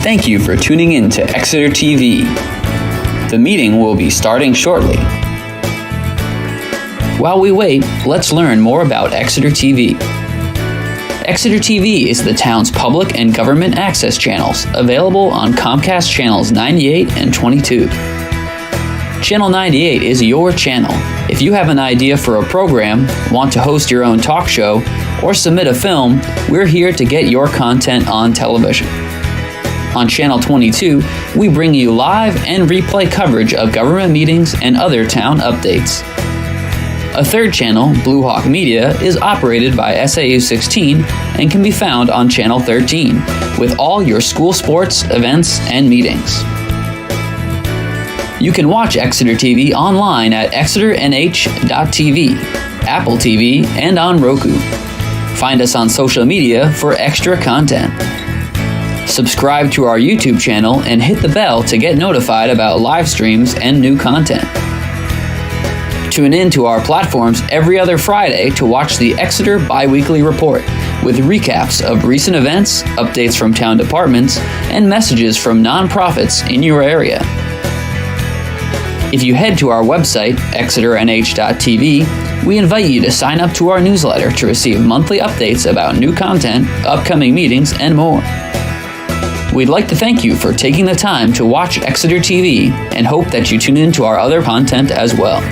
Thank you for tuning in to Exeter TV. The meeting will be starting shortly. While we wait, let's learn more about Exeter TV. Exeter TV is the town's public and government access channels, available on Comcast channels 98 and 22. Channel 98 is your channel. If you have an idea for a program, want to host your own talk show, or submit a film, we're here to get your content on television. On Channel 22, we bring you live and replay coverage of government meetings and other town updates. A third channel, Blue Hawk Media, is operated by SAU 16 and can be found on Channel 13, with all your school sports, events, and meetings. You can watch Exeter TV online at exeternh.tv, Apple TV, and on Roku. Find us on social media for extra content. Subscribe to our YouTube channel and hit the bell to get notified about live streams and new content. Tune in to our platforms every other Friday to watch the Exeter Biweekly Report with recaps of recent events, updates from town departments, and messages from nonprofits in your area. If you head to our website, exeternh.tv, we invite you to sign up to our newsletter to receive monthly updates about new content, upcoming meetings, and more. We'd like to thank you for taking the time to watch Exeter TV and hope that you tune in to our other content as well.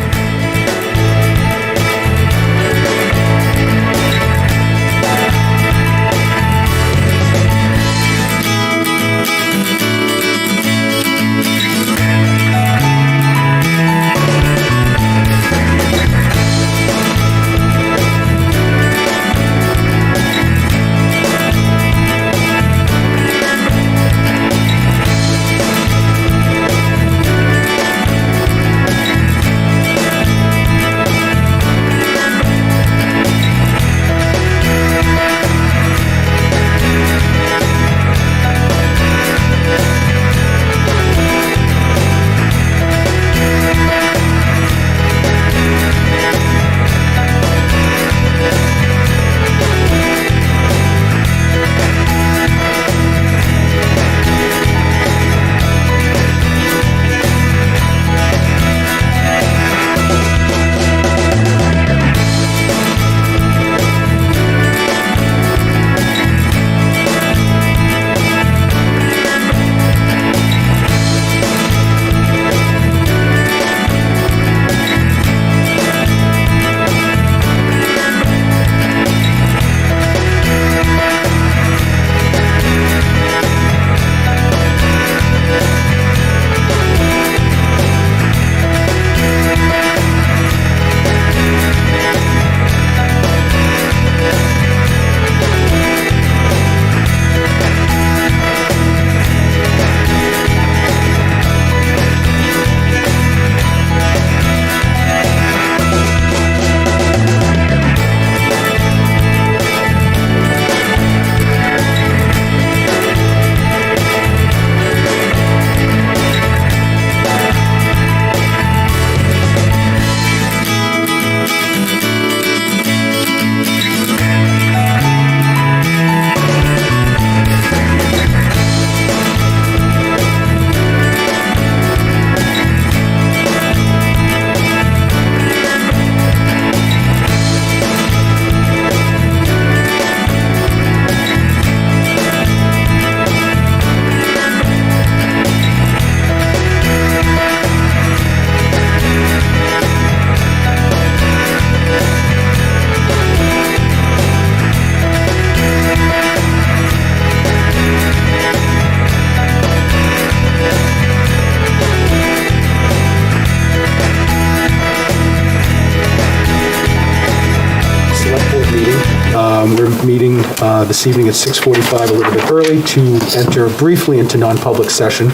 We're meeting this evening at 6:45, a little bit early, to enter briefly into non-public session.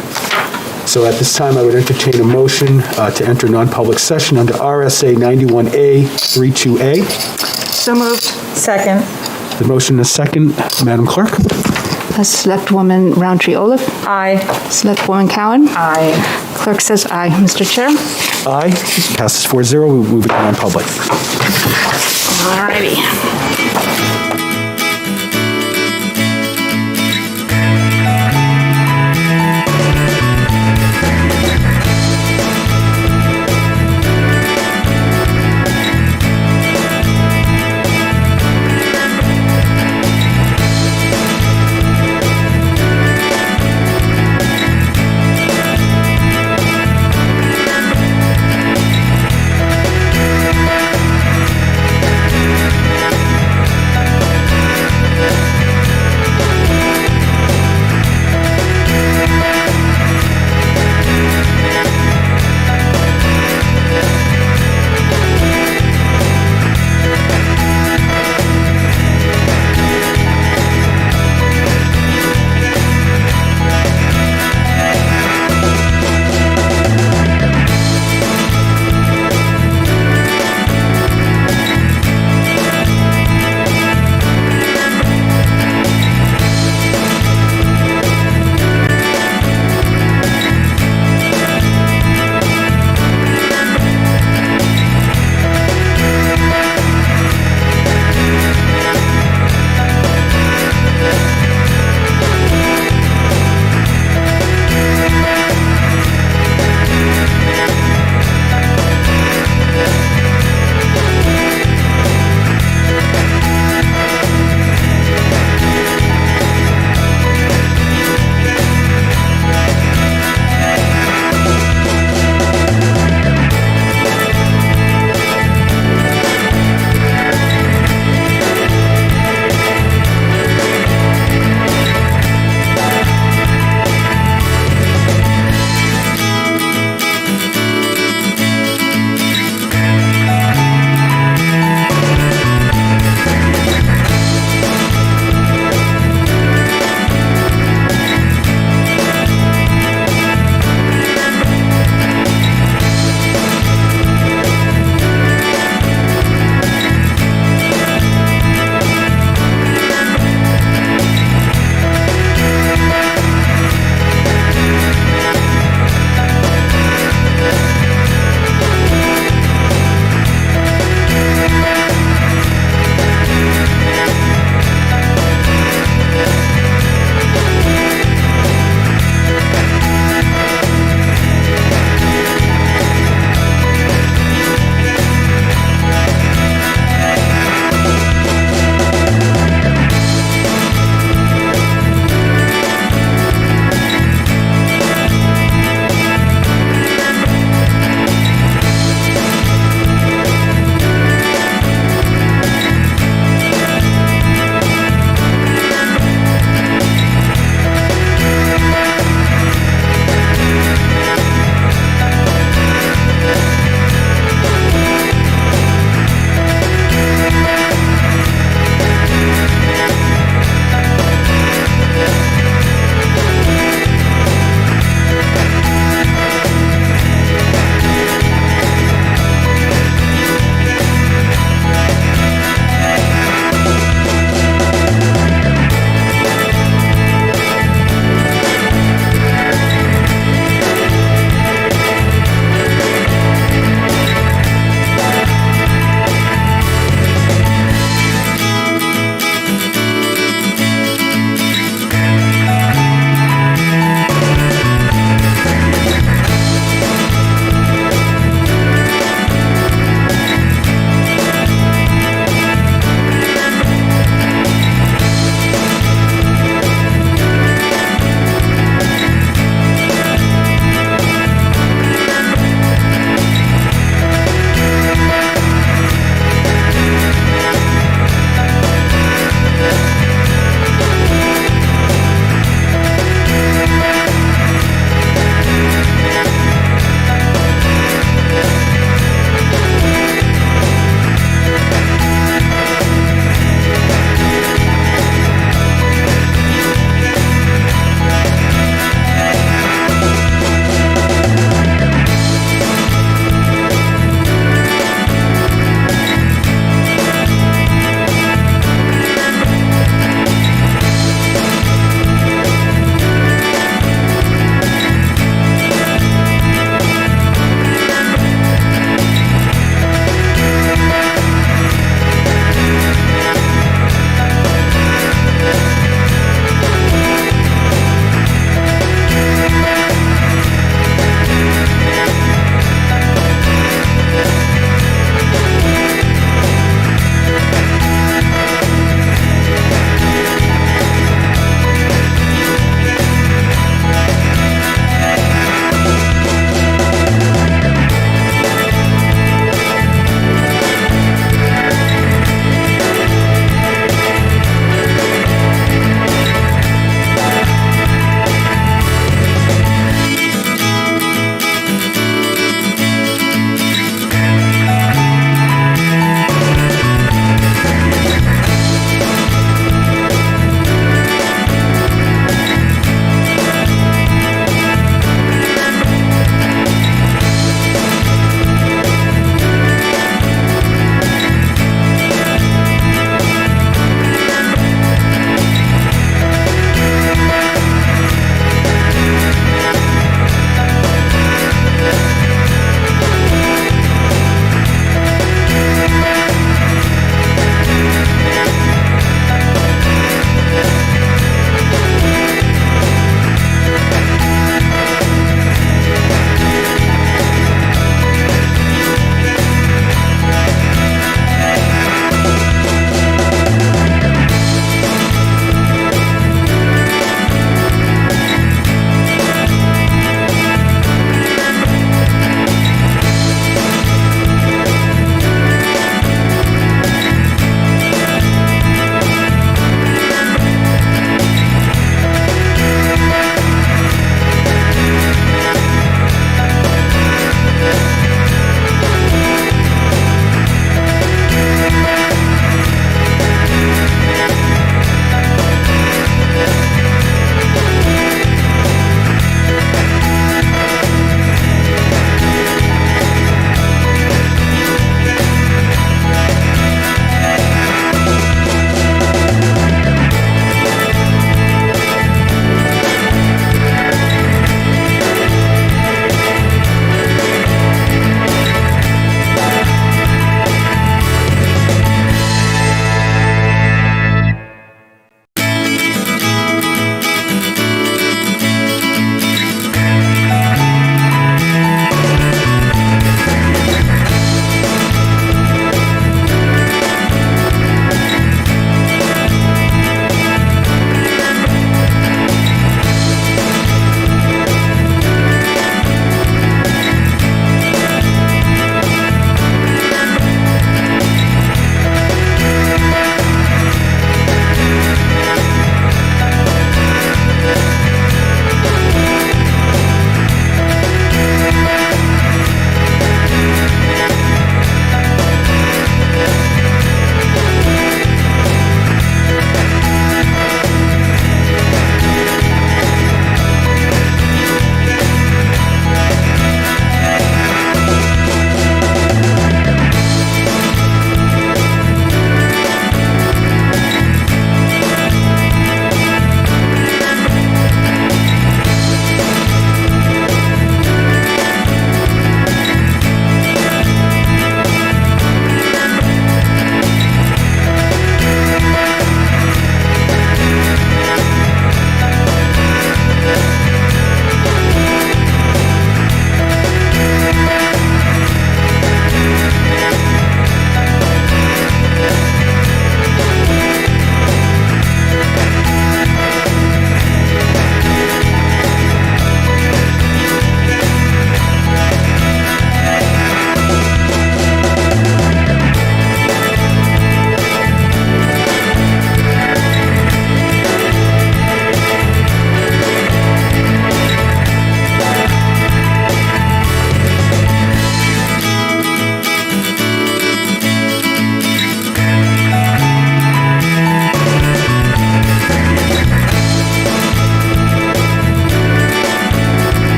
So at this time, I would entertain a motion to enter non-public session under RSA 91A 32A. So moved. Second. The motion is second. Madam Clerk? Selectwoman Roundtree Olaf. Aye. Selectwoman Cowan. Aye. Clerk says aye. Mr. Chair. Aye. Passes 4-0. We move it to non-public. All righty.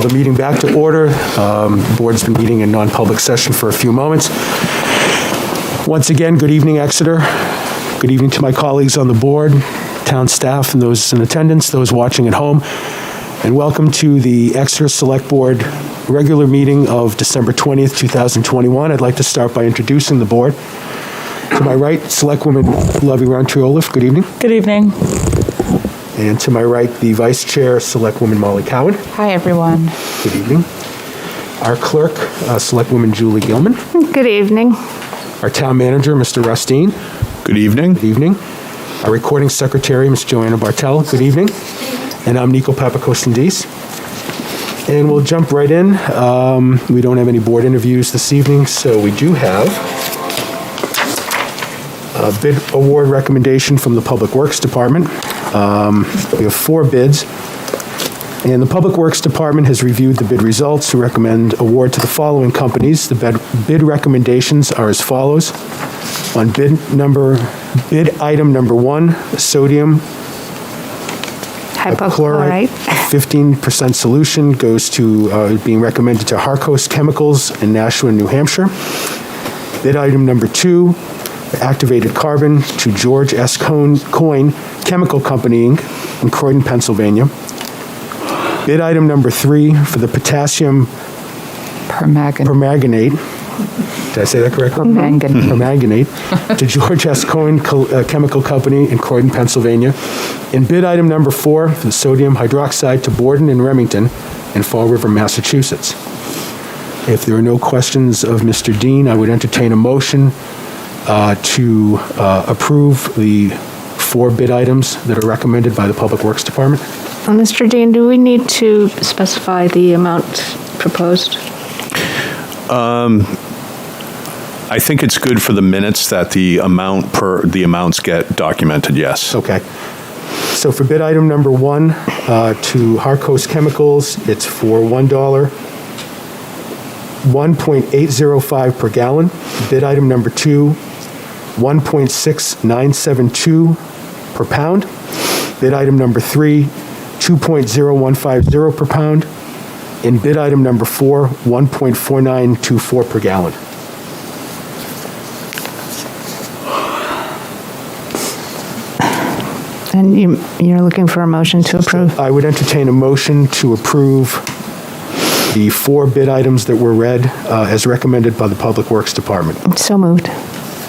call the meeting back to order. The board's been meeting in non-public session for a few moments. Once again, good evening, Exeter. Good evening to my colleagues on the board, town staff, and those in attendance, those watching at home. And welcome to the Exeter Select Board regular meeting of December 20th, 2021. I'd like to start by introducing the board. To my right, Selectwoman Lovey Roundtree-Olaf. Good evening. Good evening. And to my right, the Vice Chair, Selectwoman Molly Cowan. Hi, everyone. Good evening. Our clerk, Selectwoman Julie Gilman. Good evening. Our town manager, Mr. Rustine. Good evening. Good evening. Our recording secretary, Ms. Joanna Bartel. Good evening. And I'm Nico Papakostandis. And we'll jump right in. We don't have any board interviews this evening, so we do have a bid award recommendation from the Public Works Department. We have 4 bids. And the Public Works Department has reviewed the bid results to recommend award to the following companies. The bid recommendations are as follows. On bid item number 1, sodium Hypochlorite. 15% solution goes to, being recommended to Harcoast Chemicals in Nashua, New Hampshire. Bid item number 2, activated carbon to George S. Coyne Chemical Company, Inc. in Croydon, Pennsylvania. Bid item number 3 for the potassium permanganate. Did I say that correctly? Permanganate to George S. Coyne Chemical Company in Croydon, Pennsylvania. And bid item number 4 for the sodium hydroxide to Borden and Remington in Fall River, Massachusetts. If there are no questions of Mr. Dean, I would entertain a motion to approve the 4 bid items that are recommended by the Public Works Department. Mr. Dean, do we need to specify the amount proposed? I think it's good for the minutes that the amounts get documented, yes. Okay. So for bid item number 1 to Harcoast Chemicals, it's for $1, 1.805 per gallon. Bid item number 2, 1.6972 per pound. Bid item number 3, 2.0150 per pound. And bid item number 4, 1.4924 per gallon. And you're looking for a motion to approve? I would entertain a motion to approve the 4 bid items that were read as recommended by the Public Works Department. So moved.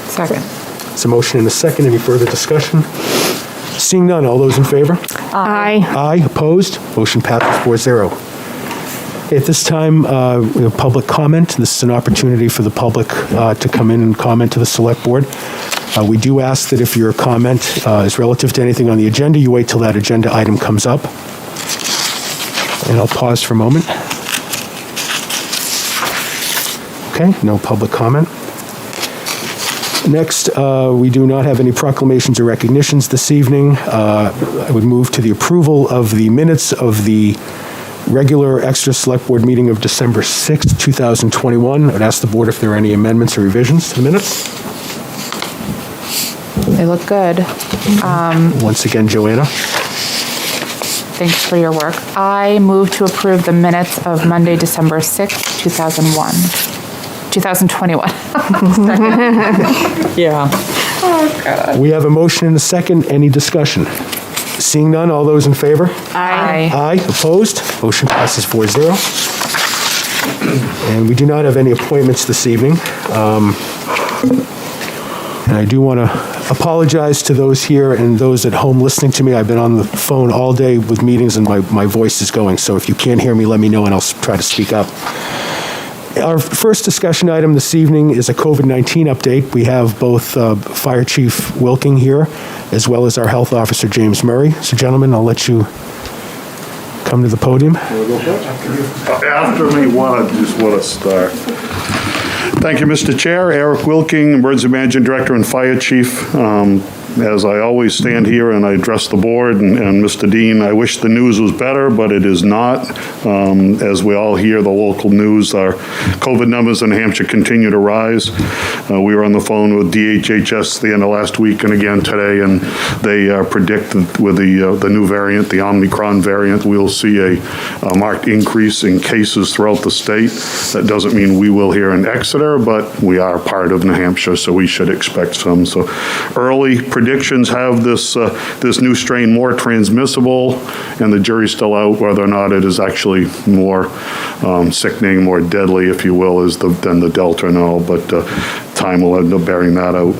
Second. It's a motion and a second. Any further discussion? Seeing none, all those in favor? Aye. Aye, opposed? Motion passes 4-0. At this time, we have public comment. This is an opportunity for the public to come in and comment to the Select Board. We do ask that if your comment is relative to anything on the agenda, you wait till that agenda item comes up. And I'll pause for a moment. Okay, no public comment. Next, we do not have any proclamations or recognitions this evening. I would move to the approval of the minutes of the regular Exeter Select Board meeting of December 6th, 2021. I'd ask the board if there are any amendments or revisions to the minutes. They look good. Once again, Joanna. Thanks for your work. I move to approve the minutes of Monday, December 6th, 2021. Yeah. We have a motion and a second. Any discussion? Seeing none, all those in favor? Aye. Aye, opposed? Motion passes 4-0. And we do not have any appointments this evening. And I do want to apologize to those here and those at home listening to me. I've been on the phone all day with meetings and my voice is going. So if you can't hear me, let me know and I'll try to speak up. Our first discussion item this evening is a COVID-19 update. We have both Fire Chief Wilking here, as well as our Health Officer, James Murray. So, gentlemen, I'll let you come to the podium. After me, just want to start. Thank you, Mr. Chair. Eric Wilking, Emergency Managing Director and Fire Chief. as I always stand here and I address the board and Mr. Dean, I wish the news was better, but it is not. As we all hear the local news, our COVID numbers in New Hampshire continue to rise. We were on the phone with DHHS the end of last week and again today, and they predict that with the new variant, the Omicron variant, we'll see a marked increase in cases throughout the state. That doesn't mean we will here in Exeter, but we are part of New Hampshire, so we should expect some. So early predictions have this new strain more transmissible, and the jury's still out whether or not it is actually more sickening, more deadly, if you will, than the Delta and all, but time will end up bearing that out.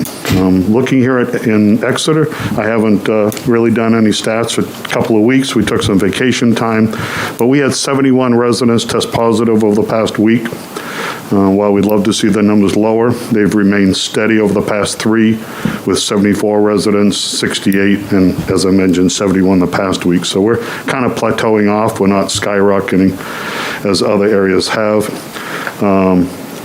Looking here in Exeter, I haven't really done any stats for a couple of weeks. We took some vacation time, but we had 71 residents test positive over the past week. While we'd love to see the numbers lower, they've remained steady over the past 3, with 74 residents, 68, and as I mentioned, 71 the past week. So we're kind of plateauing off. We're not skyrocketing as other areas have.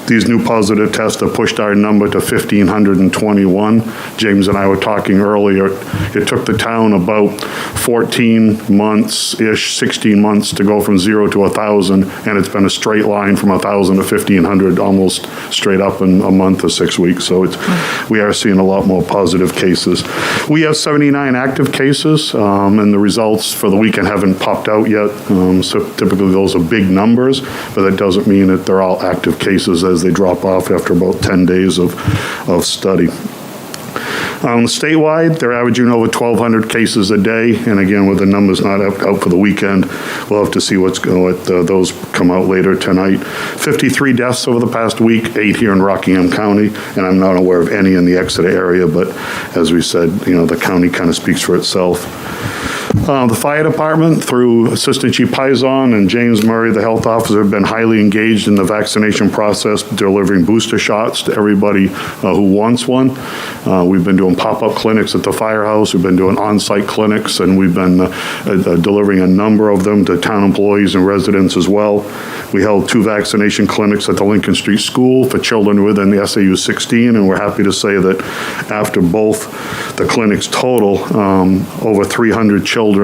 These new positive tests have pushed our number to 1,521. James and I were talking earlier. It took the town about 14 months-ish, 16 months to go from 0 to 1,000, and it's been a straight line from 1,000 to 1,500, almost straight up in a month or 6 weeks. So we are seeing a lot more positive cases. We have 79 active cases, and the results for the weekend haven't popped out yet. So typically those are big numbers, but that doesn't mean that they're all active cases as they drop off after about 10 days of study. Statewide, they're averaging over 1,200 cases a day, and again, with the numbers not out for the weekend, we'll have to see what those come out later tonight. 53 deaths over the past week, 8 here in Rockingham County, and I'm not aware of any in the Exeter area, but as we said, the county kind of speaks for itself. The fire department, through Assistant Chief Pizon and James Murray, the health officer, have been highly engaged in the vaccination process, delivering booster shots to everybody who wants one. We've been doing pop-up clinics at the firehouse. We've been doing on-site clinics, and we've been delivering a number of them to town employees and residents as well. We held 2 vaccination clinics at the Lincoln Street School for children within the SAU 16, and we're happy to say that after both the clinics total, over 300 children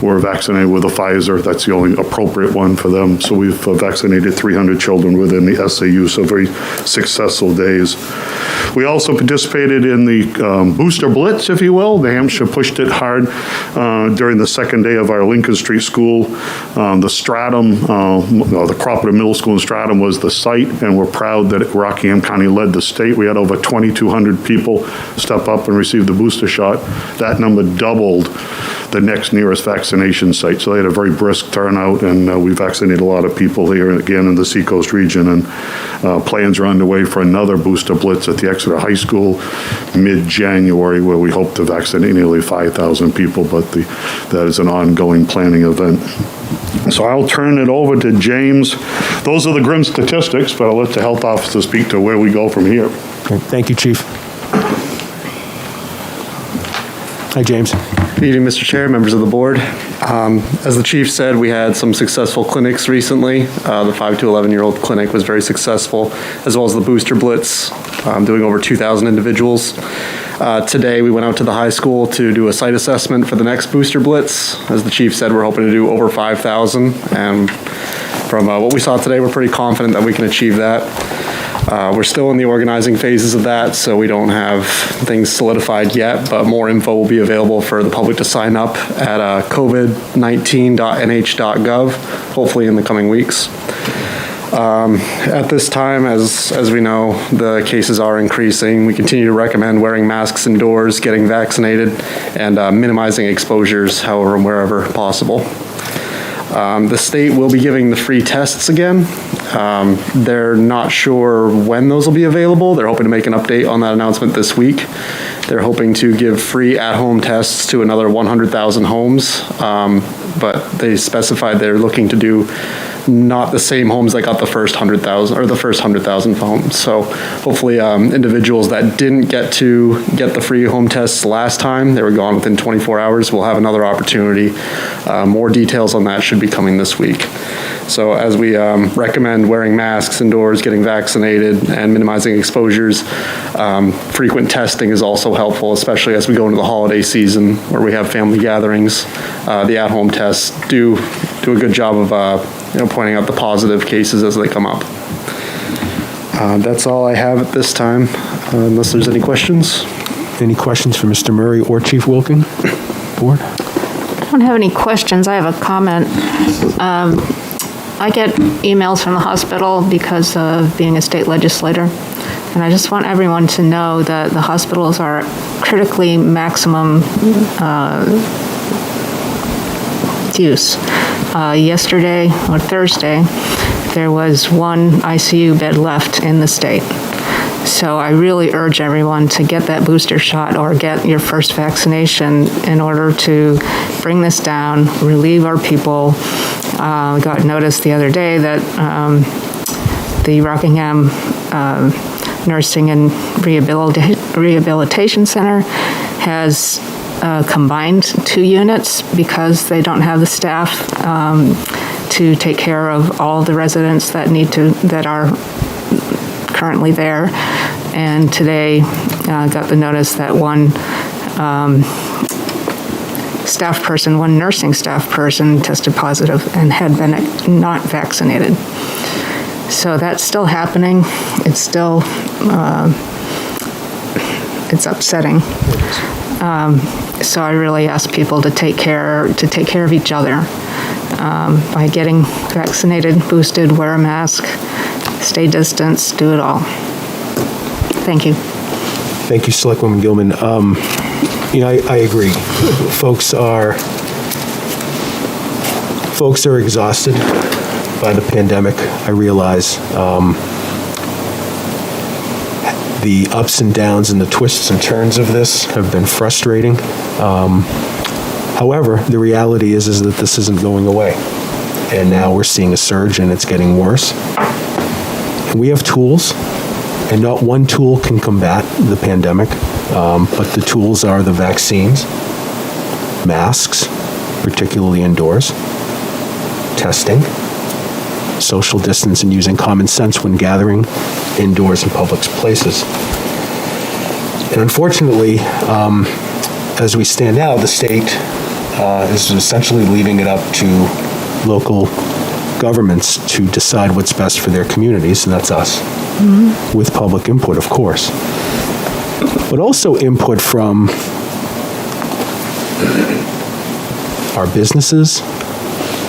were vaccinated with a Pfizer. That's the only appropriate one for them. So we've vaccinated 300 children within the SAU, so very successful days. We also participated in the booster blitz, if you will. New Hampshire pushed it hard during the second day of our Lincoln Street School. The Stratum, the Cropper Middle School in Stratum was the site, and we're proud that Rockingham County led the state. We had over 2,200 people step up and receive the booster shot. That number doubled the next nearest vaccination site. So they had a very brisk turnout, and we vaccinated a lot of people here, again, in the Seacoast region, and plans are underway for another booster blitz at the Exeter High School mid-January, where we hope to vaccinate nearly 5,000 people, but that is an ongoing planning event. So I'll turn it over to James. Those are the grim statistics, but I'll let the health officer speak to where we go from here. Thank you, Chief. Hi, James. Good evening, Mr. Chair, members of the board. As the chief said, we had some successful clinics recently. The 5 to 11-year-old clinic was very successful, as well as the booster blitz, doing over 2,000 individuals. Today, we went out to the high school to do a site assessment for the next booster blitz. As the chief said, we're hoping to do over 5,000, and from what we saw today, we're pretty confident that we can achieve that. We're still in the organizing phases of that, so we don't have things solidified yet, but more info will be available for the public to sign up at covid19.nh.gov, hopefully in the coming weeks. At this time, as we know, the cases are increasing. We continue to recommend wearing masks indoors, getting vaccinated, and minimizing exposures however and wherever possible. The state will be giving the free tests again. They're not sure when those will be available. They're hoping to make an update on that announcement this week. They're hoping to give free at-home tests to another 100,000 homes, but they specified they're looking to do not the same homes that got the first 100,000 or the first 100,000 homes. So hopefully individuals that didn't get to get the free home tests last time, they were gone within 24 hours, will have another opportunity. More details on that should be coming this week. So as we recommend wearing masks indoors, getting vaccinated, and minimizing exposures, frequent testing is also helpful, especially as we go into the holiday season where we have family gatherings. The at-home tests do a good job of pointing out the positive cases as they come up. That's all I have at this time, unless there's any questions. Any questions for Mr. Murray or Chief Wilken? Board? I don't have any questions. I have a comment. I get emails from the hospital because of being a state legislator, and I just want everyone to know that the hospitals are critically maximum use. Yesterday or Thursday, there was one ICU bed left in the state. So I really urge everyone to get that booster shot or get your first vaccination in order to bring this down, relieve our people. Got notice the other day that the Rockingham Nursing and Rehabilitation Center has combined 2 units because they don't have the staff to take care of all the residents that are currently there. And today got the notice that one nursing staff person tested positive and had been not vaccinated. So that's still happening. It's still, it's upsetting. So I really ask people to take care of each other by getting vaccinated, boosted, wear a mask, stay distance, do it all. Thank you. Thank you, Selectwoman Gilman. I agree. Folks are exhausted by the pandemic. I realize the ups and downs and the twists and turns of this have been frustrating. However, the reality is that this isn't going away. And now we're seeing a surge and it's getting worse. And we have tools, and not one tool can combat the pandemic, but the tools are the vaccines, masks, particularly indoors, testing, social distance, and using common sense when gathering indoors in public places. And unfortunately, as we stand now, the state is essentially leaving it up to local governments to decide what's best for their communities, and that's us, with public input, of course. But also input from our businesses,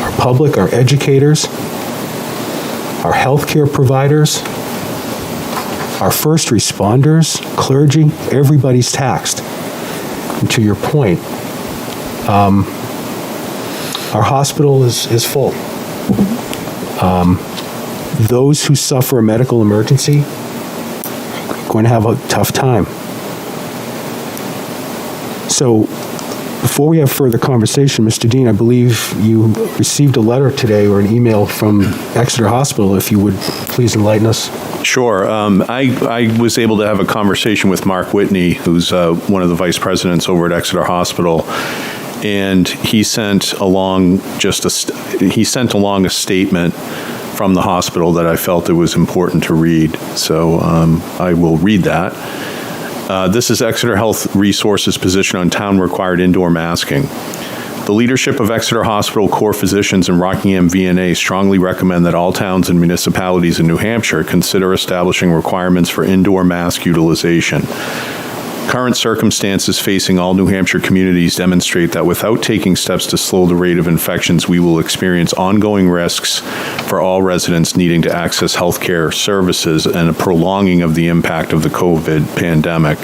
our public, our educators, our healthcare providers, our first responders, clergy, everybody's taxed. And to your point, our hospital is full. Those who suffer a medical emergency are going to have a tough time. So before we have further conversation, Mr. Dean, I believe you received a letter today or an email from Exeter Hospital. If you would please enlighten us. Sure. I was able to have a conversation with Mark Whitney, who's one of the vice presidents over at Exeter Hospital, and he sent along a statement from the hospital that I felt it was important to read. So I will read that. This is Exeter Health Resources' position on town-required indoor masking. The leadership of Exeter Hospital core physicians and Rockingham VNA strongly recommend that all towns and municipalities in New Hampshire consider establishing requirements for indoor mask utilization. Current circumstances facing all New Hampshire communities demonstrate that without taking steps to slow the rate of infections, we will experience ongoing risks for all residents needing to access healthcare services and a prolonging of the impact of the COVID pandemic.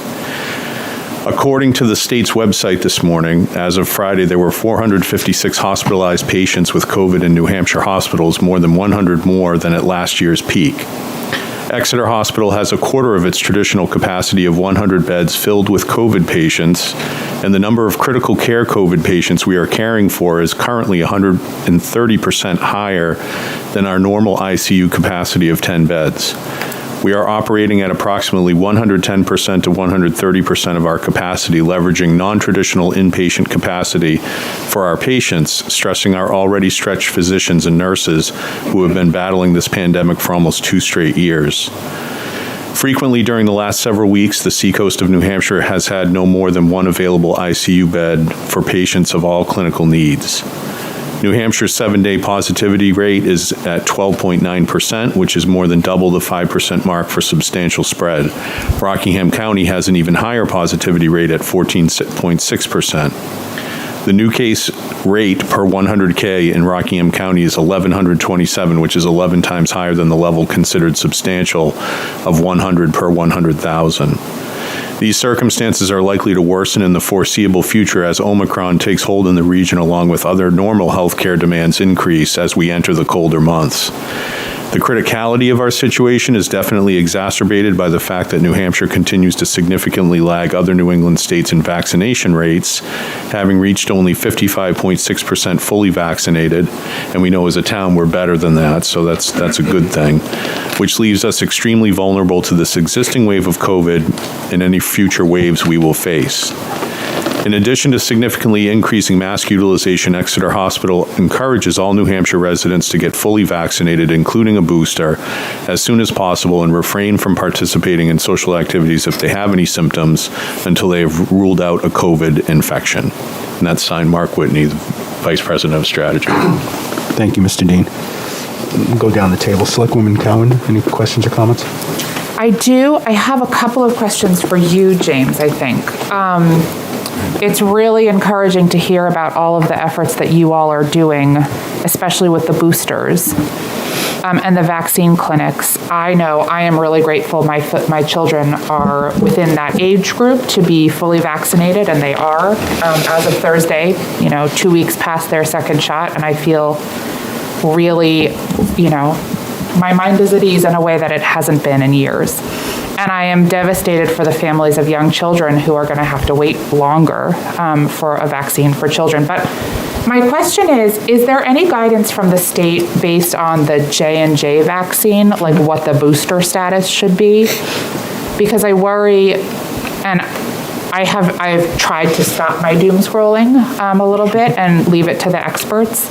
According to the state's website this morning, as of Friday, there were 456 hospitalized patients with COVID in New Hampshire hospitals, more than 100 more than at last year's peak. Exeter Hospital has a quarter of its traditional capacity of 100 beds filled with COVID patients, and the number of critical care COVID patients we are caring for is currently 130% higher than our normal ICU capacity of 10 beds. We are operating at approximately 110% to 130% of our capacity, leveraging non-traditional inpatient capacity for our patients, stressing our already stretched physicians and nurses who have been battling this pandemic for almost 2 straight years. Frequently during the last several weeks, the seacoast of New Hampshire has had no more than one available ICU bed for patients of all clinical needs. New Hampshire's 7-day positivity rate is at 12.9%, which is more than double the 5% mark for substantial spread. Rockingham County has an even higher positivity rate at 14.6%. The new case rate per 100K in Rockingham County is 1,127, which is 11 times higher than the level considered substantial of 100 per 100,000. These circumstances are likely to worsen in the foreseeable future as Omicron takes hold in the region along with other normal healthcare demands increase as we enter the colder months. The criticality of our situation is definitely exacerbated by the fact that New Hampshire continues to significantly lag other New England states in vaccination rates, having reached only 55.6% fully vaccinated, and we know as a town we're better than that, so that's a good thing, which leaves us extremely vulnerable to this existing wave of COVID and any future waves we will face. In addition to significantly increasing mask utilization, Exeter Hospital encourages all New Hampshire residents to get fully vaccinated, including a booster, as soon as possible and refrain from participating in social activities if they have any symptoms until they have ruled out a COVID infection. And that's signed Mark Whitney, the Vice President of Strategy. Thank you, Mr. Dean. We'll go down the table. Selectwoman Cowan, any questions or comments? I do. I have a couple of questions for you, James, I think. It's really encouraging to hear about all of the efforts that you all are doing, especially with the boosters and the vaccine clinics. I know I am really grateful my children are within that age group to be fully vaccinated, and they are. As of Thursday, 2 weeks past their second shot, and I feel really, my mind is at ease in a way that it hasn't been in years. And I am devastated for the families of young children who are going to have to wait longer for a vaccine for children. But my question is there any guidance from the state based on the J&J vaccine, like what the booster status should be? Because I worry, and I've tried to stop my doom scrolling a little bit and leave it to the experts.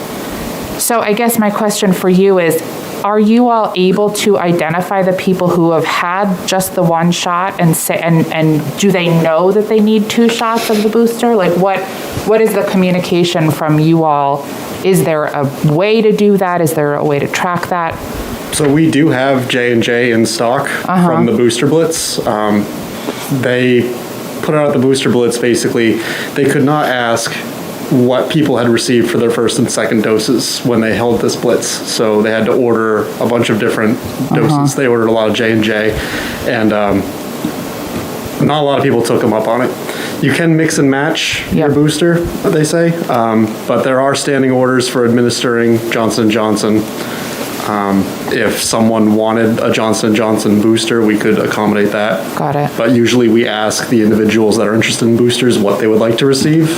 So I guess my question for you is, are you all able to identify the people who have had just the one shot and say, and do they know that they need 2 shots of the booster? Like what is the communication from you all? Is there a way to do that? Is there a way to track that? So we do have J&J in stock from the Booster Blitz. They put out the Booster Blitz, basically. They could not ask what people had received for their first and second doses when they held this blitz. So they had to order a bunch of different doses. They ordered a lot of J&J, and not a lot of people took them up on it. You can mix and match your booster, they say, but there are standing orders for administering Johnson & Johnson. If someone wanted a Johnson & Johnson booster, we could accommodate that. Got it. But usually we ask the individuals that are interested in boosters what they would like to receive.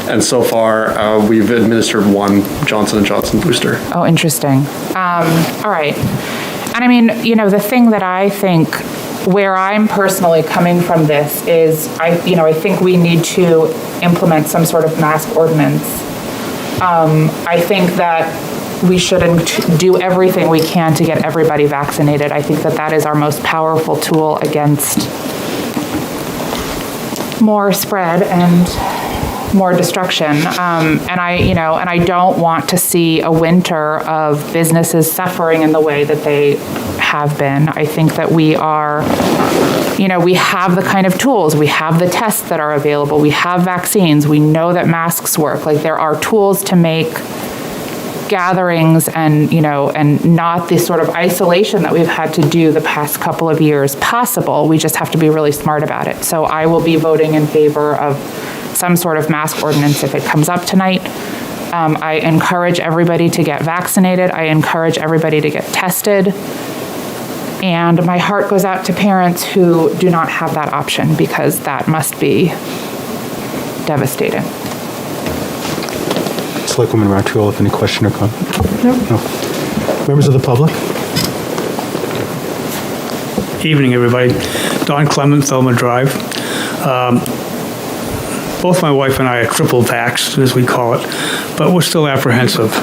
And so far, we've administered 1 Johnson & Johnson booster. Oh, interesting. All right. And I mean, the thing that I think, where I'm personally coming from this is, I think we need to implement some sort of mask ordinance. I think that we shouldn't do everything we can to get everybody vaccinated. I think that is our most powerful tool against more spread and more destruction. And I don't want to see a winter of businesses suffering in the way that they have been. I think that we are, we have the kind of tools, we have the tests that are available, we have vaccines, we know that masks work. Like, there are tools to make gatherings and not the sort of isolation that we've had to do the past couple of years possible. We just have to be really smart about it. So I will be voting in favor of some sort of mask ordinance if it comes up tonight. I encourage everybody to get vaccinated. I encourage everybody to get tested. And my heart goes out to parents who do not have that option, because that must be devastating. Selectwoman Roundtree, if any question or comment? No. Members of the public? Evening, everybody. Don Clement, Thelma Drive. Both my wife and I are triple vaxxed, as we call it, but we're still apprehensive.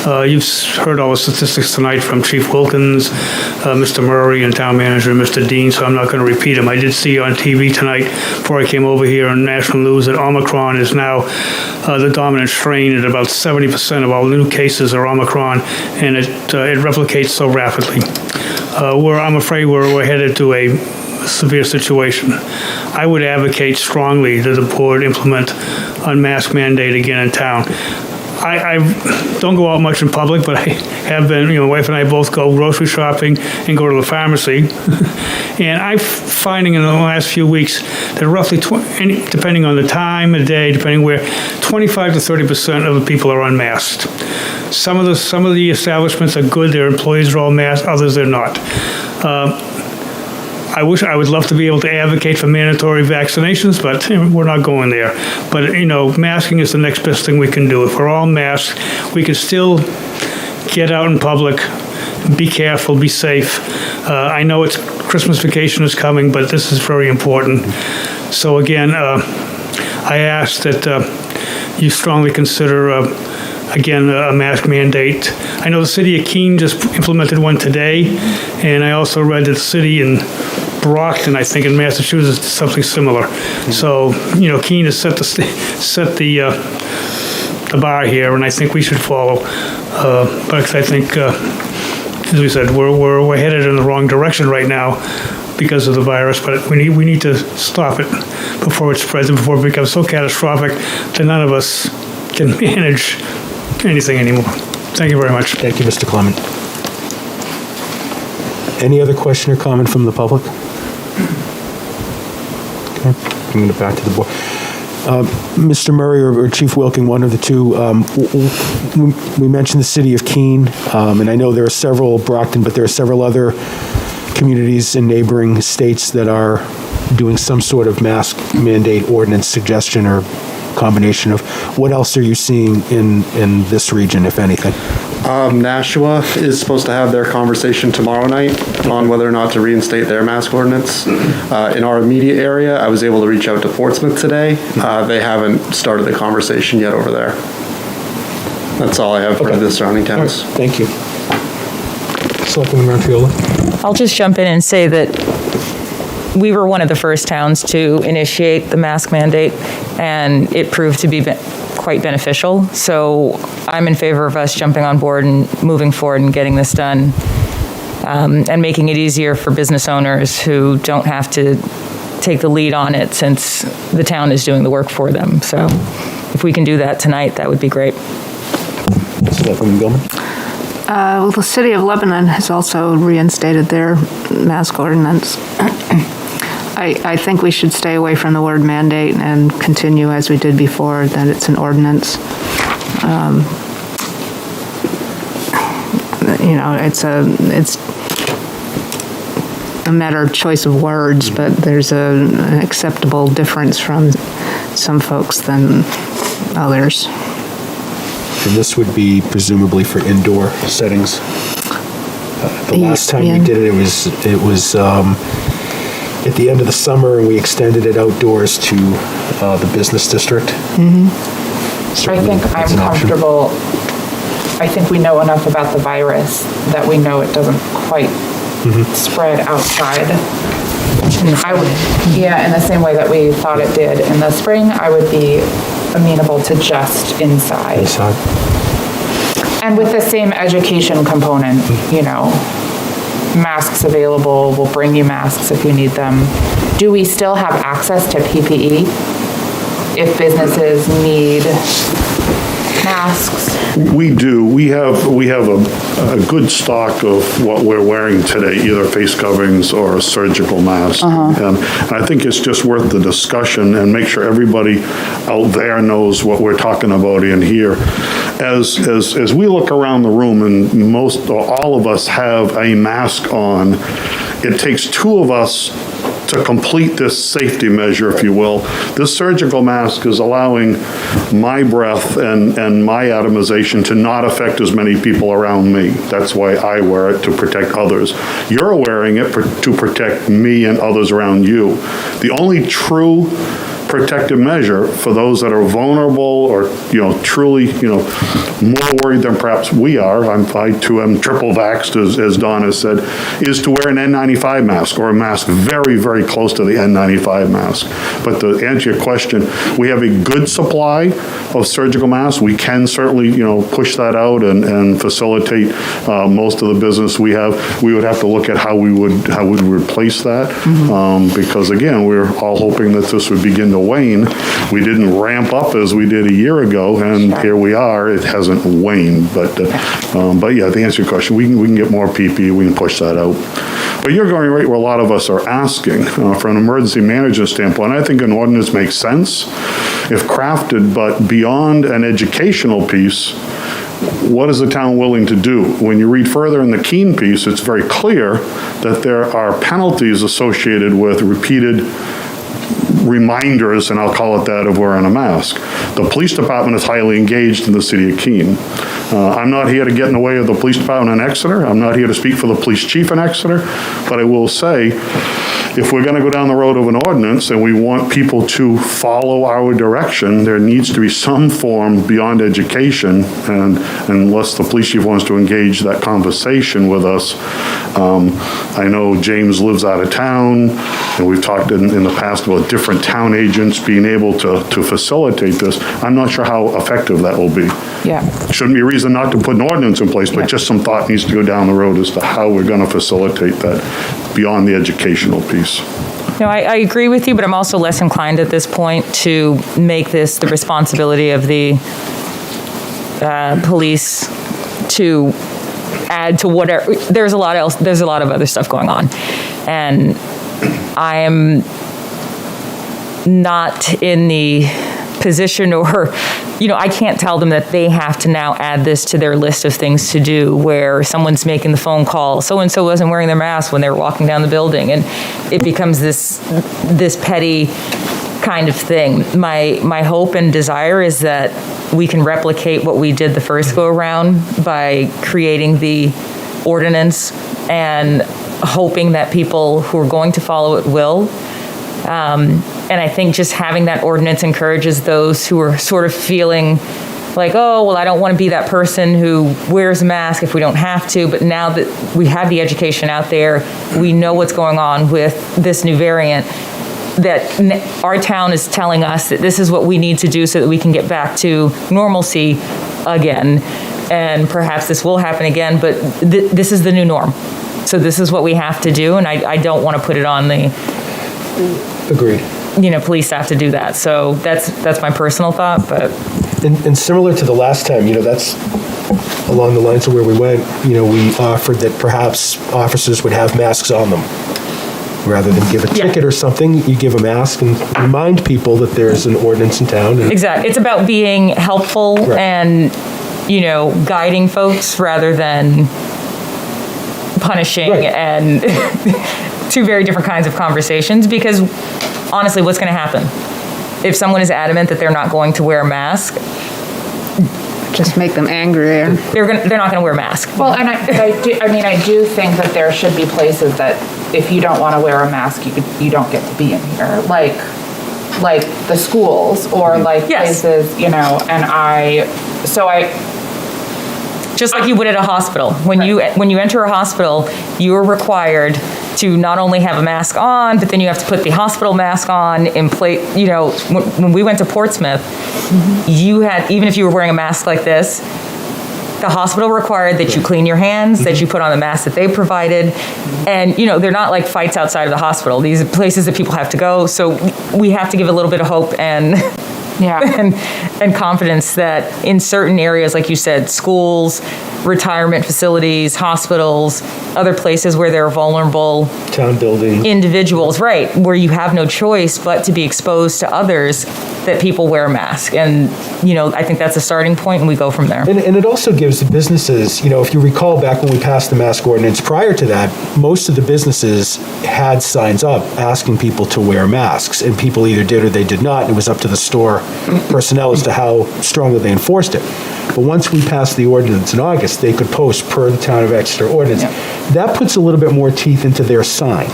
You've heard all the statistics tonight from Chief Wilkins, Mr. Murray, and Town Manager Mr. Dean, so I'm not going to repeat them. I did see on TV tonight, before I came over here on national news, that Omicron is now the dominant strain, and about 70% of all new cases are Omicron, and it replicates so rapidly. I'm afraid we're headed to a severe situation. I would advocate strongly that the board implement a mask mandate again in town. I don't go out much in public, but I have been, my wife and I both go grocery shopping and go to the pharmacy. And I'm finding in the last few weeks that roughly, depending on the time of day, depending where, 25 to 30% of the people are unmasked. Some of the establishments are good, their employees are all masked, others are not. I would love to be able to advocate for mandatory vaccinations, but we're not going there. But, masking is the next best thing we can do. If we're all masked, we can still get out in public, be careful, be safe. I know Christmas vacation is coming, but this is very important. So again, I ask that you strongly consider again, a mask mandate. I know the city of Keene just implemented one today, and I also read that the city in Brockton, I think in Massachusetts, did something similar. So, Keene has set the bar here, and I think we should follow. But I think, as we said, we're headed in the wrong direction right now because of the virus, but we need to stop it before it spreads and before it becomes so catastrophic that none of us can manage anything anymore. Thank you very much. Thank you, Mr. Clement. Any other question or comment from the public? Okay, bringing it back to the board. Mr. Murray or Chief Wilking, one of the two, we mentioned the city of Keene, and I know there are several, Brockton, but there are several other communities in neighboring states that are doing some sort of mask mandate ordinance suggestion or combination of. What else are you seeing in this region, if anything? Nashua is supposed to have their conversation tomorrow night on whether or not to reinstate their mask ordinance. In our immediate area, I was able to reach out to Portsmouth today. They haven't started the conversation yet over there. That's all I have for the surrounding towns. Right, thank you. Selectwoman Montreal. I'll just jump in and say that we were one of the first towns to initiate the mask mandate, and it proved to be quite beneficial. So I'm in favor of us jumping on board and moving forward and getting this done, and making it easier for business owners who don't have to take the lead on it since the town is doing the work for them. So if we can do that tonight, that would be great. Selectwoman Gilman. Well, the city of Lebanon has also reinstated their mask ordinance. I think we should stay away from the word mandate and continue as we did before, that it's an ordinance. It's a matter of choice of words, but there's an acceptable difference from some folks than others. And this would be presumably for indoor settings. The last time we did it, it was at the end of the summer, and we extended it outdoors to the business district. Mm-hmm. I think I'm comfortable. I think we know enough about the virus that we know it doesn't quite spread outside. I would, in the same way that we thought it did in the spring, I would be amenable to just inside. And with the same education component, masks available, we'll bring you masks if you need them. Do we still have access to PPE if businesses need masks? We do. We have a good stock of what we're wearing today, either face coverings or a surgical mask. And I think it's just worth the discussion and make sure everybody out there knows what we're talking about in here. As we look around the room, and most or all of us have a mask on, it takes two of us to complete this safety measure, if you will, this surgical mask is allowing my breath and my atomization to not affect as many people around me. That's why I wear it, to protect others. You're wearing it to protect me and others around you. The only true protective measure for those that are vulnerable or, truly, more worried than perhaps we are, I too am triple vaxxed, as Don has said, is to wear an N95 mask or a mask very, very close to the N95 mask. But to answer your question, we have a good supply of surgical masks. We can certainly, push that out and facilitate most of the business we have. We would have to look at how we would replace that, because again, we're all hoping that this would begin to wane. We didn't ramp up as we did a year ago, and here we are. It hasn't waned, but yeah, to answer your question, we can get more PPE. We can push that out. But you're going right where a lot of us are asking from an emergency management standpoint. I think an ordinance makes sense if crafted, but beyond an educational piece, what is the town willing to do? When you read further in the Keene piece, it's very clear that there are penalties associated with repeated reminders, and I'll call it that, of wearing a mask. The police department is highly engaged in the city of Keene. I'm not here to get in the way of the police department in Exeter. I'm not here to speak for the police chief in Exeter, but I will say, if we're going to go down the road of an ordinance and we want people to follow our direction, there needs to be some form beyond education, and unless the police chief wants to engage that conversation with us. I know James lives out of town, and we've talked in the past about different town agents being able to facilitate this. I'm not sure how effective that will be. Yeah. Shouldn't be a reason not to put an ordinance in place, but just some thought needs to go down the road as to how we're going to facilitate that beyond the educational piece. No, I agree with you, but I'm also less inclined at this point to make this the responsibility of the police to add to whatever. There's a lot of other stuff going on, and I am not in the position, or I can't tell them that they have to now add this to their list of things to do, where someone's making the phone call, so-and-so wasn't wearing their mask when they were walking down the building, and it becomes this petty kind of thing. My hope and desire is that we can replicate what we did the first go-around by creating the ordinance and hoping that people who are going to follow it will. And I think just having that ordinance encourages those who are sort of feeling like, oh, well, I don't want to be that person who wears a mask if we don't have to. But now that we have the education out there, we know what's going on with this new variant, that our town is telling us that this is what we need to do so that we can get back to normalcy again. And perhaps this will happen again, but this is the new norm. So this is what we have to do, and I don't want to put it on the Agreed. Police staff to do that. So that's my personal thought, but. And similar to the last time, that's along the lines of where we went, we offered that perhaps officers would have masks on them. Rather than give a ticket or something, you give a mask and remind people that there's an ordinance in town. Exactly. It's about being helpful and, guiding folks rather than punishing and two very different kinds of conversations, because honestly, what's going to happen? If someone is adamant that they're not going to wear a mask, Just make them angrier. they're not going to wear a mask. Well, and I do think that there should be places that if you don't want to wear a mask, you don't get to be in here, like the schools or places, Just like you would at a hospital. When you enter a hospital, you are required to not only have a mask on, but then you have to put the hospital mask on in place. When we went to Portsmouth, you had, even if you were wearing a mask like this, the hospital required that you clean your hands, that you put on the mask that they provided. And, they're not like fights outside of the hospital. These are places that people have to go. So we have to give a little bit of hope and and confidence that in certain areas, like you said, schools, retirement facilities, hospitals, other places where there are vulnerable Town building. individuals, right, where you have no choice but to be exposed to others, that people wear a mask. And, I think that's a starting point, and we go from there. And it also gives the businesses, if you recall back when we passed the mask ordinance, prior to that, most of the businesses had signs up asking people to wear masks, and people either did or they did not, and it was up to the store personnel as to how strongly they enforced it. But once we passed the ordinance in August, they could post per the Town of Exeter ordinance. That puts a little bit more teeth into their sign.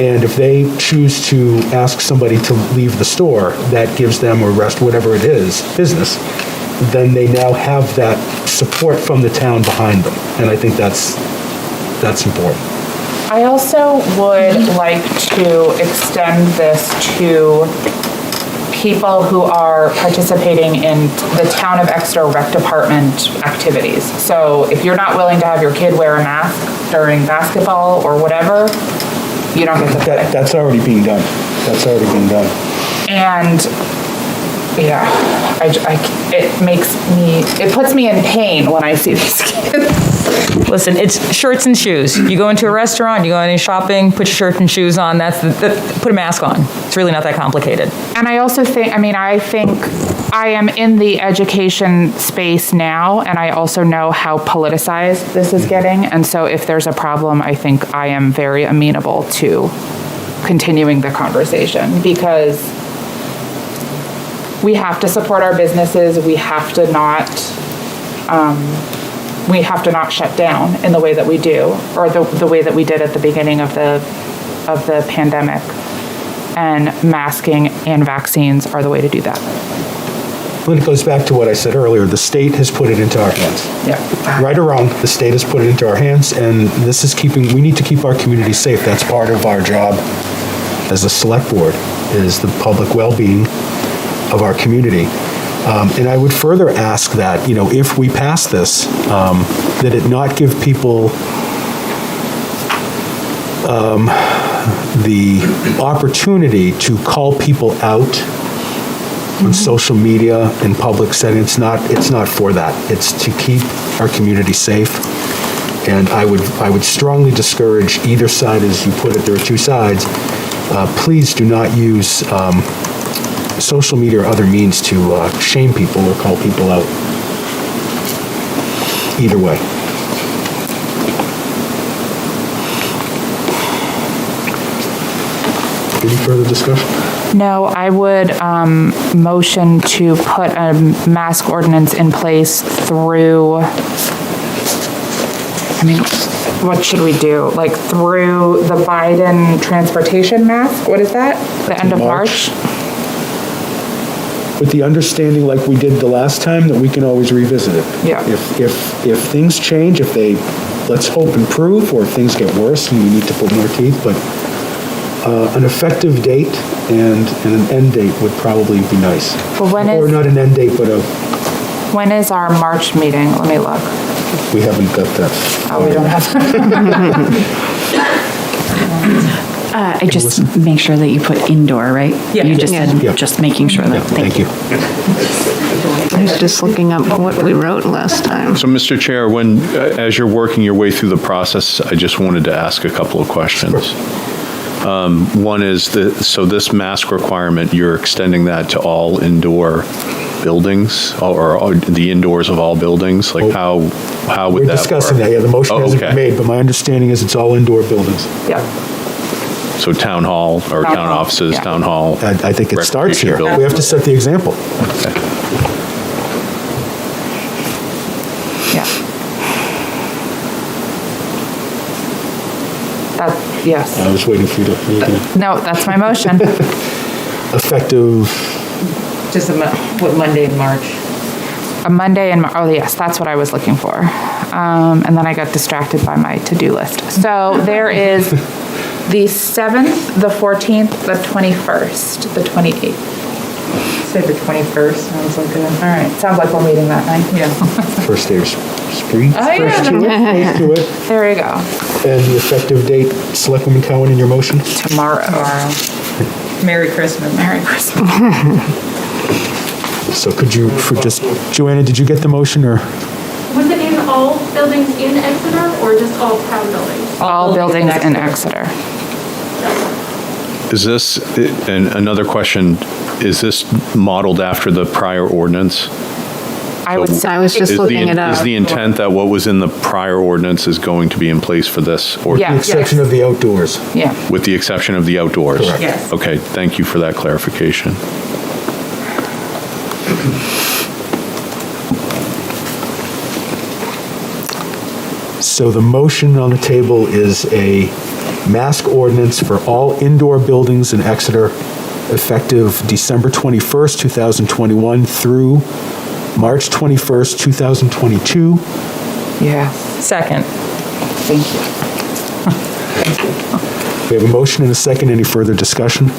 And if they choose to ask somebody to leave the store, that gives them, or rest, whatever it is, business, then they now have that support from the town behind them. And I think that's important. I also would like to extend this to people who are participating in the Town of Exeter Rec Department activities. So if you're not willing to have your kid wear a mask during basketball or whatever, you don't get to play. That's already being done. That's already being done. And it puts me in pain when I see these kids. Listen, it's shirts and shoes. You go into a restaurant, you go any shopping, put your shirt and shoes on, put a mask on. It's really not that complicated. And I also think, I think I am in the education space now, and I also know how politicized this is getting. And so if there's a problem, I think I am very amenable to continuing the conversation, because we have to support our businesses. We have to not shut down in the way that we do, or the way that we did at the beginning of the pandemic. And masking and vaccines are the way to do that. But it goes back to what I said earlier. The state has put it into our hands. Yeah. Right or wrong, the state has put it into our hands, and we need to keep our community safe. That's part of our job as a select board, is the public well-being of our community. And I would further ask that, if we pass this, that it not give people the opportunity to call people out on social media and public setting. It's not for that. It's to keep our community safe. And I would strongly discourage either side, as you put it, there are two sides. Please do not use social media or other means to shame people or call people out. Either way. Any further discussion? No, I would motion to put a mask ordinance in place through, what should we do? Like through the Biden transportation mask? What is that? The end of March? With the understanding, like we did the last time, that we can always revisit it. Yeah. If things change, if they, let's hope, improve, or if things get worse and we need to put more teeth, but an effective date and an end date would probably be nice. But Or not an end date, but when is our March meeting? Let me look. we haven't got that. Oh, we don't have. I just make sure that you put indoor, right? Yeah. You just said, Yeah. just making sure that, thank you. I was just looking up what we wrote last time. So, Mr. Chair, as you're working your way through the process, I just wanted to ask a couple of questions. One is, so this mask requirement, you're extending that to all indoor buildings, or the indoors of all buildings? Like, how would that work? We're discussing that, yeah, the motion hasn't okay. been made, but my understanding is it's all indoor buildings. Yeah. So town hall, or town hall, offices, yeah. town hall? I think it starts recreation here. building. We have to set the example. Okay. Yeah. Yes. I was waiting for you to, No, that's my motion. effective, Just what Monday in March? A Monday in, oh yes, that's what I was looking for. And then I got distracted by my to-do list. So there is the 7th, the 14th, the 21st, the 28th. Say the 21st, sounds like a... All right, sounds like we're meeting that night. Yeah. first day of spring. Oh, yeah. First to it. There you go. And the effective date, Selectwoman Cowan, in your motion? Tomorrow. Merry Christmas. Merry Christmas. So could you, Joanna, did you get the motion, or? Was it in all buildings in Exeter or just all town buildings? All buildings in Exeter. Is this, and another question, is this modeled after the prior ordinance? I would say. I was just looking it up. Is the intent that what was in the prior ordinance is going to be in place for this ordinance? Yeah. The exception of the outdoors. Yeah. With the exception of the outdoors? Correct. Yes. Okay, thank you for that clarification. So the motion on the table is a mask ordinance for all indoor buildings in Exeter effective December 21st, 2021 through March 21st, 2022. Yeah. Second. Thank you. We have a motion and a second. Any further discussion?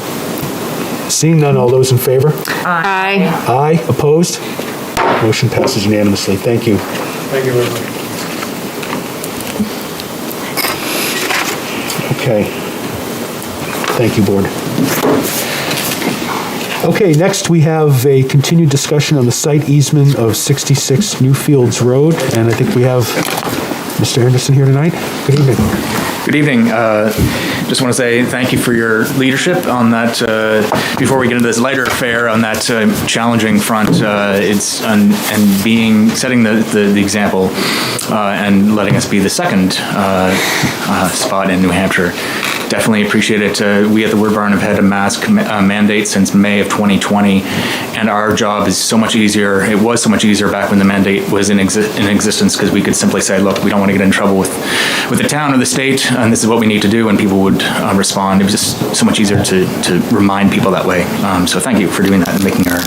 Seeing none, all those in favor? Aye. Aye. Opposed? Motion passes unanimously. Thank you. Thank you very much. Okay. Thank you, Board. Okay, next we have a continued discussion on the site easement of 66 Newfields Road, and I think we have Mr. Anderson here tonight. Good evening. Good evening. Just want to say thank you for your leadership on that. Before we get into this lighter affair on that challenging front, setting the example and letting us be the second spot in New Hampshire. Definitely appreciate it. We at the Word Barn have had a mask mandate since May of 2020, and our job is so much easier. It was so much easier back when the mandate was in existence, because we could simply say, look, we don't want to get in trouble with the town or the state, and this is what we need to do, and people would respond. It was just so much easier to remind people that way. So thank you for doing that and making our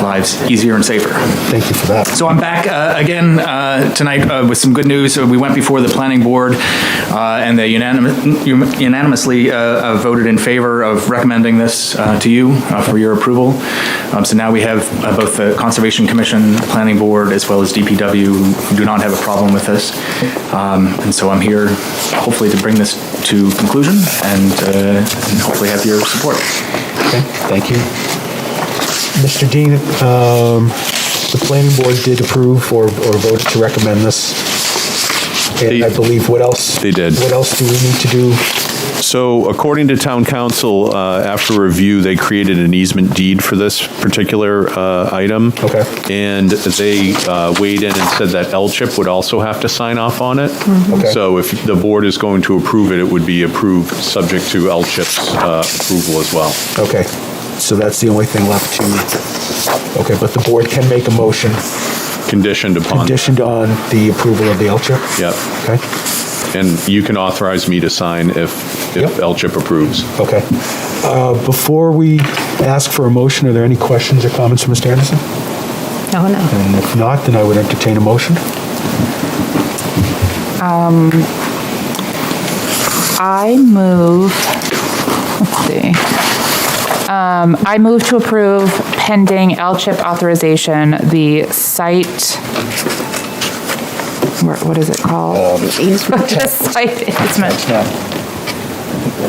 lives easier and safer. Thank you for that. So I'm back again tonight with some good news. We went before the planning board, and they unanimously voted in favor of recommending this to you for your approval. So now we have both the Conservation Commission, Planning Board, as well as DPW who do not have a problem with this. And so I'm here hopefully to bring this to conclusion and hopefully have your support. Okay, thank you. Mr. Dean, the planning board did approve or voted to recommend this. And I believe, what else? They did. What else do we need to do? So according to town council, after review, they created an easement deed for this particular item. Okay. And they weighed in and said that LCHIP would also have to sign off on it. Okay. So if the board is going to approve it, it would be approved subject to LCHIP's approval as well. Okay, so that's the only thing left to, okay, but the board can make a motion Conditioned upon. conditioned on the approval of the LCHIP? Yep. Okay, And you can authorize me to sign if Yep. LCHIP approves. okay. Before we ask for a motion, are there any questions or comments from Mr. Anderson? No, no. And if not, then I would entertain a motion. I move, let's see. I move to approve pending LCHIP authorization, the site, what is it called? The site easement.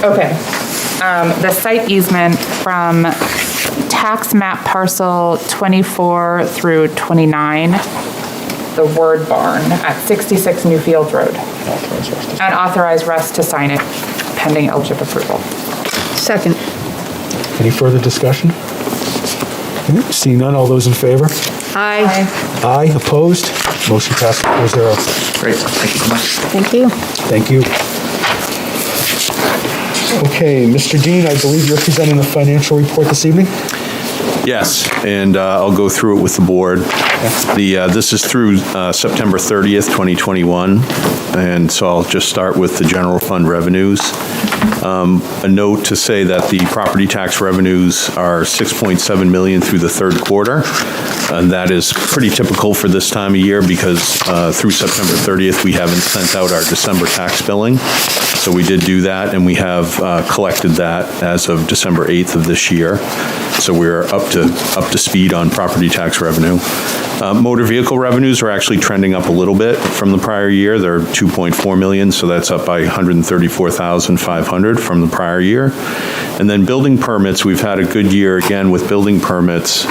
Okay. The site easement from tax map parcel 24 through 29, the Word Barn at 66 Newfields Road. And authorize Russ to sign it pending LCHIP approval. Second. Any further discussion? Seeing none, all those in favor? Aye. Aye, opposed? Motion passes 4-0. Great, thank you so much. Thank you. Thank you. Okay, Mr. Dean, I believe you're presenting the financial report this evening? Yes, and I'll go through it with the board. This is through September 30th, 2021, and so I'll just start with the general fund revenues. A note to say that the property tax revenues are $6.7 million through the third quarter, and that is pretty typical for this time of year because through September 30th, we haven't sent out our December tax billing. So we did do that, and we have collected that as of December 8th of this year. So we're up to speed on property tax revenue. Motor vehicle revenues are actually trending up a little bit from the prior year. They're $2.4 million, so that's up by $134,500 from the prior year. And then building permits, we've had a good year again with building permits.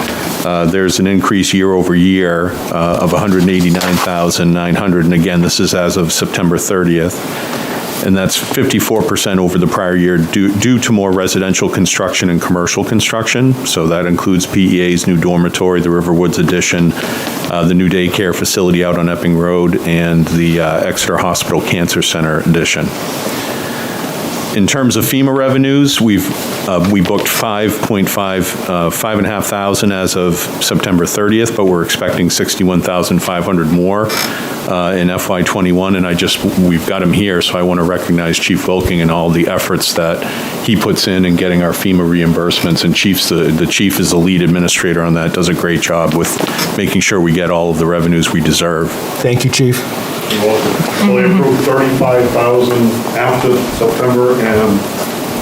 there's an increase year over year of $189,900, and again, this is as of September 30th. And that's 54% over the prior year due to more residential construction and commercial construction. So that includes PEA's new dormitory, the Riverwoods addition, the new daycare facility out on Epping Road, and the Exeter Hospital Cancer Center addition. In terms of FEMA revenues, we booked $5,500 as of September 30th, but we're expecting $61,500 more in FY21, and we've got him here, so I want to recognize Chief Wilking and all the efforts that he puts in getting our FEMA reimbursements, and the chief is the lead administrator on that, does a great job with making sure we get all of the revenues we deserve. Thank you, Chief. So they approved $35,000 after September, and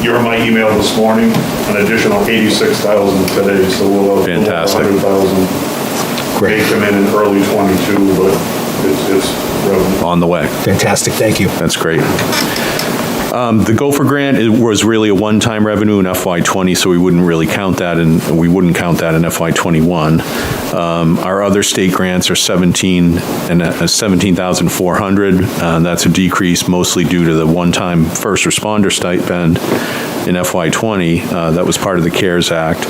you're in my email this morning, an additional $86,000 today, so we'll have Fantastic. $100,000. Great. May come in early '22, but it's revenue. On the way. Fantastic, thank you. That's great. The Gopher grant was really a one-time revenue in FY20, so we wouldn't really count that, and we wouldn't count that in FY21. Our other state grants are $17,400. That's a decrease mostly due to the one-time first responder stipend in FY20 that was part of the CARES Act.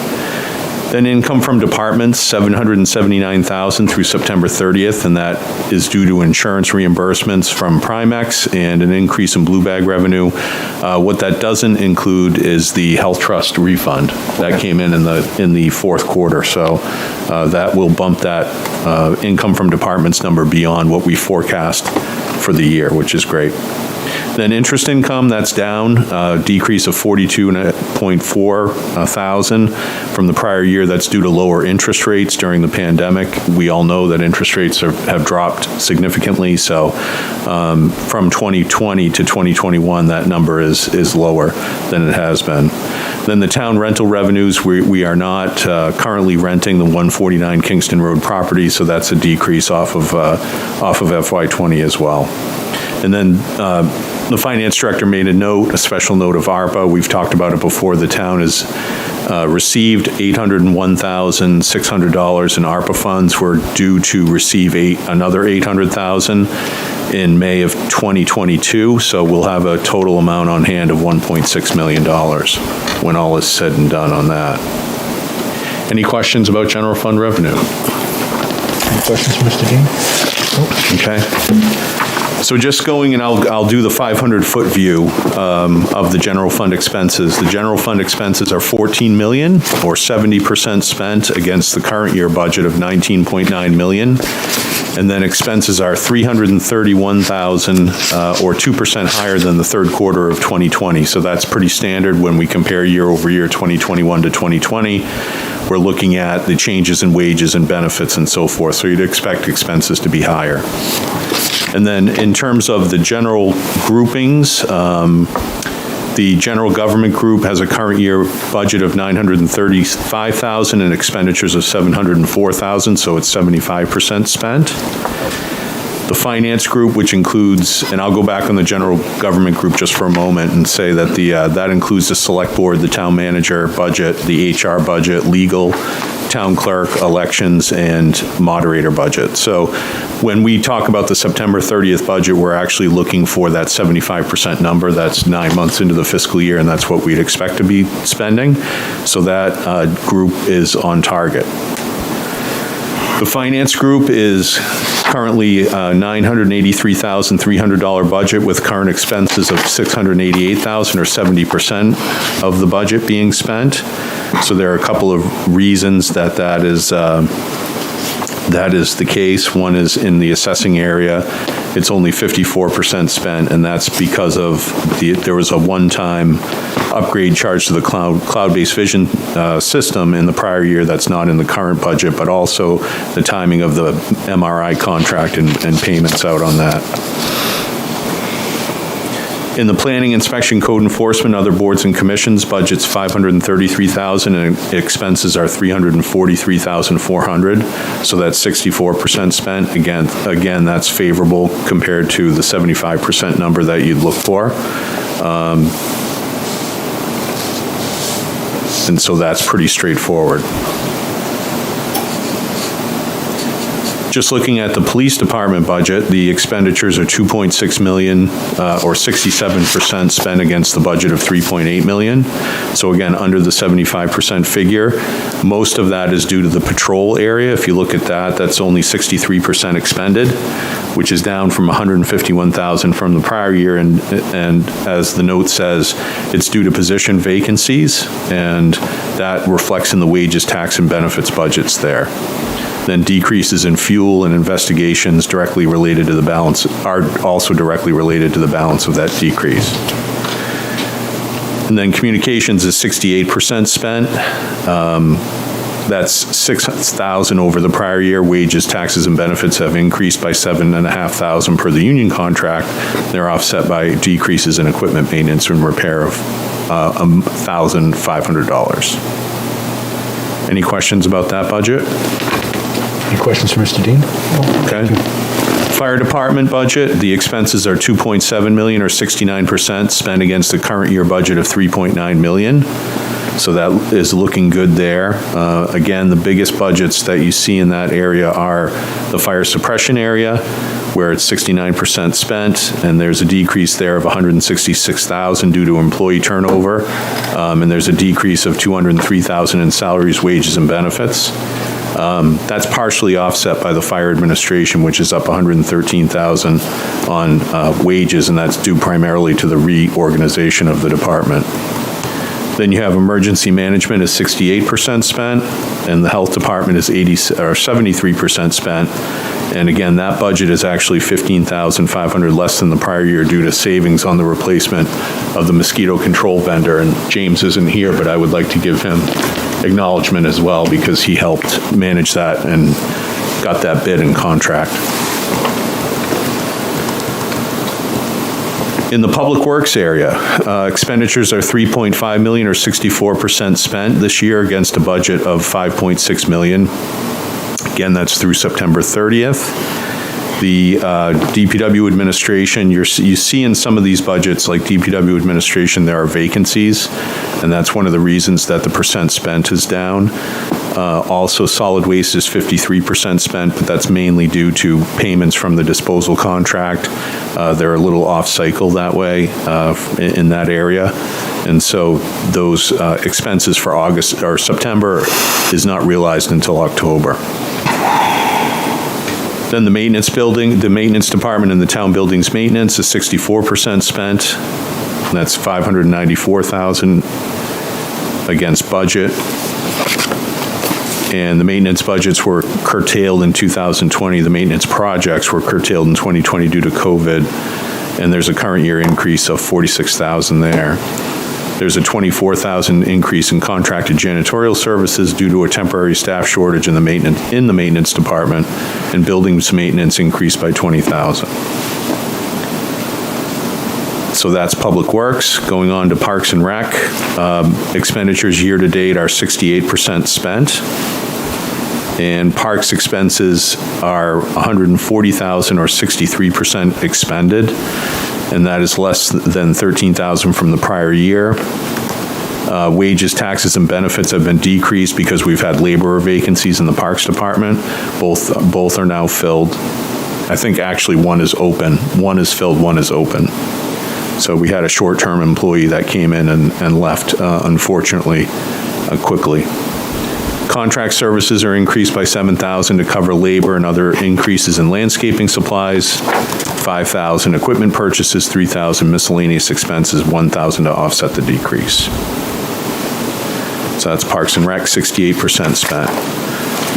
Then income from departments, $779,000 through September 30th, and that is due to insurance reimbursements from Primex and an increase in blue bag revenue. What that doesn't include is the health trust refund that came in the fourth quarter. So that will bump that income from departments number beyond what we forecast for the year, which is great. Then interest income, that's down, decrease of $42.4 thousand from the prior year. That's due to lower interest rates during the pandemic. We all know that interest rates have dropped significantly. So from 2020 to 2021, that number is lower than it has been. Then the town rental revenues, we are not currently renting the 149 Kingston Road property, so that's a decrease off of FY20 as well. And then the finance director made a special note of ARPA. We've talked about it before. The town has received $801,600 in ARPA funds. We're due to receive another $800,000 in May of 2022. So we'll have a total amount on hand of $1.6 million when all is said and done on that. Any questions about general fund revenue? Any questions for Mr. Dean? Okay. So just going, and I'll do the 500-foot view of the general fund expenses. The general fund expenses are $14 million, or 70% spent against the current year budget of $19.9 million. And then expenses are $331,000, or 2% higher than the third quarter of 2020. So that's pretty standard when we compare year over year 2021 to 2020. We're looking at the changes in wages and benefits and so forth. So you'd expect expenses to be higher. And then in terms of the general groupings, the general government group has a current year budget of $935,000 and expenditures of $704,000, so it's 75% spent. The finance group, which includes, and I'll go back on the general government group just for a moment and say that that includes the select board, the town manager budget, the HR budget, legal, town clerk, elections, and moderator budget. So when we talk about the September 30th budget, we're actually looking for that 75% number. That's 9 months into the fiscal year, and that's what we'd expect to be spending. So that group is on target. The finance group is currently $983,300 budget with current expenses of $688,000, or 70% of the budget being spent. So there are a couple of reasons that is the case. One is in the assessing area, it's only 54% spent, and that's because of there was a one-time upgrade charge to the cloud-based vision system in the prior year that's not in the current budget, but also the timing of the MRI contract and payments out on that. In the planning, inspection, code enforcement, other boards and commissions, budget's $533,000 and expenses are $343,400. So that's 64% spent. Again, that's favorable compared to the 75% number that you'd look for. And so that's pretty straightforward. Just looking at the police department budget, the expenditures are $2.6 million, or 67% spent against the budget of $3.8 million. So again, under the 75% figure. Most of that is due to the patrol area. If you look at that, that's only 63% expended, which is down from $151,000 from the prior year. And as the note says, it's due to position vacancies, and that reflects in the wages, tax, and benefits budgets there. Then decreases in fuel and investigations directly related to the balance are also directly related to the balance of that decrease. And then communications is 68% spent. That's $6,000 over the prior year. Wages, taxes, and benefits have increased by $7,500 per the union contract. They're offset by decreases in equipment maintenance and repair of $1,500. Any questions about that budget? Any questions for Mr. Dean? Okay. Fire department budget, the expenses are $2.7 million, or 69% spent against the current year budget of $3.9 million. So that is looking good there. Again, the biggest budgets that you see in that area are the fire suppression area, where it's 69% spent, and there's a decrease there of $166,000 due to employee turnover, and there's a decrease of $203,000 in salaries, wages, and benefits. That's partially offset by the fire administration, which is up $113,000 on wages, and that's due primarily to the reorganization of the department. Then you have emergency management is 68% spent, and the health department is 73% spent. And again, that budget is actually $15,500 less than the prior year due to savings on the replacement of the mosquito control vendor. And James isn't here, but I would like to give him acknowledgement as well, because he helped manage that and got that bid and contract. In the public works area, expenditures are $3.5 million, or 64% spent this year against a budget of $5.6 million. Again, that's through September 30th. The DPW administration, you see in some of these budgets, like DPW administration, there are vacancies, and that's one of the reasons that the percent spent is down. Also, solid waste is 53% spent, but that's mainly due to payments from the disposal contract. They're a little off-cycle that way in that area. And so those expenses for August or September is not realized until October. Then the maintenance building, the maintenance department in the town buildings maintenance is 64% spent. And that's $594,000 against budget. And the maintenance budgets were curtailed in 2020. The maintenance projects were curtailed in 2020 due to COVID. And there's a current year increase of $46,000 there. There's a $24,000 increase in contracted janitorial services due to a temporary staff shortage in the maintenance department, and buildings maintenance increased by $20,000. So that's Public Works. Going on to Parks and Rec, expenditures year to date are 68% spent, and Parks expenses are $140,000, or 63% expended. And that is less than $13,000 from the prior year. Wages, taxes, and benefits have been decreased because we've had laborer vacancies in the Parks Department. Both are now filled. I think actually one is open. One is filled, one is open. So we had a short-term employee that came in and left, unfortunately, quickly. Contract services are increased by $7,000 to cover labor and other increases in landscaping supplies, $5,000 equipment purchases, $3,000 miscellaneous expenses, $1,000 to offset the decrease. So that's Parks and Rec, 68% spent.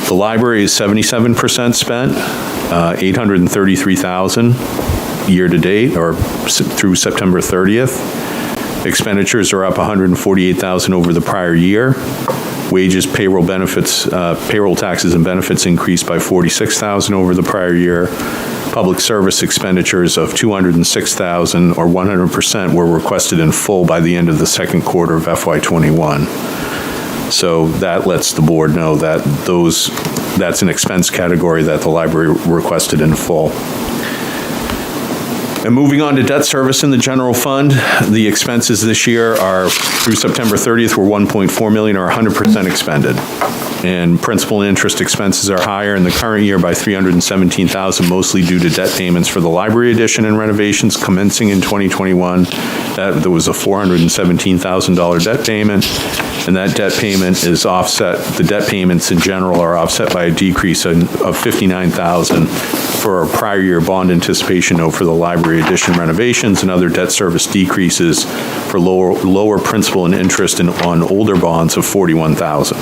The library is 77% spent, $833,000 year to date, or through September 30th. Expenditures are up $148,000 over the prior year. Wages, payroll, benefits, payroll taxes and benefits increased by $46,000 over the prior year. Public service expenditures of $206,000, or 100%, were requested in full by the end of the second quarter of FY21. So that lets the board know that that's an expense category that the library requested in full. And moving on to debt service in the general fund, the expenses this year are, through September 30th, were $1.4 million, or 100% expended. and principal and interest expenses are higher in the current year by $317,000, mostly due to debt payments for the library addition and renovations commencing in 2021. There was a $417,000 debt payment, and that debt payment is offset, the debt payments in general are offset by a decrease of $59,000 for a prior year bond anticipation note for the library addition renovations and other debt service decreases for lower principal and interest on older bonds of $41,000.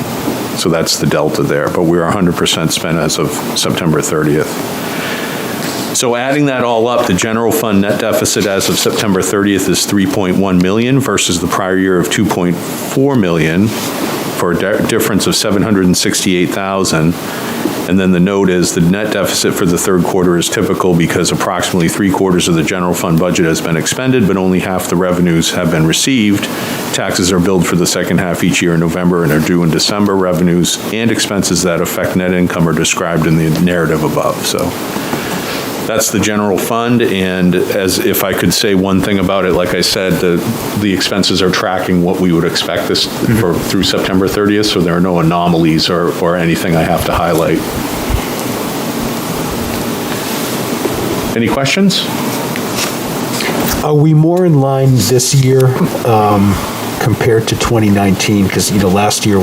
So that's the delta there, but we're 100% spent as of September 30th. So adding that all up, the general fund net deficit as of September 30th is $3.1 million versus the prior year of $2.4 million, for a difference of $768,000. And then the note is the net deficit for the third quarter is typical because approximately 3/4 of the general fund budget has been expended, but only half the revenues have been received. Taxes are billed for the second half each year in November and are due in December. Revenues and expenses that affect net income are described in the narrative above. So that's the general fund, and as if I could say one thing about it, like I said, the expenses are tracking what we would expect this for through September 30th, so there are no anomalies or anything I have to highlight. Any questions? Are we more in line this year compared to 2019? Because, last year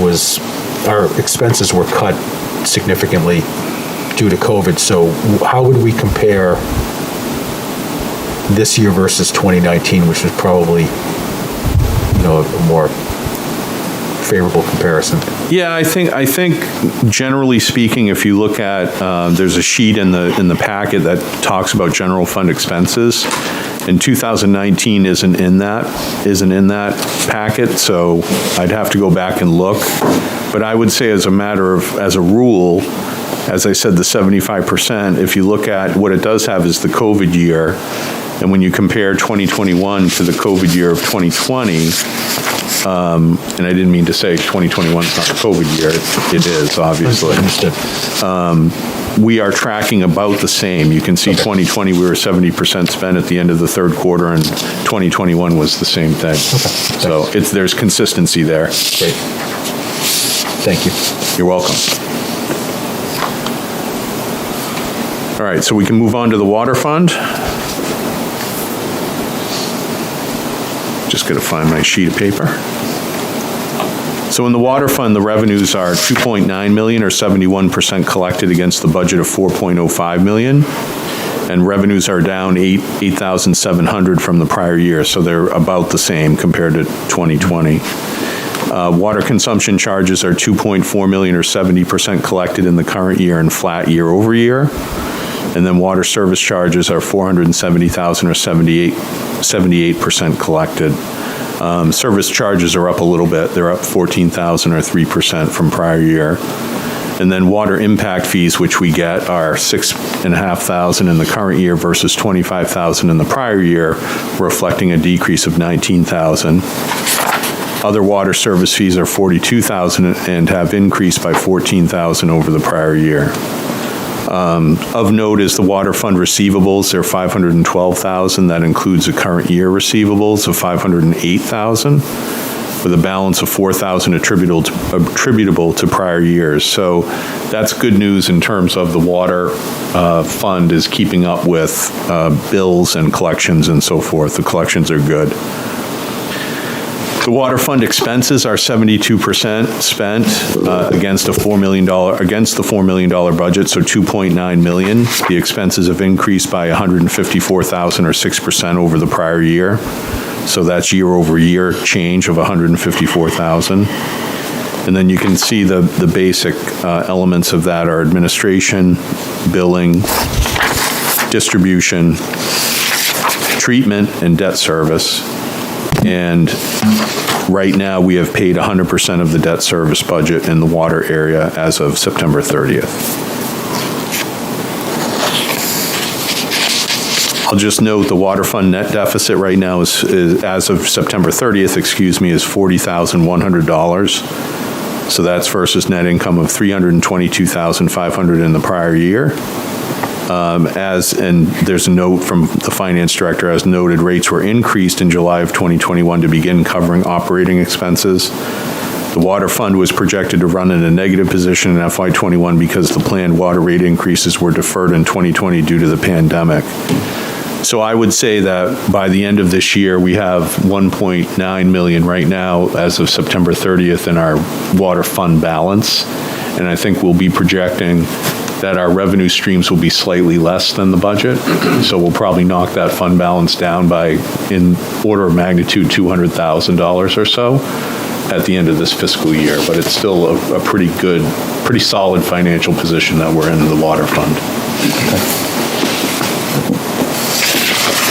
our expenses were cut significantly due to COVID. So how would we compare this year versus 2019, which was probably, a more favorable comparison? Yeah, I think generally speaking, if you look at, there's a sheet in the packet that talks about general fund expenses, and 2019 isn't in that packet, so I'd have to go back and look. But I would say as a rule, as I said, the 75%, if you look at what it does have is the COVID year, and when you compare 2021 to the COVID year of 2020, and I didn't mean to say 2021 is not a COVID year, it is, obviously. We are tracking about the same. You can see 2020, we were 70% spent at the end of the third quarter, and 2021 was the same thing. So there's consistency there. Great. Thank you. You're welcome. All right, so we can move on to the water fund. Just got to find my sheet of paper. So in the water fund, the revenues are $2.9 million, or 71% collected against the budget of $4.05 million. And revenues are down $8,700 from the prior year, so they're about the same compared to 2020. Water consumption charges are $2.4 million, or 70% collected in the current year and flat year over year. And then water service charges are $470,000, or 78% collected. Service charges are up a little bit. They're up $14,000, or 3% from prior year. And then water impact fees, which we get, are $6,500 in the current year versus $25,000 in the prior year, reflecting a decrease of $19,000. Other water service fees are $42,000 and have increased by $14,000 over the prior year. Of note is the water fund receivables. They're $512,000. That includes the current year receivables of $508,000, with a balance of $4,000 attributable to prior years. So that's good news in terms of the water fund is keeping up with bills and collections and so forth. The collections are good. The water fund expenses are 72% spent against the $4 million budget, so $2.9 million. The expenses have increased by $154,000, or 6% over the prior year. So that's year-over-year change of $154,000. And then you can see the basic elements of that are administration, billing, distribution, treatment, and debt service. And right now, we have paid 100% of the debt service budget in the water area as of September 30th. I'll just note the water fund net deficit right now is as of September 30th, is $40,100. So that's versus net income of $322,500 in the prior year. And there's a note from the finance director, as noted, rates were increased in July of 2021 to begin covering operating expenses. The water fund was projected to run in a negative position in FY21 because the planned water rate increases were deferred in 2020 due to the pandemic. So I would say that by the end of this year, we have 1.9 million right now as of September 30th in our water fund balance. And I think we'll be projecting that our revenue streams will be slightly less than the budget. So we'll probably knock that fund balance down by, in order of magnitude, $200,000 or so at the end of this fiscal year. But it's still a pretty good, pretty solid financial position that we're in the water fund.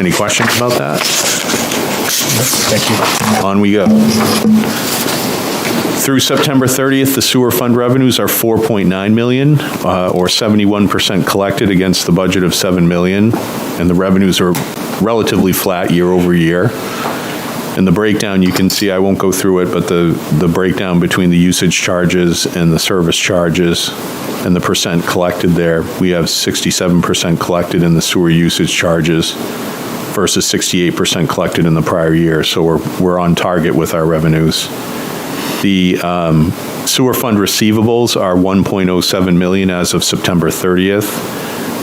Any questions about that? Thank you. On we go. Through September 30th, the sewer fund revenues are $4.9 million, or 71% collected against the budget of $7 million, and the revenues are relatively flat year over year. And the breakdown, you can see, I won't go through it, but the breakdown between the usage charges and the service charges and the percent collected there, we have 67% collected in the sewer usage charges versus 68% collected in the prior year. So we're on target with our revenues. The sewer fund receivables are $1.07 million as of September 30th.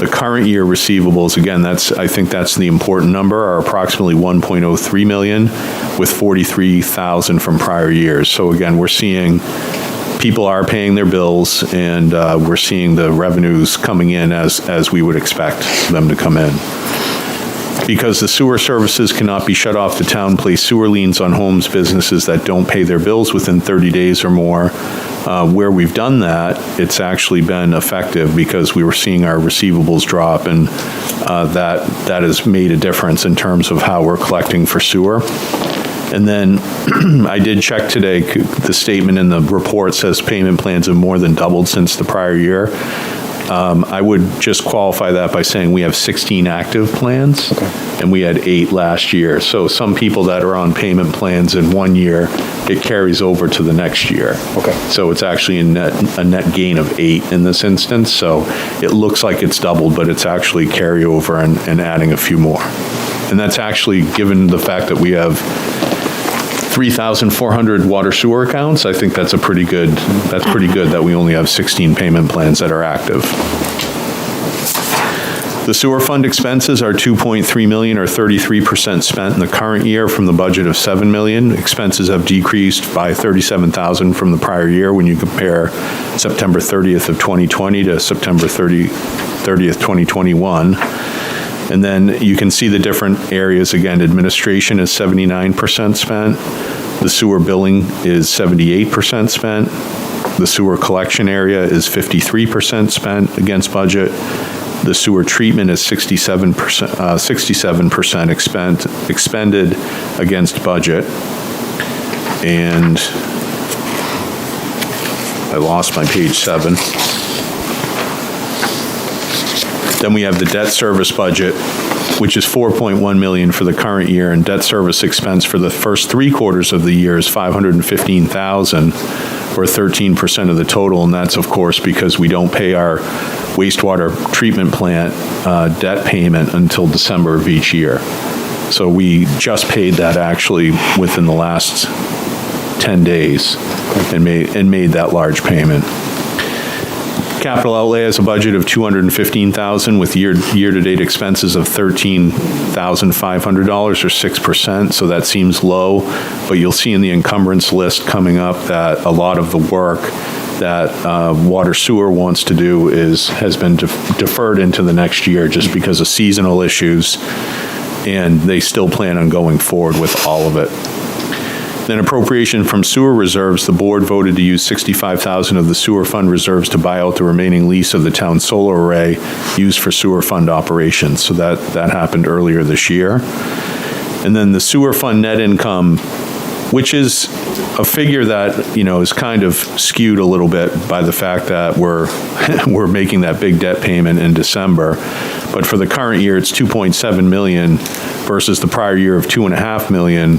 The current year receivables, again, I think that's the important number, are approximately $1.03 million, with $43,000 from prior years. So again, we're seeing people are paying their bills, and we're seeing the revenues coming in as we would expect them to come in. Because the sewer services cannot be shut off, the town place sewer liens on homes, businesses that don't pay their bills within 30 days or more. Where we've done that, it's actually been effective because we were seeing our receivables drop, and that has made a difference in terms of how we're collecting for sewer. And then I did check today, the statement in the report says payment plans have more than doubled since the prior year. I would just qualify that by saying we have 16 active plans, and we had 8 last year. So some people that are on payment plans in one year, it carries over to the next year. Okay. So it's actually a net gain of 8 in this instance. So it looks like it's doubled, but it's actually carryover and adding a few more. And that's actually, given the fact that we have 3,400 water sewer accounts, I think that's pretty good that we only have 16 payment plans that are active. The sewer fund expenses are $2.3 million, or 33% spent in the current year from the budget of $7 million. Expenses have decreased by $37,000 from the prior year when you compare September 30th of 2020 to September 30th, 2021. And then you can see the different areas again. Administration is 79% spent. The sewer billing is 78% spent. The sewer collection area is 53% spent against budget. The sewer treatment is 67% expended against budget. And I lost my page 7. Then we have the debt service budget, which is $4.1 million for the current year, and debt service expense for the first 3 quarters of the year is $515,000, or 13% of the total, and that's, of course, because we don't pay our wastewater treatment plant debt payment until December of each year. So we just paid that actually within the last 10 days and made that large payment. Capital outlay has a budget of $215,000 with year-to-date expenses of $13,500, or 6%, so that seems low, but you'll see in the encumbrance list coming up that a lot of the work that water sewer wants to do has been deferred into the next year just because of seasonal issues, and they still plan on going forward with all of it. Then appropriation from sewer reserves, the board voted to use $65,000 of the sewer fund reserves to buy out the remaining lease of the town solar array used for sewer fund operations. So that happened earlier this year. And then the sewer fund net income, which is a figure that, is kind of skewed a little bit by the fact that we're making that big debt payment in December. But for the current year, it's $2.7 million versus the prior year of $2.5 million.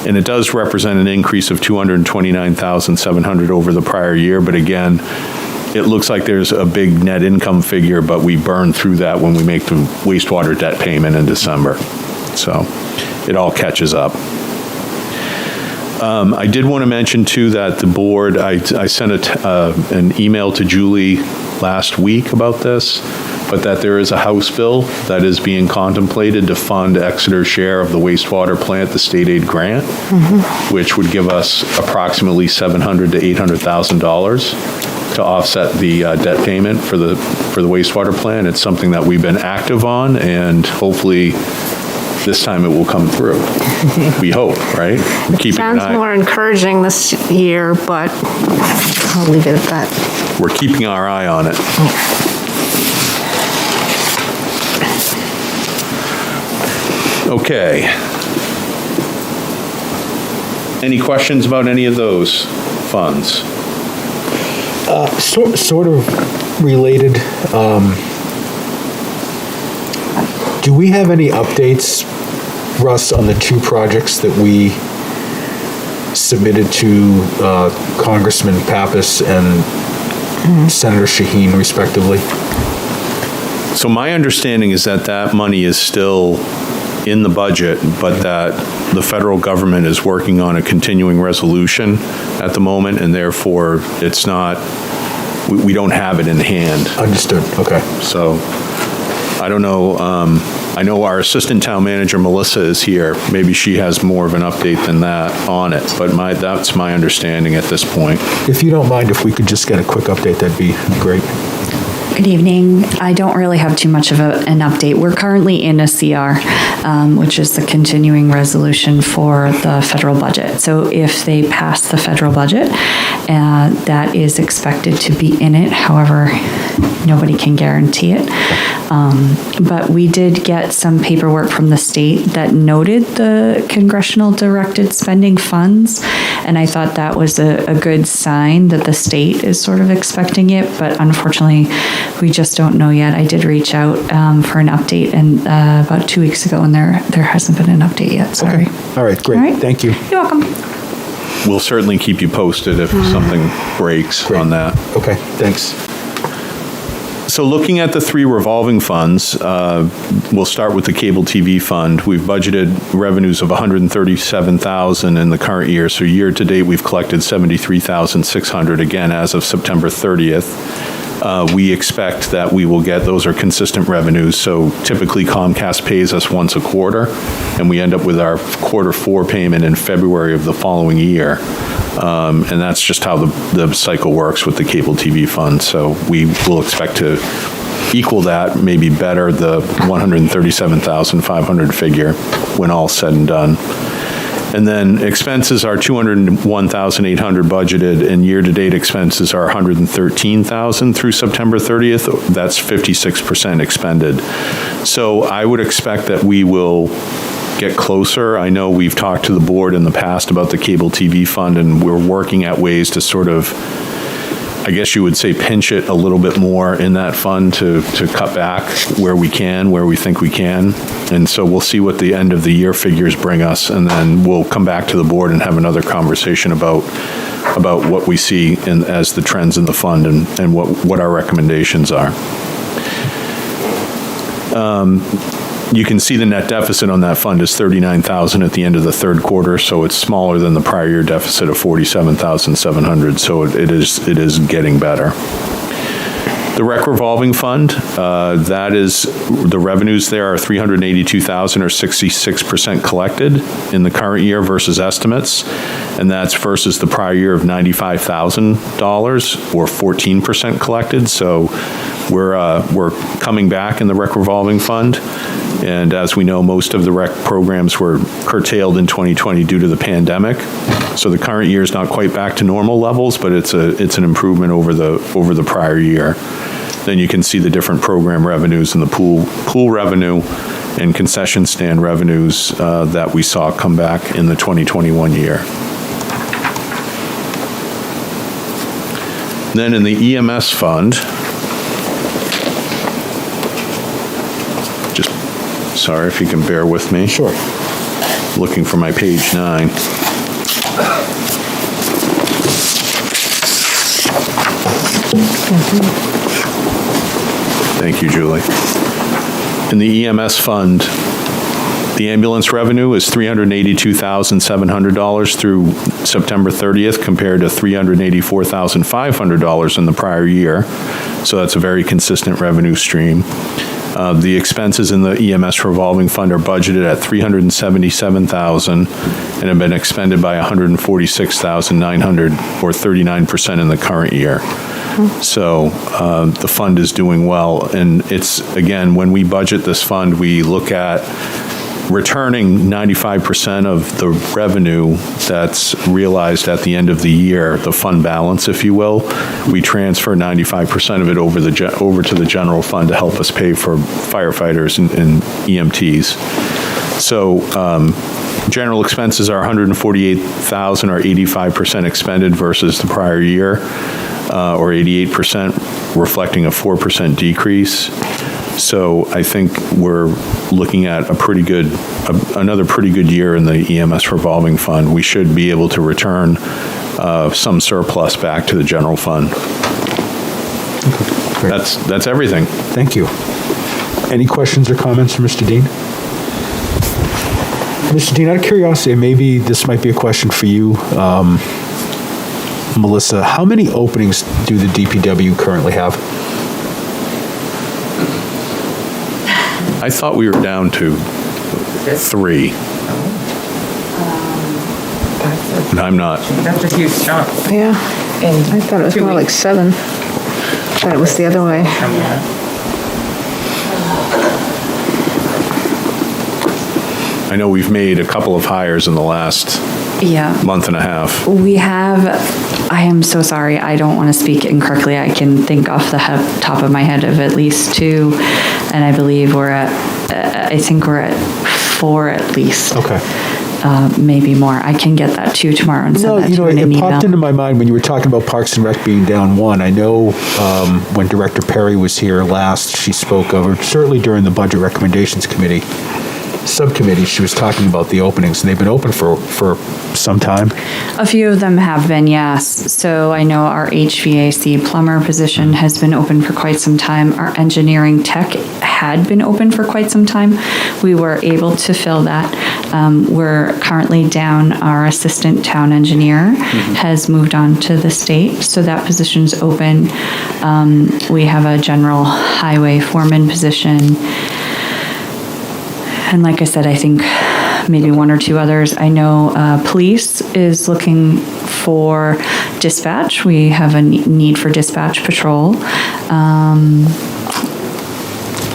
And it does represent an increase of $229,700 over the prior year. But again, it looks like there's a big net income figure, but we burn through that when we make the wastewater debt payment in December. So it all catches up. I did want to mention, too, that the board, I sent an email to Julie last week about this, but that there is a House bill that is being contemplated to fund Exeter's share of the wastewater plant, the state aid grant, which would give us approximately $700,000 to $800,000 to offset the debt payment for the wastewater plant. It's something that we've been active on, and hopefully this time it will come through. We hope, right? Sounds more encouraging this year, but I'll leave it at that. We're keeping our eye on it. Okay. Any questions about any of those funds? Sort of related. Do we have any updates, Russ, on the two projects that we submitted to Congressman Pappas and Senator Shaheen, respectively? So my understanding is that that money is still in the budget, but that the federal government is working on a continuing resolution at the moment, and therefore it's not, we don't have it in hand. Understood, okay. So I don't know, I know our assistant town manager, Melissa, is here. Maybe she has more of an update than that on it, but that's my understanding at this point. If you don't mind, if we could just get a quick update, that'd be great. Good evening. I don't really have too much of an update. We're currently in a CR, which is the continuing resolution for the federal budget. So if they pass the federal budget, that is expected to be in it. However, nobody can guarantee it. But we did get some paperwork from the state that noted the congressional directed spending funds. And I thought that was a good sign that the state is sort of expecting it. But unfortunately, we just don't know yet. I did reach out for an update and about 2 weeks ago, and there hasn't been an update yet. Sorry. Okay. All right, great. All right. Thank you. You're welcome. We'll certainly keep you posted if something breaks on that. Okay, thanks. So looking at the three revolving funds, we'll start with the cable TV fund. We've budgeted revenues of $137,000 in the current year. So year to date, we've collected $73,600 again as of September 30th. We expect that we will get, those are consistent revenues. So typically Comcast pays us once a quarter, and we end up with our Q4 payment in February of the following year. And that's just how the cycle works with the cable TV fund. So we will expect to equal that, maybe better, the $137,500 figure when all said and done. And then expenses are $201,800 budgeted, and year-to-date expenses are $113,000 through September 30th. That's 56% expended. So I would expect that we will get closer. I know we've talked to the board in the past about the cable TV fund, and we're working at ways to sort of, I guess you would say, pinch it a little bit more in that fund to cut back where we can, where we think we can. And so we'll see what the end of the year figures bring us, and then we'll come back to the board and have another conversation about what we see as the trends in the fund and what our recommendations are. You can see the net deficit on that fund is $39,000 at the end of the third quarter, so it's smaller than the prior year deficit of $47,700. So it is getting better. The rec revolving fund, that is, the revenues there are $382,000 or 66% collected in the current year versus estimates, and that's versus the prior year of $95,000 or 14% collected. So we're coming back in the rec revolving fund. And as we know, most of the rec programs were curtailed in 2020 due to the pandemic. So the current year is not quite back to normal levels, but it's an improvement over the prior year. Then you can see the different program revenues and the pool revenue and concession stand revenues that we saw come back in the 2021 year. Then in the EMS fund, sorry if you can bear with me. Sure. Looking for my page 9. Thank you, Julie. In the EMS fund, The ambulance revenue is $382,700 through September 30th compared to $384,500 in the prior year. So that's a very consistent revenue stream. The expenses in the EMS revolving fund are budgeted at $377,000 and have been expended by $146,900, or 39% in the current year. So the fund is doing well. And it's, again, when we budget this fund, we look at returning 95% of the revenue that's realized at the end of the year, the fund balance, if you will. We transfer 95% of it over to the general fund to help us pay for firefighters and EMTs. So general expenses are $148,000, or 85% expended versus the prior year, or 88%, reflecting a 4% decrease. So I think we're looking at another pretty good year in the EMS revolving fund. We should be able to return some surplus back to the general fund. Okay, That's everything. Thank you. Any questions or comments for Mr. Dean? Mr. Dean, out of curiosity, and maybe this might be a question for you, Melissa, how many openings do the DPW currently have? I thought we were down to 3. And I'm not. That's a huge jump. Yeah, I thought it was more like 7. Thought it was the other way. I know we've made a couple of hires in the last month and a half. We have, I am so sorry, I don't want to speak incorrectly. I can think off the top of my head of at least 2, and I believe I think we're at 4 at least. Okay. Maybe more. I can get that to you tomorrow and send that to you in an it email. popped into my mind when you were talking about Parks and Rec being down 1. I know when Director Perry was here last, she spoke of, or certainly during the Budget Recommendations Committee, subcommittee, she was talking about the openings, and they've been open for some time. A few of them have been, yes. So I know our HVAC plumber position has been open for quite some time. Our engineering tech had been open for quite some time. We were able to fill that. We're currently down. Our assistant town engineer has moved on to the state, so that position's open. We have a general highway foreman position. And like I said, I think maybe 1 or 2 others. I know police is looking for dispatch. We have a need for dispatch patrol.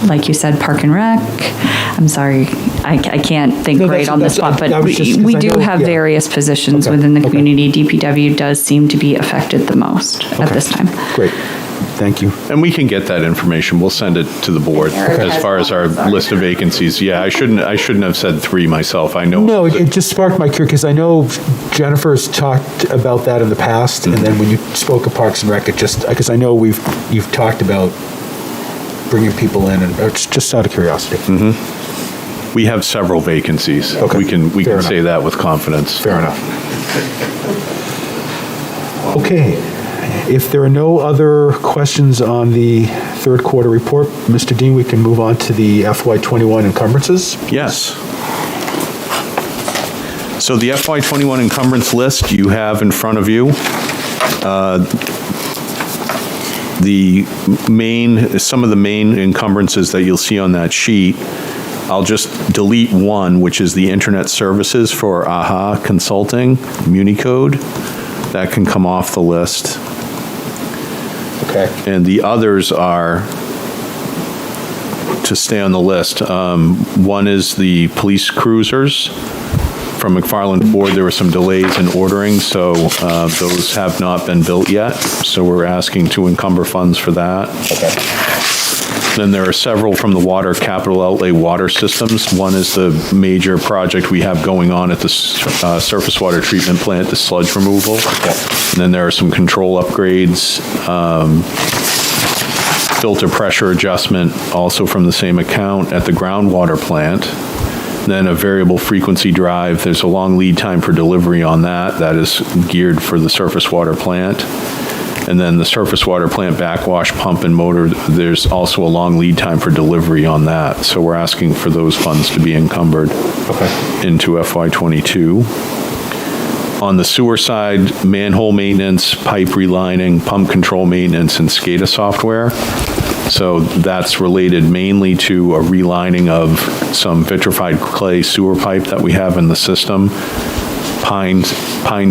Like you said, Park and Rec. I'm sorry, I can't think right on the spot, but we do have various positions within the community. DPW does seem to be affected the most at this time. Great. Thank you. And we can get that information. We'll send it to the board as far as our list of vacancies. Yeah, I shouldn't have said 3 myself. I know. No, it just sparked my curiosity, because I know Jennifer's talked about that in the past, and then when you spoke of Parks and Rec, it just, because I know you've talked about bringing people in, and it's just out of curiosity. We have several vacancies. Okay. We can say that with confidence. Fair enough. Okay. If there are no other questions on the third quarter report, Mr. Dean, we can move on to the FY21 encumbrances. Yes. So the FY21 encumbrance list you have in front of you. Some of the main encumbrances that you'll see on that sheet, I'll just delete one, which is the internet services for AHA Consulting, Municode. That can come off the list. Okay. And the others are to stay on the list. One is the police cruisers from McFarland Ford. There were some delays in ordering, so those have not been built yet. So we're asking to encumber funds for that. Okay. Then there are several from the water capital outlay water systems. One is the major project we have going on at the surface water treatment plant, the sludge removal. Okay. And then there are some control upgrades, filter pressure adjustment, also from the same account at the groundwater plant. Then a variable frequency drive. There's a long lead time for delivery on that. That is geared for the surface water plant. And then the surface water plant backwash pump and motor, there's also a long lead time for delivery on that. So we're asking for those funds to be encumbered into FY22. On the sewer side, manhole maintenance, pipe relining, pump control maintenance, and SCADA software. So that's related mainly to a relining of some vitrified clay sewer pipe that we have in the system. Pine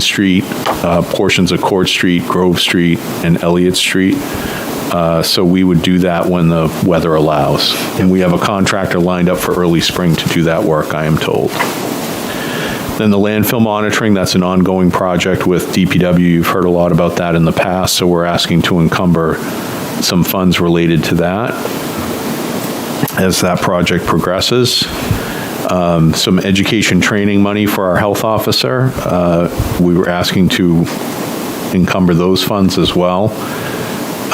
Street, portions of Court Street, Grove Street, and Elliott Street. So we would do that when the weather allows. And we have a contractor lined up for early spring to do that work, I am told. Then the landfill monitoring, that's an ongoing project with DPW. You've heard a lot about that in the past, so we're asking to encumber some funds related to that as that project progresses. Some education training money for our health officer. We were asking to encumber those funds as well.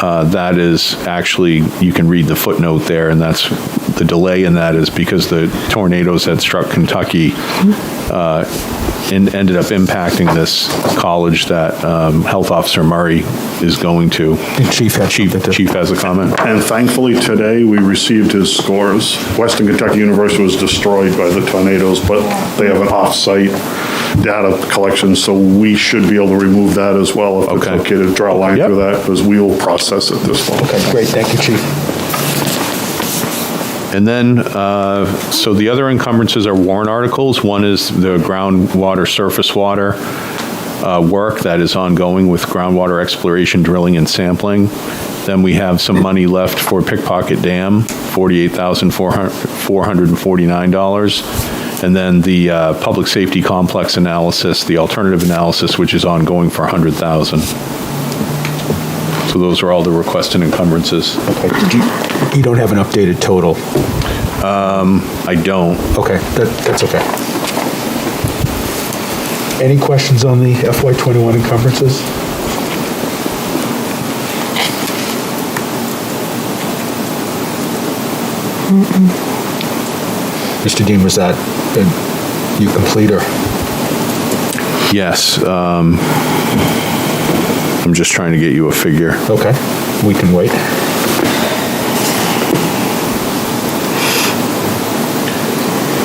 That is actually, you can read the footnote there, and that's the delay in that is because the tornadoes had struck Kentucky and ended up impacting this college that Health Officer Murray is going to. And Chief has a comment. And thankfully today, we received his scores. Western Kentucky University was destroyed by the tornadoes, but they have an off-site data collection, so we should be able to remove that as well if it's okay to draw a line through that, because we will process it this fall. Okay, great. Thank you, Chief. And then, so the other encumbrances are warrant articles. One is the groundwater, surface water work that is ongoing with groundwater exploration, drilling, and sampling. Then we have some money left for Pickpocket Dam, $48,449. And then the public safety complex analysis, the alternative analysis, which is ongoing for $100,000. So those are all the requested encumbrances. Okay. You don't have an updated total? I don't. Okay, that's okay. Any questions on the FY21 encumbrances? Mr. Dean, was that you complete or? Yes. I'm just trying to get you a figure. Okay, we can wait.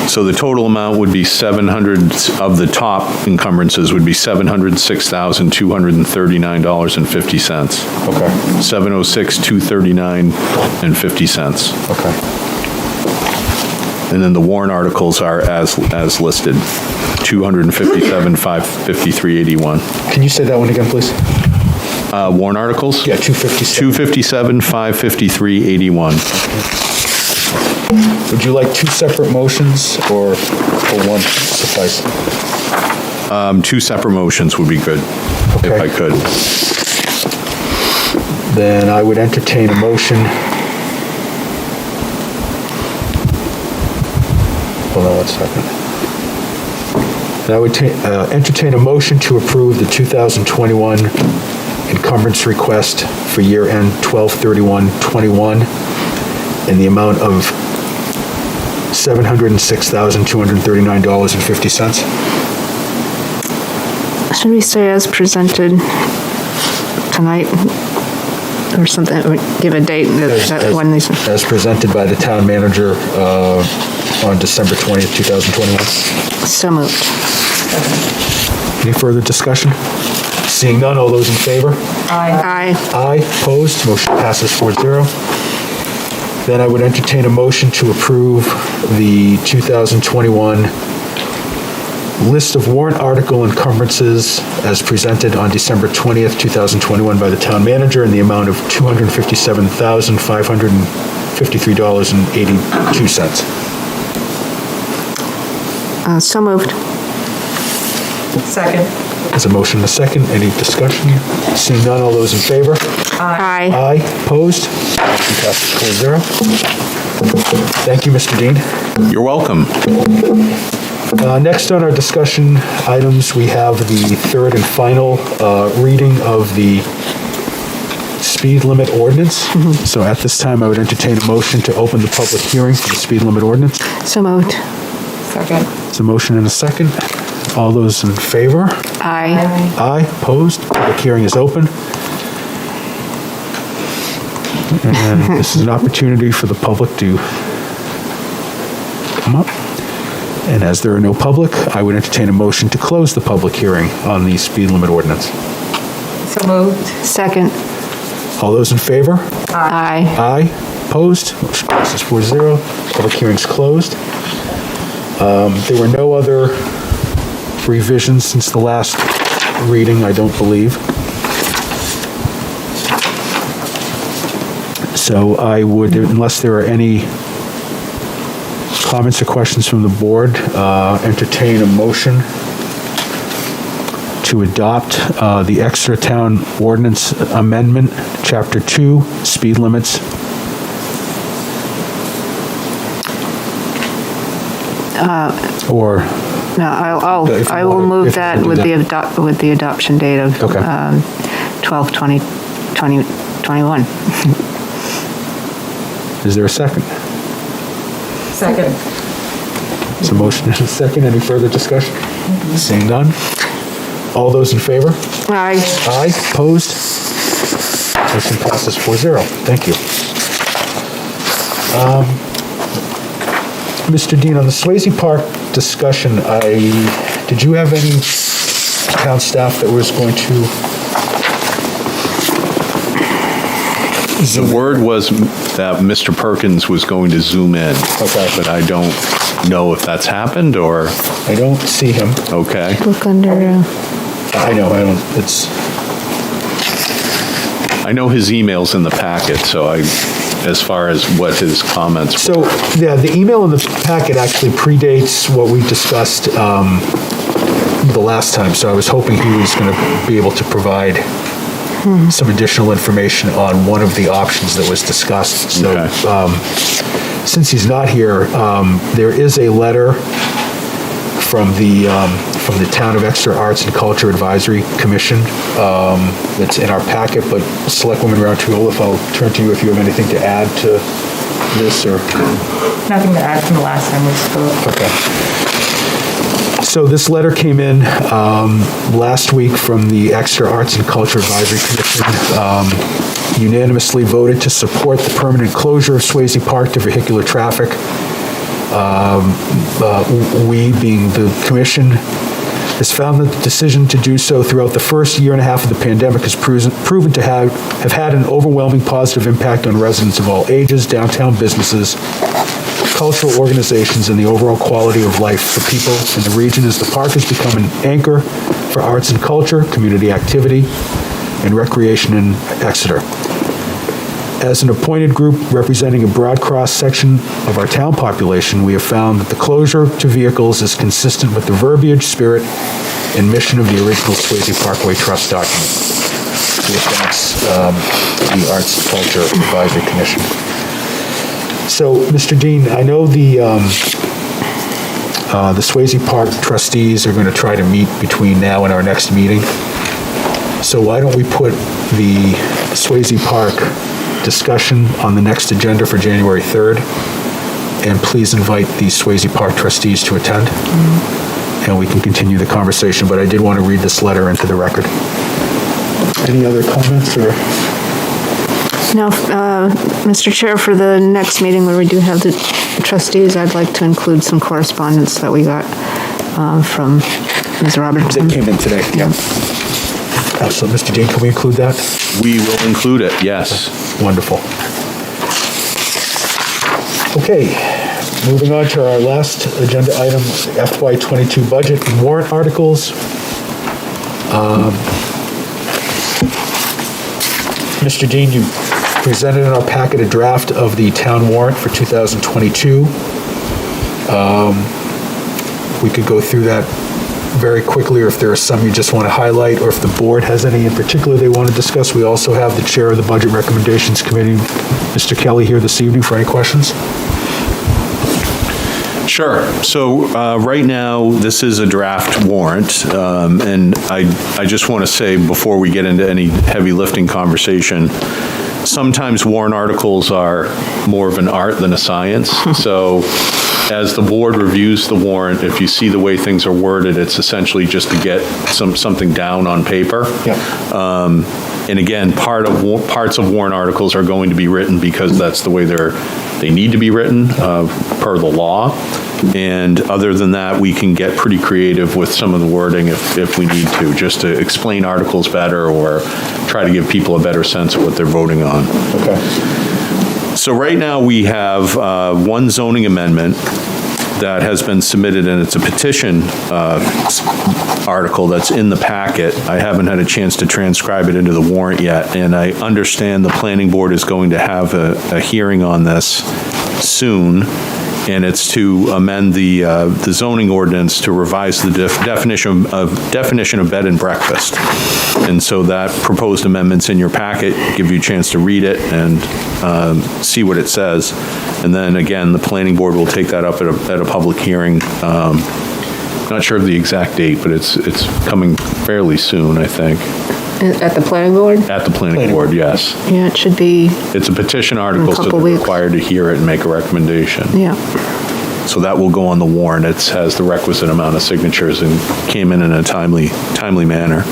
So the total amount would be 700, of the top encumbrances would be $706,239.50. Okay. 706,239.50. Okay. And then the warrant articles are as listed, 257,553.81. Can you say that one again, please? Warrant articles? Yeah, 257. 257,553.81. Would you like two separate motions or one suffice? Two separate motions would be good, if I could. Then I would entertain a motion. Hold on one second. Then I would entertain a motion to approve the 2021 encumbrance request for year end 12/31/21 in the amount of $706,239.50. Should we say as presented tonight or something, give a date that when these... As presented by the town manager on December 20th, 2021. So moved. Any further discussion? Seeing none, all those in favor? Aye. Aye, opposed, motion passes 4-0. Then I would entertain a motion to approve the 2021 list of warrant article encumbrances as presented on December 20th, 2021 by the town manager in the amount of $257,553.82. So moved. Second. There's a motion and a second. Any discussion? Seeing none, all those in favor? Aye. Aye, opposed? Motion passes 4-0. Thank you, Mr. Dean. You're welcome. Next on our discussion items, we have the third and final reading of the speed limit ordinance. So at this time, I would entertain a motion to open the public hearing for the speed limit ordinance. So moved. Second. There's a motion and a second. All those in favor? Aye. Aye, opposed? Public hearing is open. And this is an opportunity for the public to come up. And as there are no public, I would entertain a motion to close the public hearing on the speed limit ordinance. So moved. Second. All those in favor? Aye. Aye. Opposed? Motion passes 4-0. Public hearing's closed. There were no other revisions since the last reading, I don't believe. So I would, unless there are any comments or questions from the board, entertain a motion to adopt the Exeter Town Ordinance Amendment, Chapter 2, Speed Limits. Or, No, I will move that with the adoption date of Okay. 12/20/2021. is there a second? Second. There's a motion and a second. Any further discussion? Seeing none. All those in favor? Aye. Aye. Opposed? Motion passes 4-0. Thank you. Mr. Dean, on the Swasey Park discussion, did you have any town staff that was going to? The word was that Mr. Perkins was going to zoom in. Okay. But I don't know if that's happened or, I don't see him. okay. Look under, I know his email's in the packet, so as far as what his comments were. So, yeah, the email in the packet actually predates what we discussed the last time, so I was hoping he was going to be able to provide some additional information on one of the options that was discussed. So, Okay. since he's not here, there is a letter from the Town of Exeter Arts and Culture Advisory Commission that's in our packet, but Selectwoman Roundtree, if I'll turn to you if you have anything to add to this, or? Nothing to add from the last time we spoke. Okay. So this letter came in last week from the Exeter Arts and Culture Advisory Commission. Unanimously voted to support the permanent closure of Swasey Park to vehicular traffic. We, being the commission, has found that the decision to do so throughout the first year and a half of the pandemic has proven to have had an overwhelming positive impact on residents of all ages, downtown businesses, cultural organizations, and the overall quality of life for people in the region, as the park has become an anchor for arts and culture, community activity, and recreation in Exeter. As an appointed group representing a broad cross-section of our town population, we have found that the closure to vehicles is consistent with the verbiage, spirit, and mission of the original Swasey Parkway Trust document. Which thanks the Arts and Culture Advisory Commission. So, Mr. Dean, I know the Swasey Park trustees are going to try to meet between now and our next meeting. So why don't we put the Swasey Park discussion on the next agenda for January 3rd, and please invite the Swasey Park trustees to attend, and we can continue the conversation, but I did want to read this letter into the record. Any other comments, or? now, Mr. Chair, for the next meeting where we do have the trustees, I'd like to include some correspondence that we got from Ms. Robertson. That came in today, yeah. So, Mr. Dean, can we include that? We will include it, yes. Wonderful. Okay, moving on to our last agenda item, FY22 budget and warrant articles. Mr. Dean, you presented in our packet a draft of the town warrant for 2022. We could go through that very quickly, or if there are some you just want to highlight, or if the board has any in particular they want to discuss. We also have the chair of the Budget Recommendations Committee, Mr. Kelly, here this evening for any questions. Sure. So right now, this is a draft warrant, and I just want to say before we get into any heavy lifting conversation, sometimes warrant articles are more of an art than a science. So as the board reviews the warrant, if you see the way things are worded, it's essentially just to get something down on paper. Yeah. And again, parts of warrant articles are going to be written because that's the way they need to be written per the law. And other than that, we can get pretty creative with some of the wording if we need to, just to explain articles better or try to give people a better sense of what they're voting on. Okay. So right now we have one zoning amendment that has been submitted, and it's a petition article that's in the packet. I haven't had a chance to transcribe it into the warrant yet, and I understand the planning board is going to have a hearing on this soon, and it's to amend the zoning ordinance to revise the definition of bed and breakfast. And so that proposed amendment's in your packet, give you a chance to read it and see what it says. And then again, the planning board will take that up at a public hearing. Not sure of the exact date, but it's coming fairly soon, I think. At the planning board? At the planning board, yes. Yeah, it should be. It's a petition article, so they're required to hear it and make a recommendation. Yeah. So that will go on the warrant. It has the requisite amount of signatures and came in a timely manner.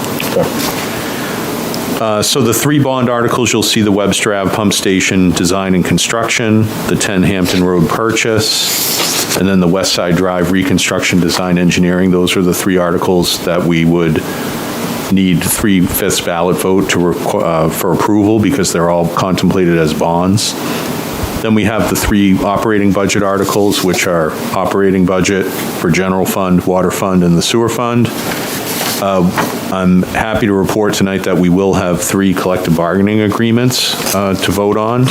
So the 3 bond articles, you'll see the Webster Ave Pump Station design and construction, the 10 Hampton Road purchase, and then the West Side Drive reconstruction design engineering. Those are the 3 articles that we would need 3/5 ballot vote for approval because they're all contemplated as bonds. Then we have the 3 operating budget articles, which are operating budget for general fund, water fund, and the sewer fund. I'm happy to report tonight that we will have 3 collective bargaining agreements to vote on.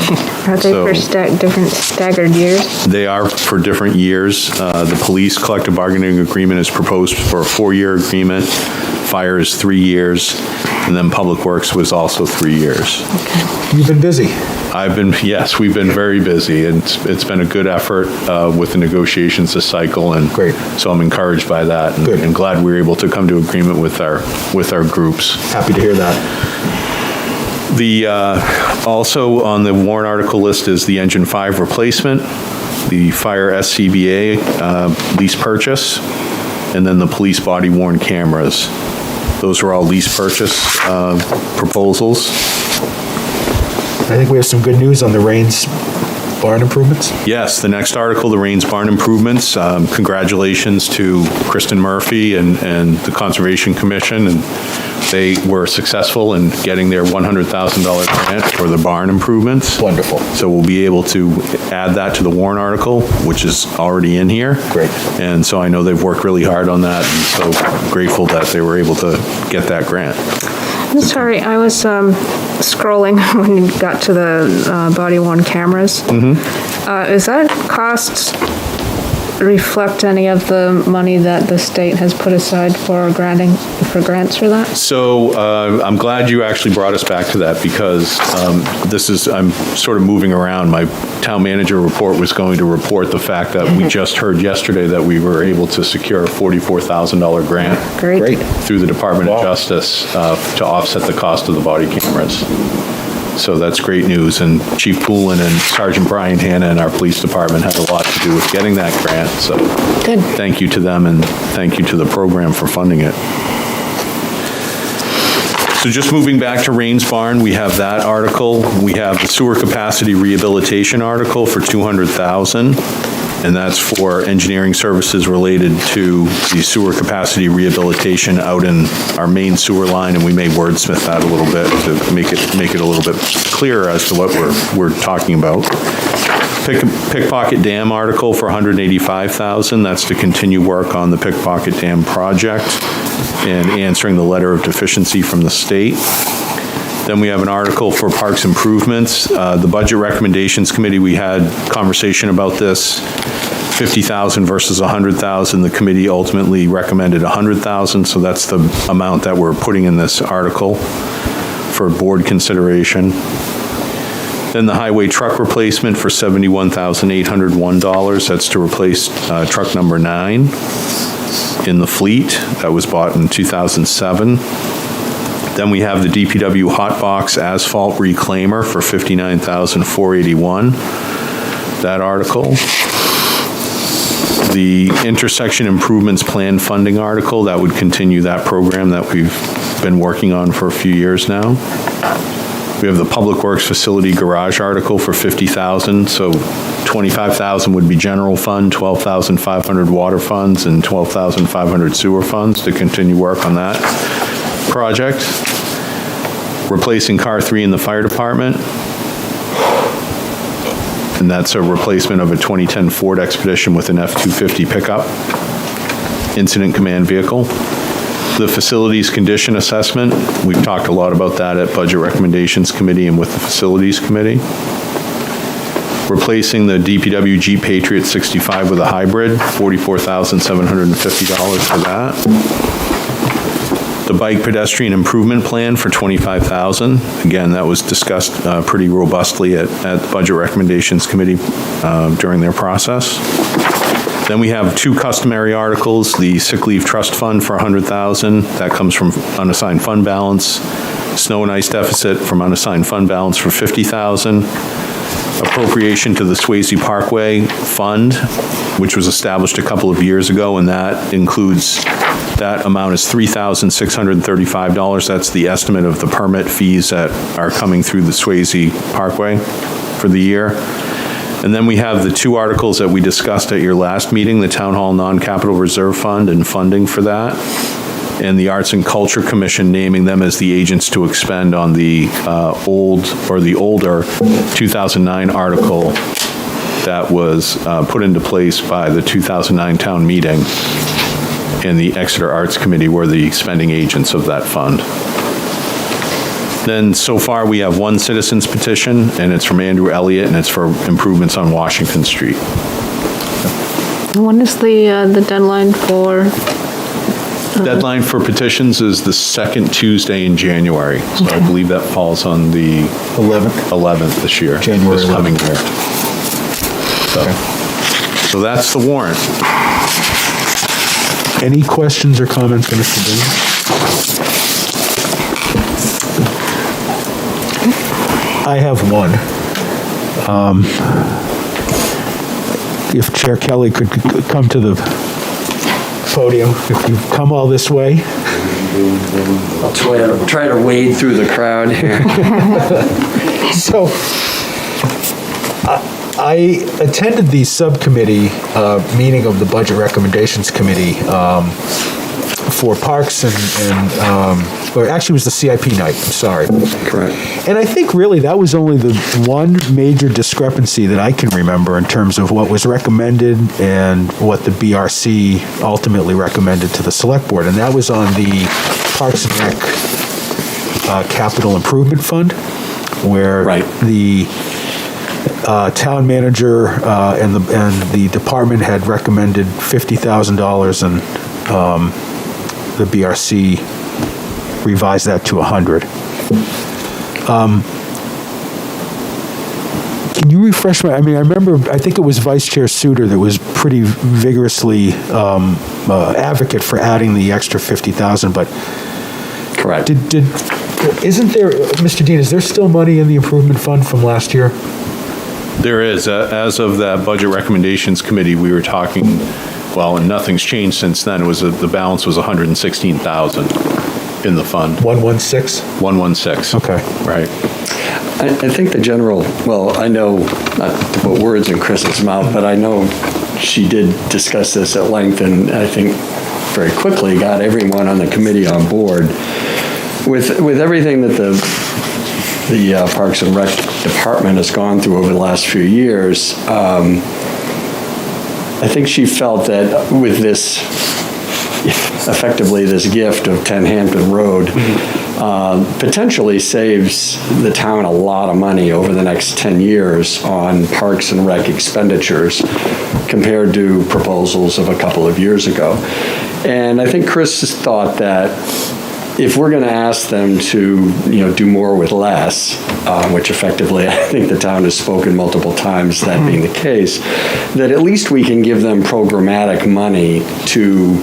Are they for different staggered years? They are for different years. The police collective bargaining agreement is proposed for a 4-year agreement. Fire is 3 years, and then Public Works was also 3 years. You've been busy. Yes, we've been very busy, and it's been a good effort with the negotiations this cycle, and great. So I'm encouraged by that, and glad we were able to come to agreement with our groups. Happy to hear that. Also on the warrant article list is the Engine 5 replacement, the Fire SCBA lease purchase, and then the police body-worn cameras. Those are all lease purchase proposals. I think we have some good news on the Rains barn improvements. Yes, the next article, the Rains barn improvements. Congratulations to Kristen Murphy and the Conservation Commission, and they were successful in getting their $100,000 grant for the barn improvements. Wonderful. So we'll be able to add that to the warrant article, which is already in here. Great. And so I know they've worked really hard on that, and so grateful that they were able to get that grant. I'm sorry, I was scrolling when you got to the body-worn cameras. Is that cost reflect any of the money that the state has put aside for grants for that? So I'm glad you actually brought us back to that because I'm sort of moving around. My town manager report was going to report the fact that we just heard yesterday that we were able to secure a $44,000 grant through the Department of Justice to offset the cost of the body cameras. So that's great news, and Chief Poulin and Sergeant Brian Hanna in our police department had a lot to do with getting that grant, so good. Thank you to them, and thank you to the program for funding it. So just moving back to Rains Barn, we have that article. We have the sewer capacity rehabilitation article for $200,000, and that's for engineering services related to the sewer capacity rehabilitation out in our main sewer line, and we may wordsmith that a little bit to make it a little bit clearer as to what we're talking about. Pickpocket Dam article for $185,000. That's to continue work on the Pickpocket Dam project and answering the letter of deficiency from the state. Then we have an article for parks improvements. The Budget Recommendations Committee, we had conversation about this, $50,000 versus $100,000. The committee ultimately recommended $100,000, so that's the amount that we're putting in this article for board consideration. Then the highway truck replacement for $71,801. That's to replace truck number 9 in the fleet that was bought in 2007. Then we have the DPW hot box asphalt reclaimer for $59,481. That article. The intersection improvements plan funding article, that would continue that program that we've been working on for a few years now. We have the Public Works Facility Garage article for $50,000, so $25,000 would be general fund, $12,500 water funds, and $12,500 sewer funds to continue work on that project. Replacing car 3 in the fire department, and that's a replacement of a 2010 Ford Expedition with an F-250 pickup, incident command vehicle. The facilities condition assessment, we've talked a lot about that at Budget Recommendations Committee and with the Facilities Committee. Replacing the DPW Jeep Patriot 65 with a hybrid, $44,750 for that. The bike pedestrian improvement plan for $25,000. Again, that was discussed pretty robustly at the Budget Recommendations Committee during their process. Then we have 2 customary articles, the sick leave trust fund for $100,000, that comes from unassigned fund balance, snow and ice deficit from unassigned fund balance for $50,000, appropriation to the Swasey Parkway fund, which was established a couple of years ago, and that includes, that amount is $3,635. That's the estimate of the permit fees that are coming through the Swasey Parkway for the year. And then we have the 2 articles that we discussed at your last meeting, the Town Hall Non-Capital Reserve Fund and funding for that, and the Arts and Culture Commission naming them as the agents to expend on the older 2009 article that was put into place by the 2009 town meeting, and the Exeter Arts Committee were the spending agents of that fund. Then, so far, we have 1 citizen's petition, and it's from Andrew Elliott, and it's for improvements on Washington Street. When is the deadline for? Deadline for petitions is the 2nd Tuesday in January, so I believe that falls on the 11th this year. January this coming year. So that's the warrant. Any questions or comments for Mr. Dean? I have one. If Chair Kelly could come to the podium, if you've come all this way. I'll try to wade through the crowd here. So, I attended the subcommittee meeting of the Budget Recommendations Committee for Parks or actually it was the CIP night, I'm sorry. Correct. And I think really that was only the one major discrepancy that I can remember in terms of what was recommended and what the BRC ultimately recommended to the Select Board, and that was on the Parks and Rec Capital Improvement Fund, where the town manager and the department had recommended $50,000 and the BRC revised that to 100. Can you refresh I remember, I think it was Vice Chair Suter that was pretty vigorously advocate for adding the extra 50,000, but correct. Isn't there, Mr. Dean, is there still money in the improvement fund from last year? There is. As of that Budget Recommendations Committee, we were talking, well, and nothing's changed since then. It was the balance was 116,000 in the fund. 116? 116. Okay. Right. I think the general, well, I know, not to put words in Chris's mouth, but I know she did discuss this at length, and I think very quickly got everyone on the committee on board with everything that the Parks and Rec department has gone through over the last few years. I think she felt that with this, effectively this gift of 10 Hampton Road, potentially saves the town a lot of money over the next 10 years on Parks and Rec expenditures compared to proposals of a couple of years ago. And I think Chris thought that if we're going to ask them to, do more with less, which effectively I think the town has spoken multiple times, that being the case, that at least we can give them programmatic money to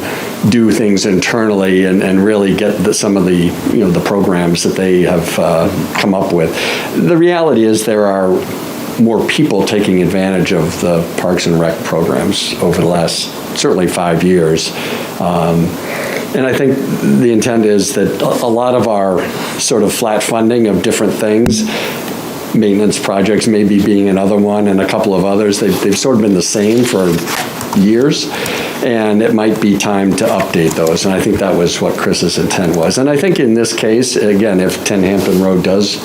do things internally and really get some of the, the programs that they have come up with. The reality is there are more people taking advantage of the Parks and Rec programs over the last, certainly 5 years. And I think the intent is that a lot of our sort of flat funding of different things, maintenance projects maybe being another one, and a couple of others, they've sort of been the same for years, and it might be time to update those. And I think that was what Chris's intent was. And I think in this case, again, if 10 Hampton Road does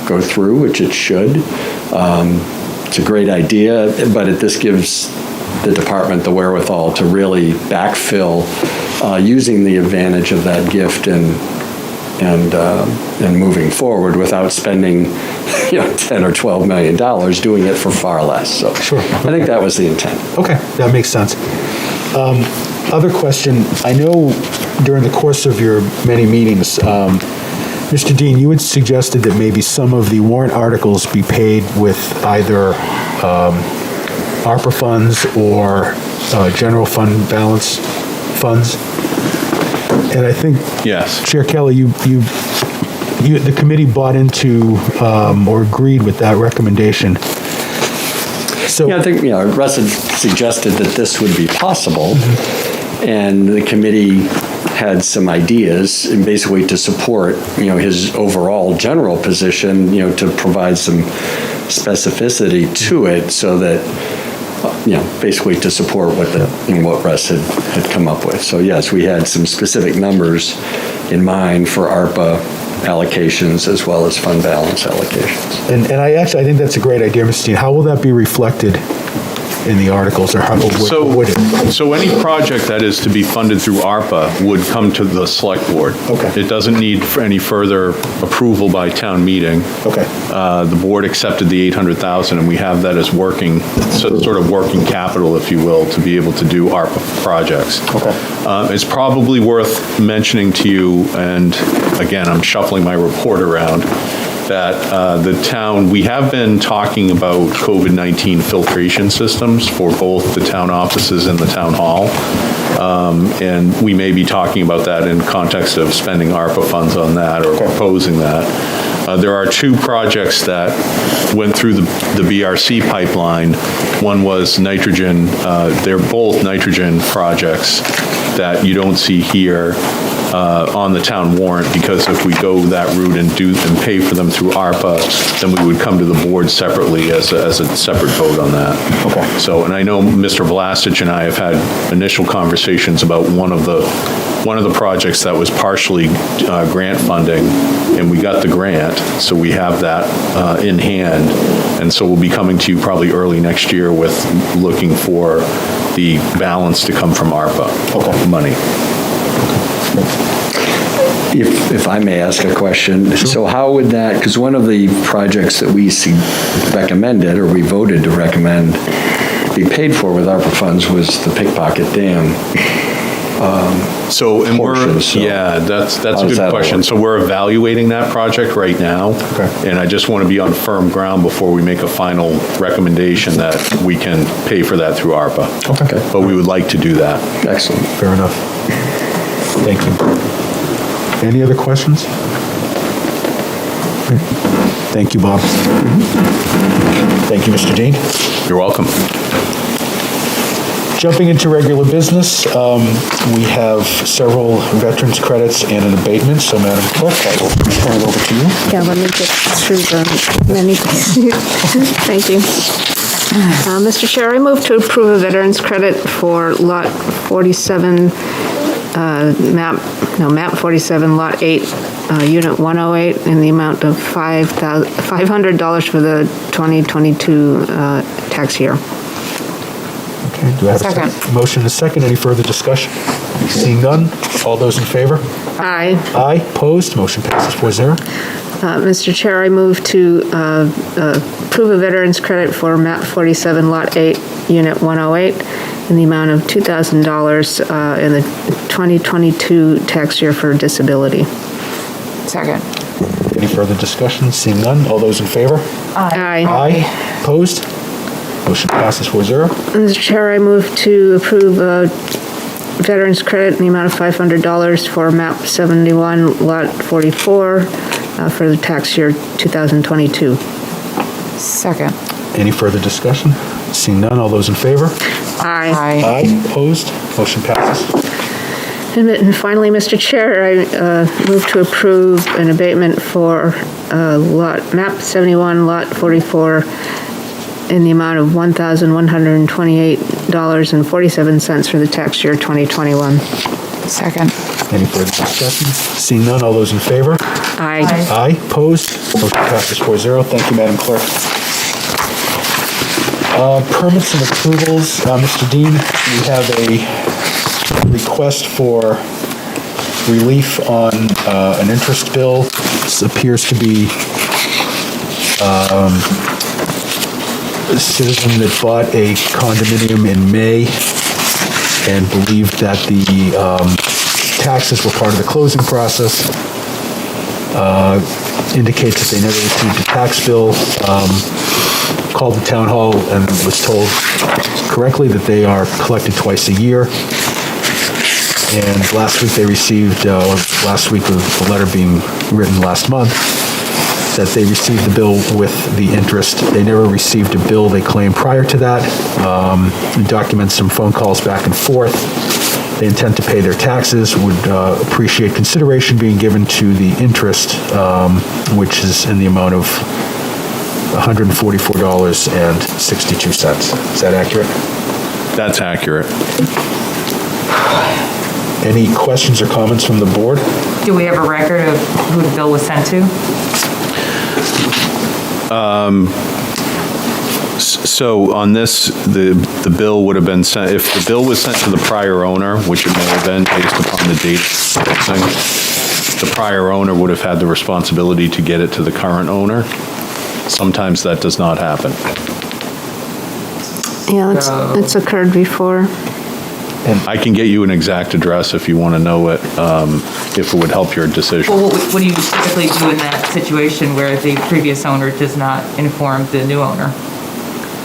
go through, which it should, it's a great idea, but this gives the department the wherewithal to really backfill using the advantage of that gift and moving forward without spending, $10 or $12 million doing it for far less. So Sure. I think that was the intent. Okay, that makes sense. Other question, I know during the course of your many meetings, Mr. Dean, you had suggested that maybe some of the warrant articles be paid with either ARPA funds or general fund balance funds. And I think, Yes. Chair Kelly, the committee bought into or agreed with that recommendation. So Yeah, I think, Russ had suggested that this would be possible, and the committee had some ideas, and basically to support, his overall general position, to provide some specificity to it, so that, basically to support what Russ had come up with. So yes, we had some specific numbers in mind for ARPA allocations as well as fund balance allocations. And I think that's a great idea, Mr. Dean. How will that be reflected in the articles, or how would it? So any project that is to be funded through ARPA would come to the select board. Okay. It doesn't need any further approval by town meeting. Okay. The board accepted the 800,000, and we have that as working, sort of working capital, if you will, to be able to do ARPA projects. Okay. It's probably worth mentioning to you, and again, I'm shuffling my report around, that the town, we have been talking about COVID-19 filtration systems for both the town offices and the town hall. And we may be talking about that in context of spending ARPA funds on that or proposing that. There are two projects that went through the BRC pipeline. One was nitrogen, they're both nitrogen projects that you don't see here on the town warrant, because if we go that route and pay for them through ARPA, then we would come to the board separately as a separate vote on that. Okay. So, and I know Mr. Vlastich and I have had initial conversations about one of the projects that was partially grant funding, and we got the grant, so we have that in hand, and so we'll be coming to you probably early next year with looking for the balance to come from ARPA money. If I may ask a question, so how would that, because one of the projects that we recommended, or we voted to recommend, be paid for with ARPA funds was the Pickpocket Dam. That's a good question. So we're evaluating that project right now. Okay. And I just want to be on firm ground before we make a final recommendation that we can pay for that through ARPA. Okay. But we would like to do that. Excellent. Fair enough. Thank you. Any other questions? Thank you, Bob. Thank you, Mr. Dean. You're welcome. Jumping into regular business, we have several veterans credits and an abatement, so Madam Clerk, I will turn it over to you. Yeah, let me get through the many. Thank you. Mr. Chair, I move to approve a veteran's credit for Lot 47, map 47, Lot 8, Unit 108, in the amount of $500 for the 2022 tax year. Okay, do I have a second? Motion and a second. Any further discussion? Seeing none, all those in favor? Aye. Aye. Opposed? Motion passes 4-0. Mr. Chair, I move to approve a veteran's credit for map 47, Lot 8, Unit 108, in the amount of $2,000 in the 2022 tax year for disability. Second. Any further discussion? Seeing none, all those in favor? Aye. Aye. Opposed? Motion passes 4-0. Mr. Chair, I move to approve a veteran's credit in the amount of $500 for map 71, Lot 44, for the tax year 2022. Second. Any further discussion? Seeing none, all those in favor? Aye. Aye. Opposed? Motion passes. And finally, Mr. Chair, I move to approve an abatement for map 71, lot 44, in the amount of $1,128.47 for the tax year 2021. Second. Any further discussion? Seeing none, all those in favor? Aye. Aye, opposed? Motion passes 4-0. Thank you, Madam Clerk. Permits and approvals. Mr. Dean, we have a request for relief on an interest bill. This appears to be a citizen that bought a condominium in May and believed that the taxes were part of the closing process. Indicates that they never received a tax bill. Called the town hall and was told correctly that they are collected twice a year. And last week they received, last week with the letter being written last month, that they received the bill with the interest. They never received a bill they claimed prior to that. It documents some phone calls back and forth. They intend to pay their taxes, would appreciate consideration being given to the interest, which is in the amount of $144.62. Is that accurate? That's accurate. Any questions or comments from the board? Do we have a record of who the bill was sent to? So on this, the bill would have been sent, if the bill was sent to the prior owner, which it may have been based upon the date of closing, the prior owner would have had the responsibility to get it to the current owner. Sometimes that does not happen. Yeah, it's occurred before. I can get you an exact address if you want to know it, if it would help your decision. Well, what do you typically do in that situation where the previous owner does not inform the new owner?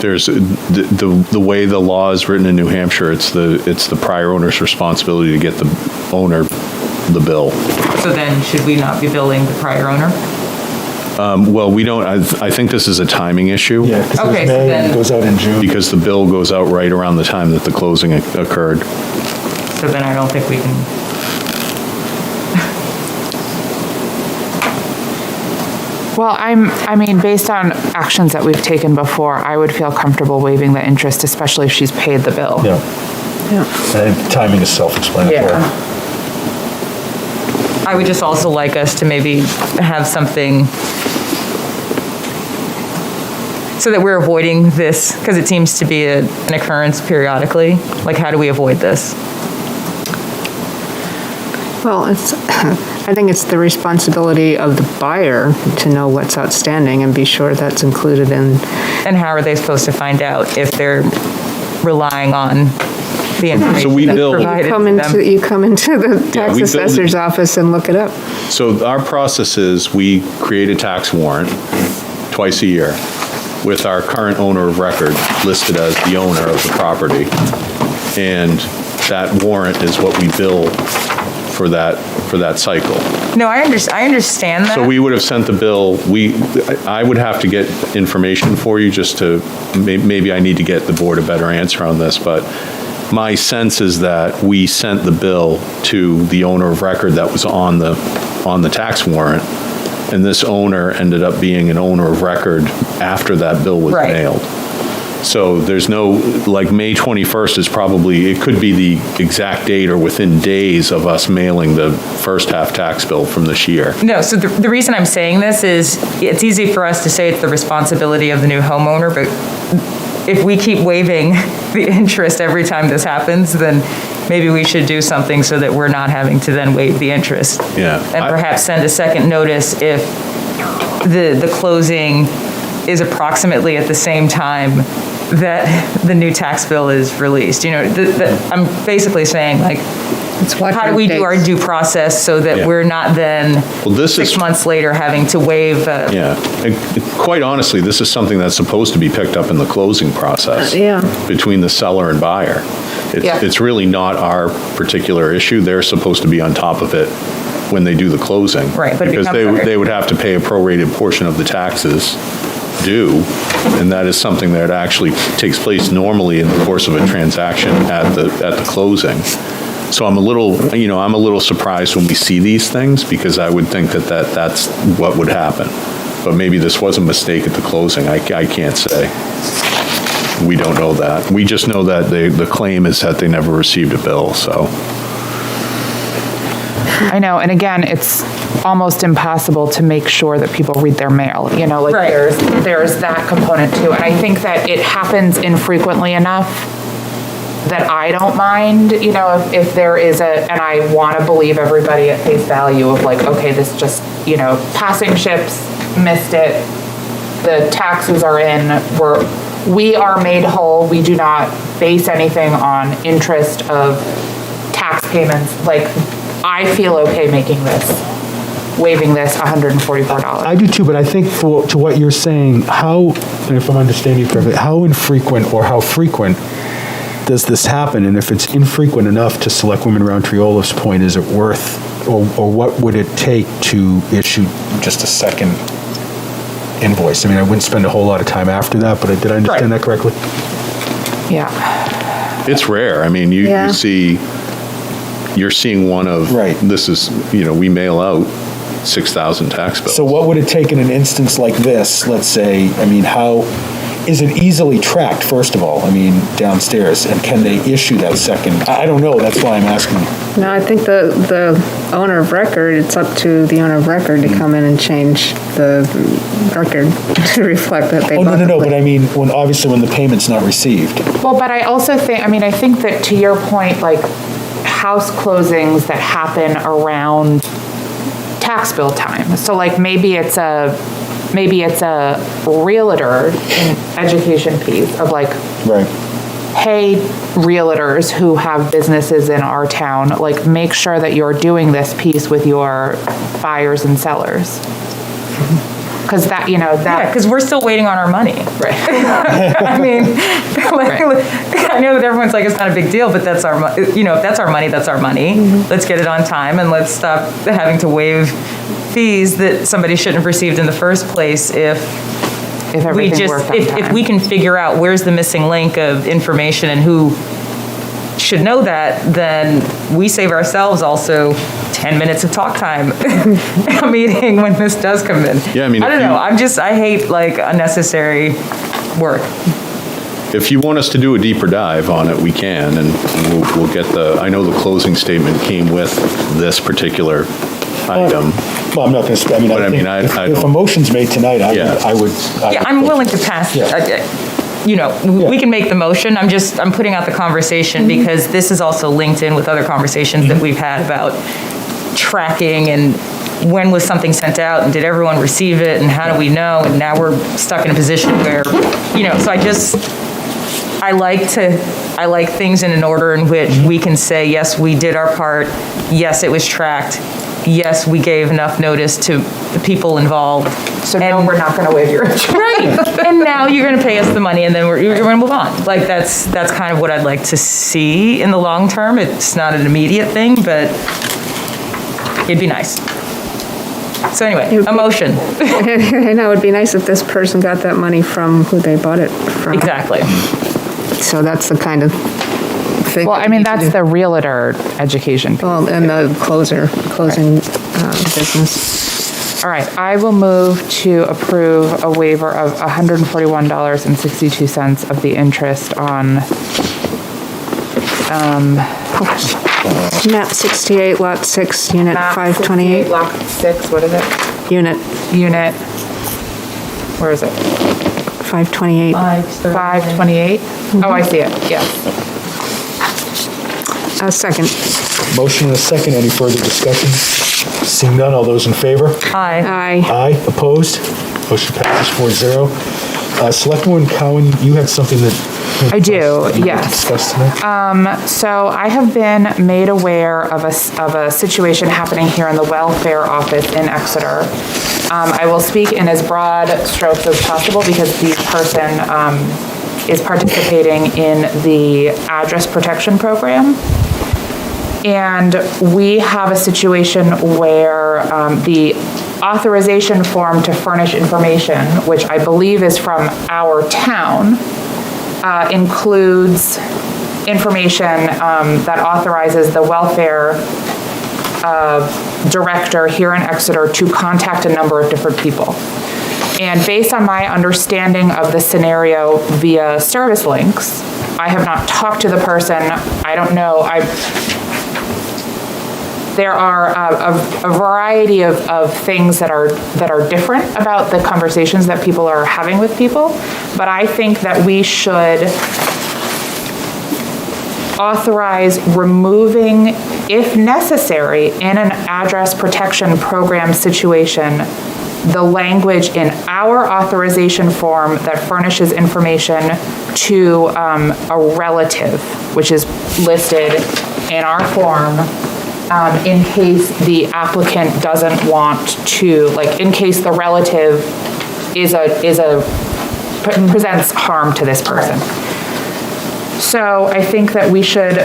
There's the way the law is written in New Hampshire, it's the prior owner's responsibility to get the owner the bill. So then should we not be billing the prior owner? Well, we don't, I think this is a timing issue. Yeah, because Okay, so May and then- it goes out in June. Because the bill goes out right around the time that the closing occurred. So then I don't think we can. Well, I mean, based on actions that we've taken before, I would feel comfortable waiving the interest, especially if she's paid the bill. Yeah. Yeah. I think timing is self-explanatory. Yeah. I would just also like us to maybe have something so that we're avoiding this, because it seems to be an occurrence periodically. Like, how do we avoid this? Well, I think it's the responsibility of the buyer to know what's outstanding and be sure that's included in. And how are they supposed to find out if they're relying on the information So we that's bill- provided You come into the tax we bill- assessor's office and look it up. So our process is we create a tax warrant twice a year with our current owner of record listed as the owner of the property. And that warrant is what we bill for that cycle. No, I understand that. So we would have sent the bill, I would have to get information for you just to, maybe I need to get the board a better answer on this, but my sense is that we sent the bill to the owner of record that was on the tax warrant, and this owner ended up being an owner of record after that bill was Right. mailed. So there's no, like, May 21st is probably, it could be the exact date or within days of us mailing the first half tax bill from this year. No, so the reason I'm saying this is it's easy for us to say it's the responsibility of the new homeowner, but if we keep waiving the interest every time this happens, then maybe we should do something so that we're not having to then waive the interest. Yeah. And perhaps send a second notice if the closing is approximately at the same time that the new tax bill is released. You know, I'm basically saying, like, how do we do our due process so that Yeah. we're not then Well, this 6 is- months later having to waive? Yeah, and quite honestly, this is something that's supposed to be picked up in the closing process. Yeah. Between the seller and buyer. Yeah. It's really not our particular issue. They're supposed to be on top of it when they do the closing. Right, but it Because becomes our- they would have to pay a prorated portion of the taxes due, and that is something that actually takes place normally in the course of a transaction at the closing. So I'm a little surprised when we see these things, because I would think that's what would happen. But maybe this was a mistake at the closing. I can't say. We don't know that. We just know that the claim is that they never received a bill, so. I know, and again, it's almost impossible to make sure that people read their mail, you know, like Right. there's that component too. And I think that it happens infrequently enough that I don't mind, you know, if there is and I want to believe everybody at face value of like, okay, this just, you know, passing ships, missed it, the taxes are in, we are made whole, we do not base anything on interest of tax payments. Like, I feel okay waiving this $144. I do too, but I think to what you're saying, and if I'm understanding you correctly, how infrequent or how frequent does this happen? And if it's infrequent enough, to Selectwoman Roundtree-Olaf's point, is it worth, or what would it take to issue just a second invoice? I mean, I wouldn't spend a whole lot of time after that, but did I understand that correctly? Yeah. It's rare. I mean, you're seeing one of, this is, you know, we mail out 6,000 tax bills. So what would it take in an instance like this, let's say, I mean, how, is it easily tracked, first of all, I mean, downstairs, and can they issue that second? I don't know, that's why I'm asking. No, I think the owner of record, it's up to the owner of record to come in and change the record to reflect that they bought No, but I mean, when the payment's not received. Well, but I also think, I think that to your point, like, house closings that happen around tax bill time. So like maybe it's a realtor in education piece of like, hey, realtors who have businesses in our town, like make sure that you're doing this piece with your buyers and sellers. Because that, you know, because we're still waiting on our money. Right. I mean, I know that everyone's like, it's not a big deal, but that's our money. You know, if that's our money, that's our money. Mm-hmm. Let's get it on time and let's stop having to waive fees that somebody shouldn't have received in the first place if we can figure out where's the missing link of information and who should know that, then we save ourselves also 10 minutes of talk time in a meeting when this does come in. Yeah, I mean, I don't know. I hate like unnecessary work. If you want us to do a deeper dive on it, we can, and we'll get I know the closing statement came with this particular item. Well, I'm not going to, if a motion's made tonight, I would. I'm willing to pass. You know, we can make the motion. I'm putting out the conversation because this is also linked in with other conversations that we've had about tracking and when was something sent out and did everyone receive it and how do we know? And now we're stuck in a position where, you know, so I like things in an order in which we can say, yes, we did our part. Yes, it was tracked. Yes, we gave enough notice to the people involved. So no, we're not going to waive your insurance. Right. And now you're going to pay us the money and then we're going to move on. Like that's kind of what I'd like to see in the long term. It's not an immediate thing, but it'd be nice. So anyway, a motion. I know, it'd be nice if this person got that money from who they bought it from. Exactly. So that's the kind of thing. Well, I mean, that's the realtor education piece. Well, and the closing business. All right, I will move to approve a waiver of $141.62 of the interest on Map 68, Lot 6, Unit 528. Lot 6, what is it? Unit. Where is it? 528. 528? Oh, I see it, yes. A second. Motion and a second. Any further discussion? Seeing none, all those in favor? Aye. Aye. Opposed? Motion passes 4-0. Selectwoman Cowan, you had something that I do, yes. Discuss tonight? So I have been made aware of a situation happening here in the welfare office in Exeter. I will speak in as broad strokes as possible because the person is participating in the address protection program. And we have a situation where the authorization form to furnish information, which I believe is from our town, includes information that authorizes the welfare director here in Exeter to contact a number of different people. And based on my understanding of the scenario via service links, I have not talked to the person. I don't know. There are a variety of things that are different about the conversations that people are having with people, but I think that we should authorize removing, if necessary, in an address protection program situation, the language in our authorization form that furnishes information to a relative, which is listed in our form, in case the applicant doesn't want to, like, in case the relative presents harm to this person. So I think that we should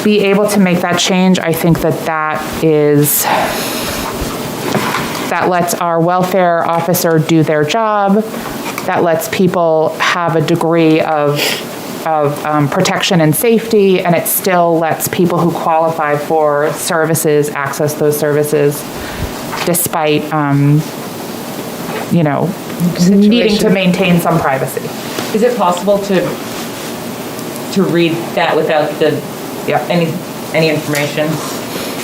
be able to make that change. I think that that lets our welfare officer do their job, that lets people have a degree of protection and safety, and it still lets people who qualify for services access those services despite, needing to maintain some privacy. Is it possible to read that without any information?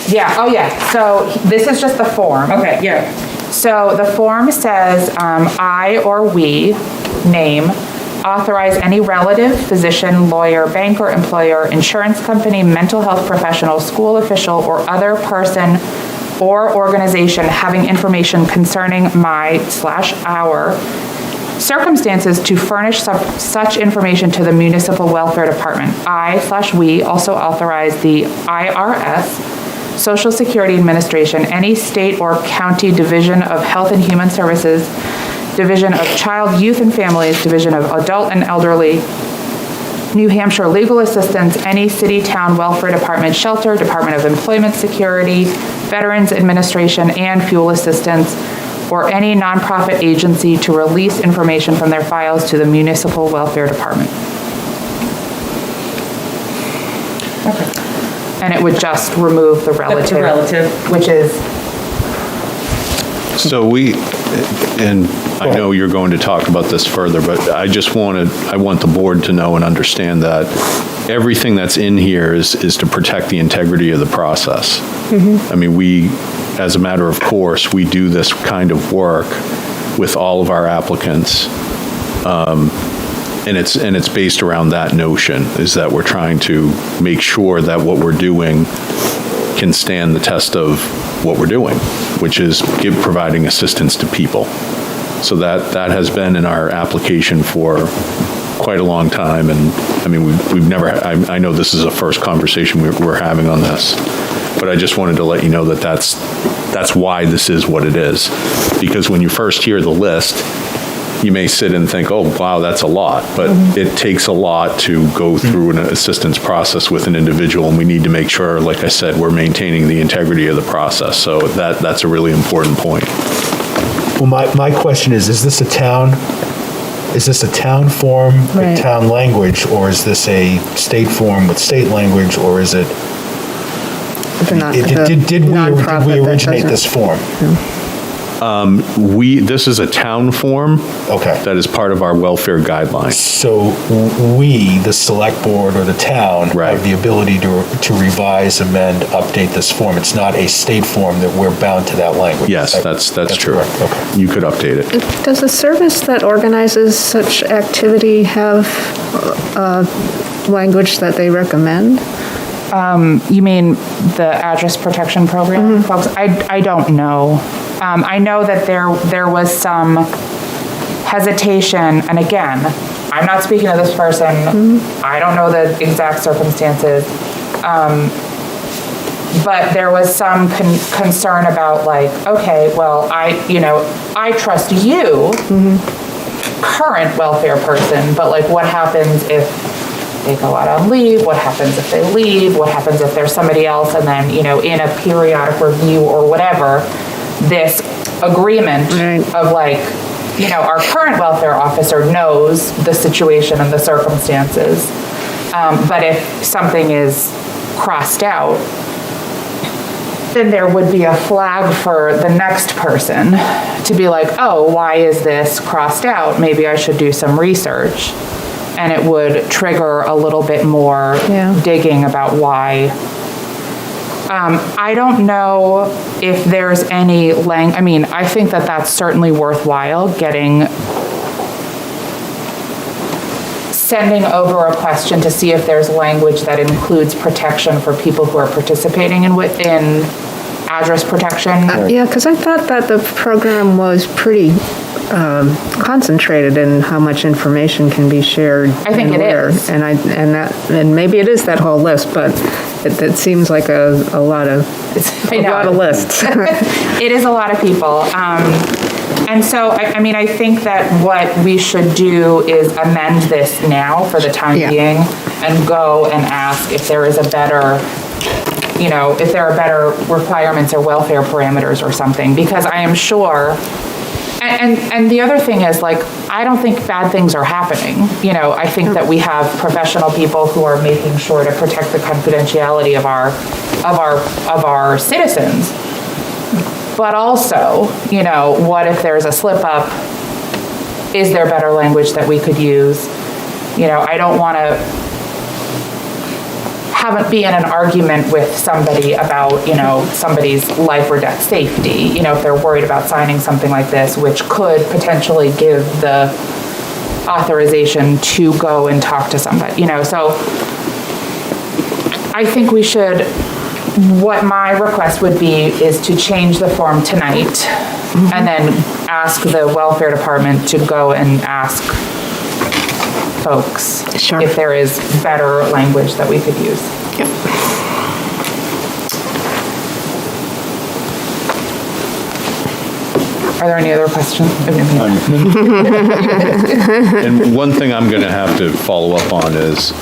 Yeah, oh yeah, so this is just the form. Okay, yeah. So the form says, I or we, name, authorize any relative, physician, lawyer, banker, employer, insurance company, mental health professional, school official, or other person or organization having information concerning my/our circumstances to furnish such information to the Municipal Welfare Department. I/we also authorize the IRS, Social Security Administration, any state or county division of Health and Human Services, Division of Child, Youth and Families, Division of Adult and Elderly, New Hampshire Legal Assistance, any city, town, welfare department, shelter, Department of Employment Security, Veterans Administration, and fuel assistance, or any nonprofit agency to release information from their files to the Municipal Welfare Department. Okay. And it would just remove the relative. The relative. Which is... So and I know you're going to talk about this further, but I want the board to know and understand that everything that's in here is to protect the integrity of the process. Mm-hmm. I mean, as a matter of course, we do this kind of work with all of our applicants. And it's based around that notion, is that we're trying to make sure that what we're doing can stand the test of what we're doing, which is providing assistance to people. So that has been in our application for quite a long time, and I mean, we've never, I know this is a first conversation we're having on this, but I just wanted to let you know that that's why this is what it is. Because when you first hear the list, you may sit and think, oh, wow, that's a lot, but it takes a lot to go through an assistance process with an individual, and we need to make sure, like I said, we're maintaining the integrity of the process. So that's a really important point. Well, my question is this a town form with town language, or is this a state form with state language, or is it, did we originate this form? This is a town form. Okay. That is part of our welfare guidelines. So we, the select board or the town, have the ability to revise, amend, update this form. It's not a state form that we're bound to that language. Yes, that's true. Correct. Okay. You could update it. Does the service that organizes such activity have language that they recommend? You mean the address protection program folks? I don't know. I know that there was some hesitation, and again, I'm not speaking to this person. I don't know the exact circumstances. But there was some concern about, like, okay, well, I trust you, current welfare person, but like, what happens if they go out on leave? What happens if they leave? What happens if there's somebody else? And then, in a periodic review or whatever, this agreement of, like, our current welfare officer knows the situation and the circumstances. But if something is crossed out, then there would be a flag for the next person to be like, oh, why is this crossed out? Maybe I should do some research. And it would trigger a little bit more digging about why. I don't know if there's any I mean, I think that that's certainly worthwhile, sending over a question to see if there's language that includes protection for people who are participating in address protection. Yeah, because I thought that the program was pretty concentrated in how much information can be shared. I think it is. And maybe it is that whole list, but it seems like a lot of lists. It is a lot of people. And so, I mean, I think that what we should do is amend this now for the time being and go and ask if there is a better, if there are better requirements or welfare parameters or something, because I am sure. And the other thing is, like, I don't think bad things are happening. I think that we have professional people who are making sure to protect the confidentiality of our citizens. But also, what if there's a slip up? Is there better language that we could use? I don't want to be in an argument with somebody about, somebody's life or death safety, if they're worried about signing something like this, which could potentially give the authorization to go and talk to somebody, so I think we should, what my request would be is to change the form tonight and then ask the welfare department to go and ask folks if there is better language that we could use. Yep. Are there any other questions? And one thing I'm going to have to follow up on is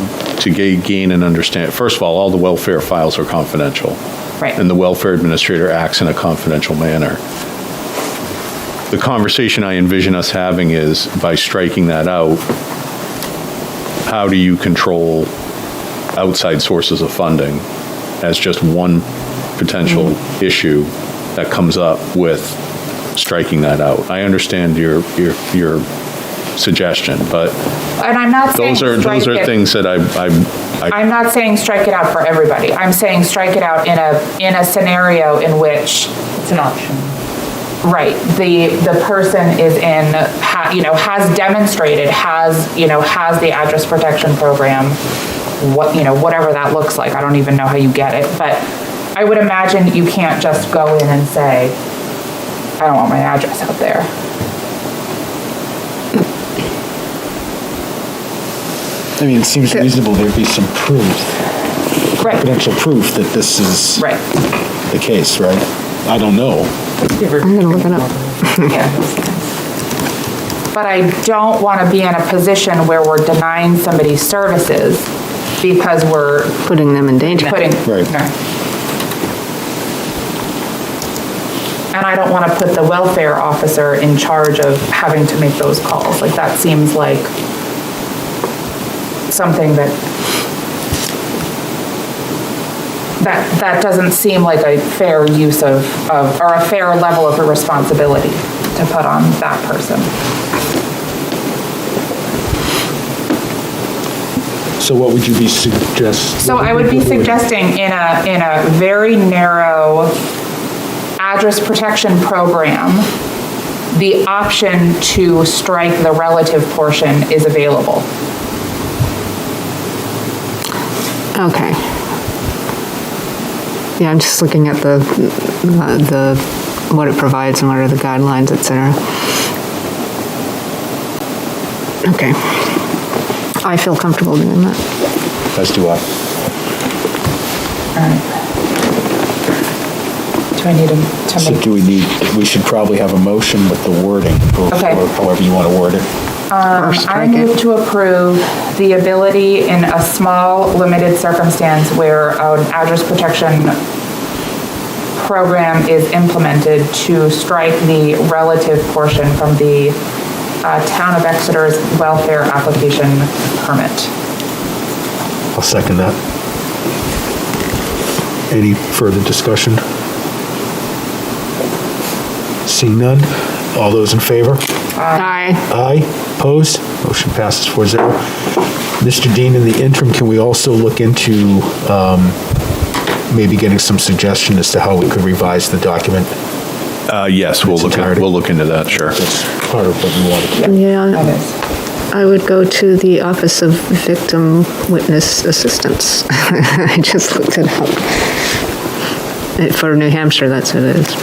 to gain and understand. First of all the welfare files are confidential. Right. And the welfare administrator acts in a confidential manner. The conversation I envision us having is, by striking that out, how do you control outside sources of funding as just one potential issue that comes up with striking that out? I understand your suggestion, but and I'm not saying those are things that I'm not saying strike it out for everybody. I'm saying strike it out in a scenario in which it's an option. Right. The person is has demonstrated, has the address protection program, whatever that looks like. I don't even know how you get it, but I would imagine you can't just go in and say, I don't want my address out there. I mean, it seems reasonable there'd be some proof, confidential proof that this is the case, right? I don't know. I'm going to look it up. But I don't want to be in a position where we're denying somebody services because we're putting them in danger. And I don't want to put the welfare officer in charge of having to make those calls. Like, that seems like something that doesn't seem like a fair use or a fair level of responsibility to put on that person. So what would you be suggesting? So I would be suggesting in a very narrow address protection program, the option to strike the relative portion is available. Okay. Yeah, I'm just looking at the what it provides and what are the guidelines, et cetera. Okay. I feel comfortable doing that. As do I. All right. Do I need to So we should probably have a motion with the wording, or however you want to word it. I move to approve the ability in a small, limited circumstance where an address protection program is implemented to strike the relative portion from the Town of Exeter's welfare application permit. I'll second that. Any further discussion? Seeing none, all those in favor? Aye. Aye, opposed? Motion passes 4-0. Mr. Dean, in the interim, can we also look into maybe getting some suggestion as to how we could revise the document? Yes, we'll look into that, sure. That's part of what we want to do. Yeah, I would go to the Office of Victim Witness Assistance. I just looked it up. For New Hampshire, that's what it is.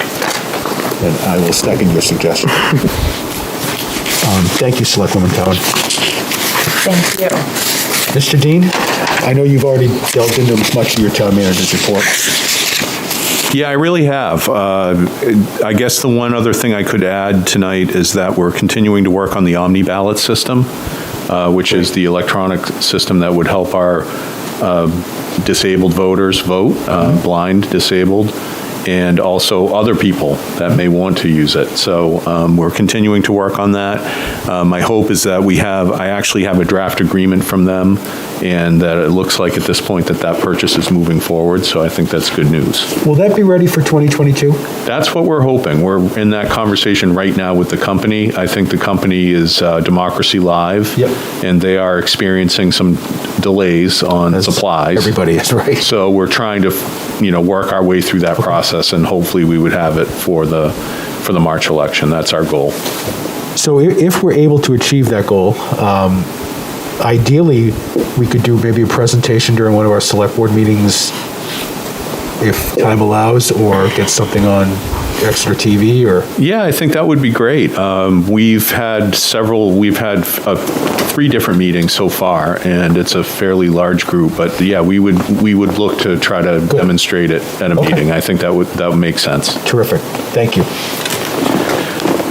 And I will second your suggestion. Thank you, Selectwoman Cowan. Thank you. Mr. Dean, I know you've already delved into much of your town manager's report. Yeah, I really have. I guess the one other thing I could add tonight is that we're continuing to work on the Omni ballot system, which is the electronic system that would help our disabled voters vote, blind, disabled, and also other people that may want to use it. So we're continuing to work on that. My hope is that I actually have a draft agreement from them, and that it looks like at this point that purchase is moving forward, so I think that's good news. Will that be ready for 2022? That's what we're hoping. We're in that conversation right now with the company. I think the company is Democracy Live, and they are experiencing some delays on supplies. Everybody is, right. So we're trying to, work our way through that process, and hopefully we would have it for the March election. That's our goal. So if we're able to achieve that goal, ideally, we could do maybe a presentation during one of our select board meetings, if time allows, or get something on Exeter TV, or? Yeah, I think that would be great. We've had 3 different meetings so far, and it's a fairly large group, but yeah, we would look to try to demonstrate it at a meeting. I think that would make sense. Terrific. Thank you.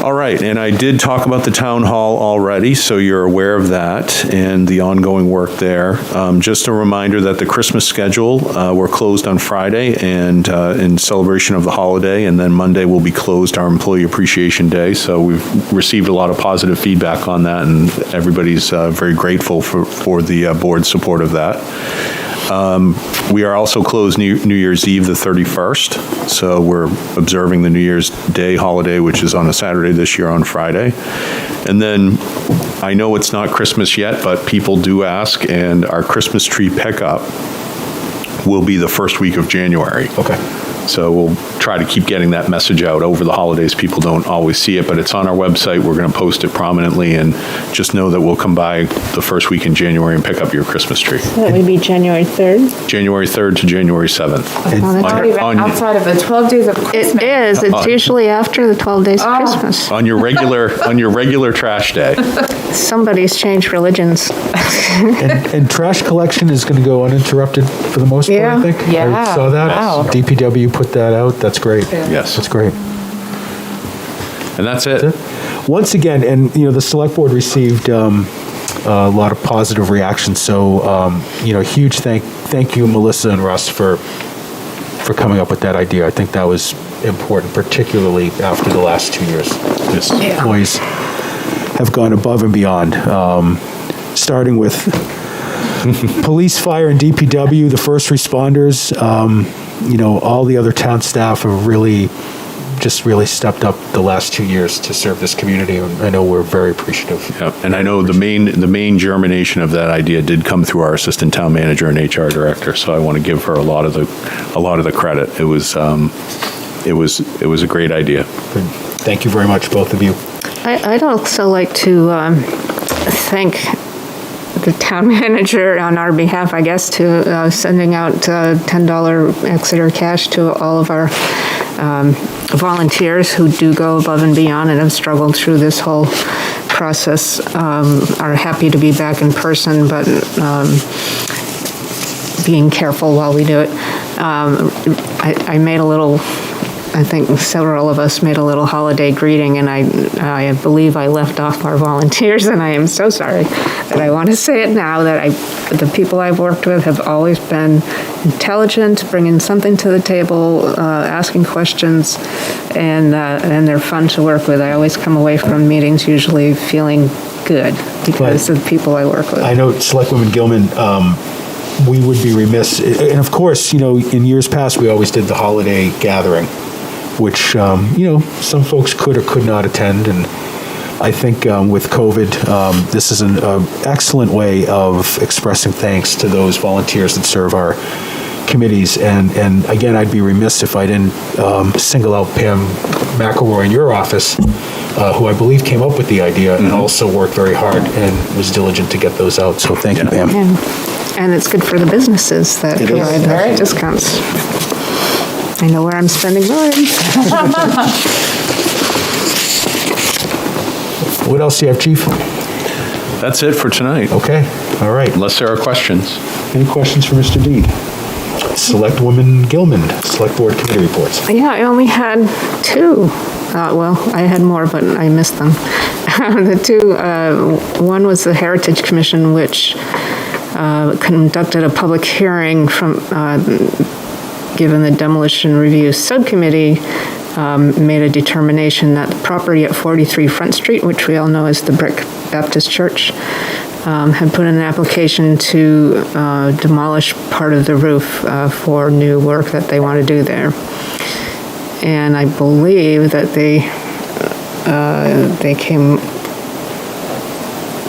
All right, and I did talk about the town hall already, so you're aware of that and the ongoing work there. Just a reminder that the Christmas schedule, we're closed on Friday and in celebration of the holiday, and then Monday will be closed, our Employee Appreciation Day. So we've received a lot of positive feedback on that, and everybody's very grateful for the board's support of that. We are also closed New Year's Eve, the 31st, so we're observing the New Year's Day holiday, which is on a Saturday this year on Friday. And then, I know it's not Christmas yet, but people do ask, and our Christmas tree pickup will be the first week of January. Okay. So we'll try to keep getting that message out over the holidays. People don't always see it, but it's on our website. We're going to post it prominently, and just know that we'll come by the first week in January and pick up your Christmas tree. So that would be January 3rd? January 3rd to January 7th. Not even outside of the 12 days of Christmas. It is. It's usually after the 12 days of Christmas. On your regular trash day. Somebody's changed religions. and trash collection is going to go uninterrupted for the most part, I think? Yeah. I saw that. Wow. DPW put that out. That's great. Yes. That's great. And that's it. Once again, and the select board received a lot of positive reactions. So, huge thank you, Melissa and Russ, for coming up with that idea. I think that was important, particularly after the last 2 years. Yes. Employees have gone above and beyond, starting with police, fire, and DPW, the first responders. All the other town staff have really stepped up the last 2 years to serve this community, and I know we're very appreciative. Yep. And I know the main germination of that idea did come through our assistant town manager and HR director, so I want to give her a lot of the credit. It was a great idea. Good. Thank you very much, both of you. I'd also like to thank the town manager on our behalf, I guess, to sending out $10 Exeter cash to all of our volunteers who do go above and beyond and have struggled through this whole process, are happy to be back in person, but being careful while we do it. I made a little, I think several of us made a little holiday greeting, and I believe I left off our volunteers, and I am so sorry. But I want to say it now that the people I've worked with have always been intelligent, bringing something to the table, asking questions, and they're fun to work with. I always come away from meetings usually feeling good because of the people I work with. I know Selectwoman Gilman, we would be remiss, and of course, in years past, we always did the holiday gathering, which, some folks could or could not attend, and I think with COVID, this is an excellent way of expressing thanks to those volunteers that serve our committees, and again, I'd be remiss if I didn't single out Pam McElroy in your office, who I believe came up with the idea and also worked very hard and was diligent to get those out, so thank you, Pam. And it's good for the businesses that provide the discounts. I know where I'm spending mine. What else do you have, Chief? That's it for tonight. Okay, all right. Unless there are questions. Any questions for Mr. Dean? Selectwoman Gilman, Select Board Committee reports. Yeah, I only had two. Well, I had more, but I missed them. The two, one was the Heritage Commission, which conducted a public hearing from, given the Demolition Review Subcommittee made a determination that the property at 43 Front Street, which we all know as the Brick Baptist Church, had put in an application to demolish part of the roof for new work that they want to do there. And I believe that they came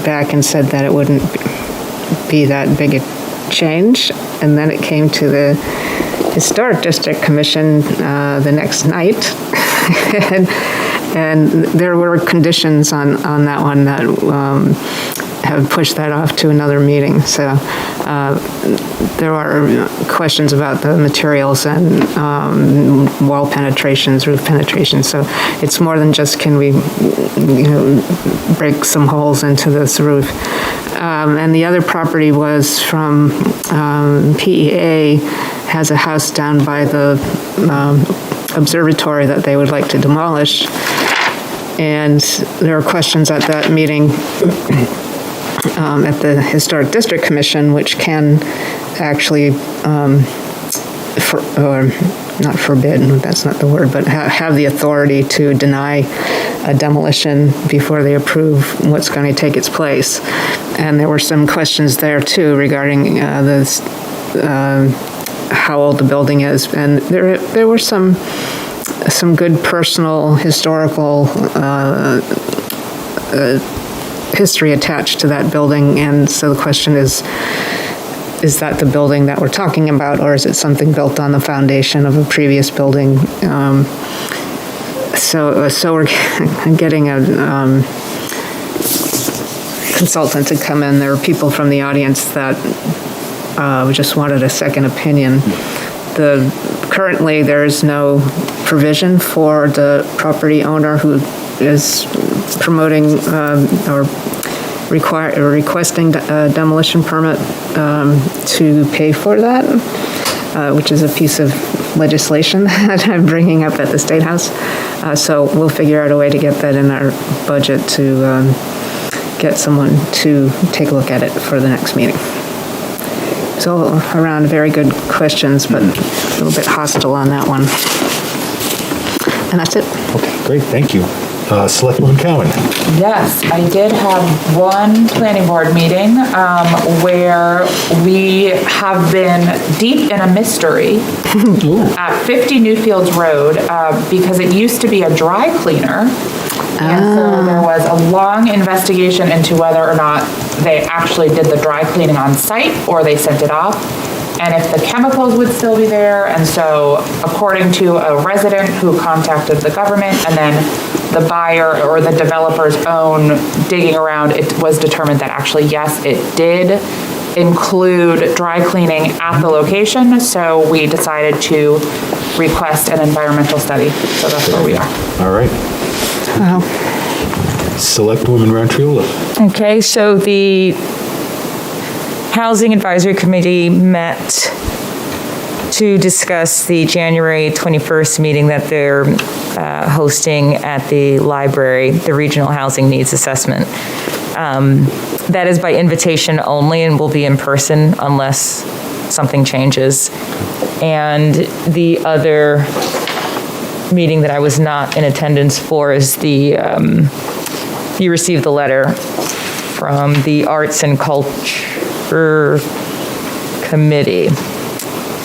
back and said that it wouldn't be that big a change. And then it came to the Historic District Commission the next night. and there were conditions on that one that have pushed that off to another meeting. So there are questions about the materials and wall penetrations, roof penetrations. So it's more than just can we, break some holes into this roof. And the other property was from PEA, has a house down by the observatory that they would like to demolish. And there are questions at that meeting at the Historic District Commission, which can actually, not forbid, that's not the word, but have the authority to deny a demolition before they approve what's going to take its place. And there were some questions there too regarding how old the building is, and there were some good personal historical history attached to that building, and so the question is that the building that we're talking about, or is it something built on the foundation of a previous building? So we're getting a consultant to come in. There are people from the audience that just wanted a second opinion. Currently, there is no provision for the property owner who is promoting or requesting a demolition permit to pay for that, which is a piece of legislation that I'm bringing up at the State House. So we'll figure out a way to get that in our budget to get someone to take a look at it for the next meeting. So around very good questions, but a little bit hostile on that one. And that's it. Okay, great, thank you. Selectwoman Cowan. Yes, I did have one planning board meeting where we have been deep in a mystery at 50 Newfields Road because it used to be a dry cleaner. And so there was a long investigation into whether or not they actually did the dry cleaning on site or they sent it off, and if the chemicals would still be there. And so according to a resident who contacted the government and then the buyer or the developer's own digging around, it was determined that actually, yes, it did include dry cleaning at the location. So we decided to request an environmental study. So that's where we are. All right. Wow. Selectwoman Rantriula. Okay, so the Housing Advisory Committee met to discuss the January 21st meeting that they're hosting at the library, the Regional Housing Needs Assessment. That is by invitation only and will be in person unless something changes. And the other meeting that I was not in attendance for is the, you received the letter from the Arts and Culture committee.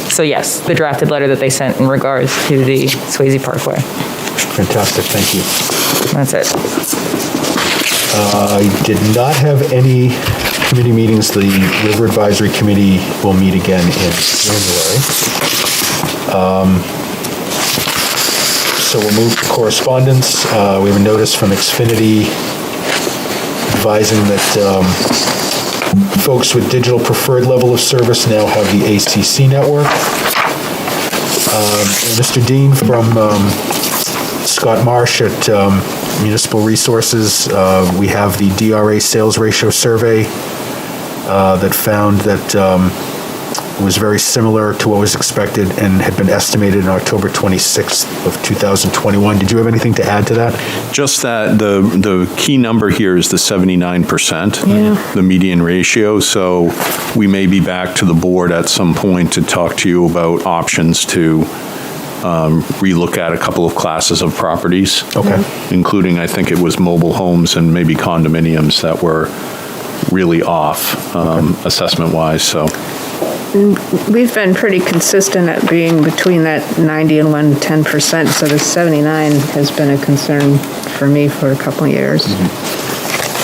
So yes, the drafted letter that they sent in regards to the Swasey Parkway. Fantastic, thank you. That's it. I did not have any committee meetings. The River Advisory Committee will meet again in January. So we'll move to correspondence. We have a notice from Xfinity advising that folks with digital preferred level of service now have the ACC network. Mr. Dean from Scott Marsh at Municipal Resources, we have the DRA sales ratio survey that found that was very similar to what was expected and had been estimated in October 26th of 2021. Did you have anything to add to that? Just that the key number here is the 79%, the median ratio. So we may be back to the board at some point to talk to you about options to relook at a couple of classes of properties. Okay. Including, I think it was mobile homes and maybe condominiums that were really off assessment-wise, so. We've been pretty consistent at being between that 90 and 110%, so the 79 has been a concern for me for a couple of years.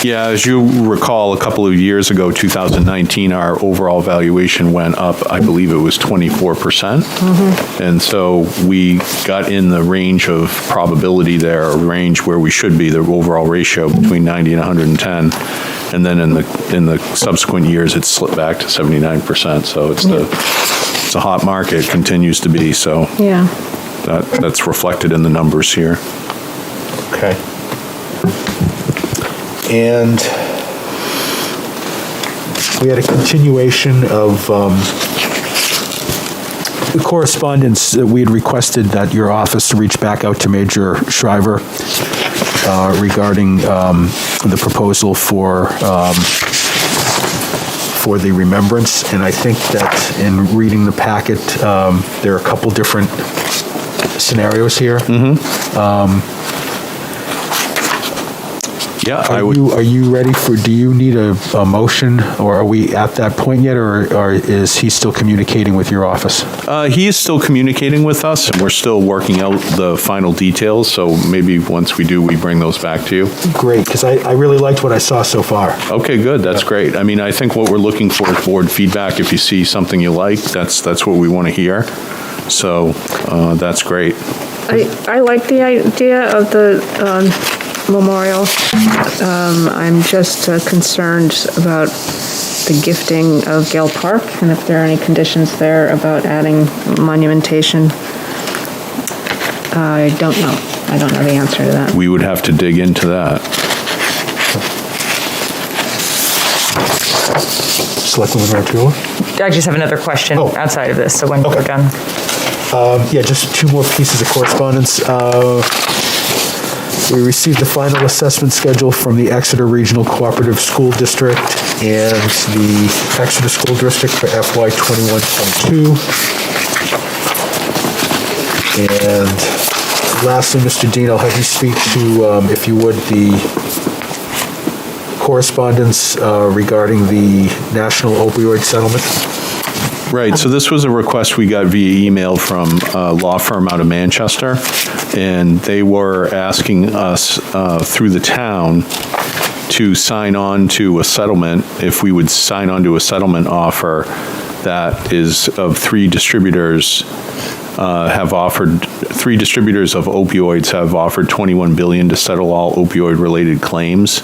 Yeah, as you recall, a couple of years ago, 2019, our overall valuation went up, I believe it was 24%. And so we got in the range of probability there, a range where we should be, the overall ratio between 90 and 110. And then in the subsequent years, it's slipped back to 79%. So it's a hot market, continues to be. So yeah, that's reflected in the numbers here. Okay. And we had a continuation of the correspondence that we had requested that your office reach back out to Major Shriver regarding the proposal for the remembrance. And I think that in reading the packet, there are a couple different scenarios here. Yeah, Are you ready for, do you need a motion, or are we at that point yet, or is he still communicating with your office? He is still communicating with us, and we're still working out the final details, so maybe once we do, we bring those back to you. Great, because I really liked what I saw so far. Okay, good, that's great. I mean, I think what we're looking for is board feedback. If you see something you like, that's what we want to hear. So that's great. I like the idea of the memorial. I'm just concerned about the gifting of Gale Park, and if there are any conditions there about adding monumentation. I don't know. I don't know the answer to that. We would have to dig into that. Selectwoman Rantoula? I just have another question outside of this, so when we're done. Yeah, just two more pieces of correspondence. We received the final assessment schedule from the Exeter Regional Cooperative School District and the Exeter School District for FY21-22. And lastly, Mr. Dean, I'll have you speak to, if you would, the correspondence regarding the national opioid settlement. Right, so this was a request we got via email from a law firm out of Manchester, and they were asking us through the town to sign on to a settlement, if we would sign on to a settlement offer that is of three distributors of opioids have offered $21 billion to settle all opioid-related claims.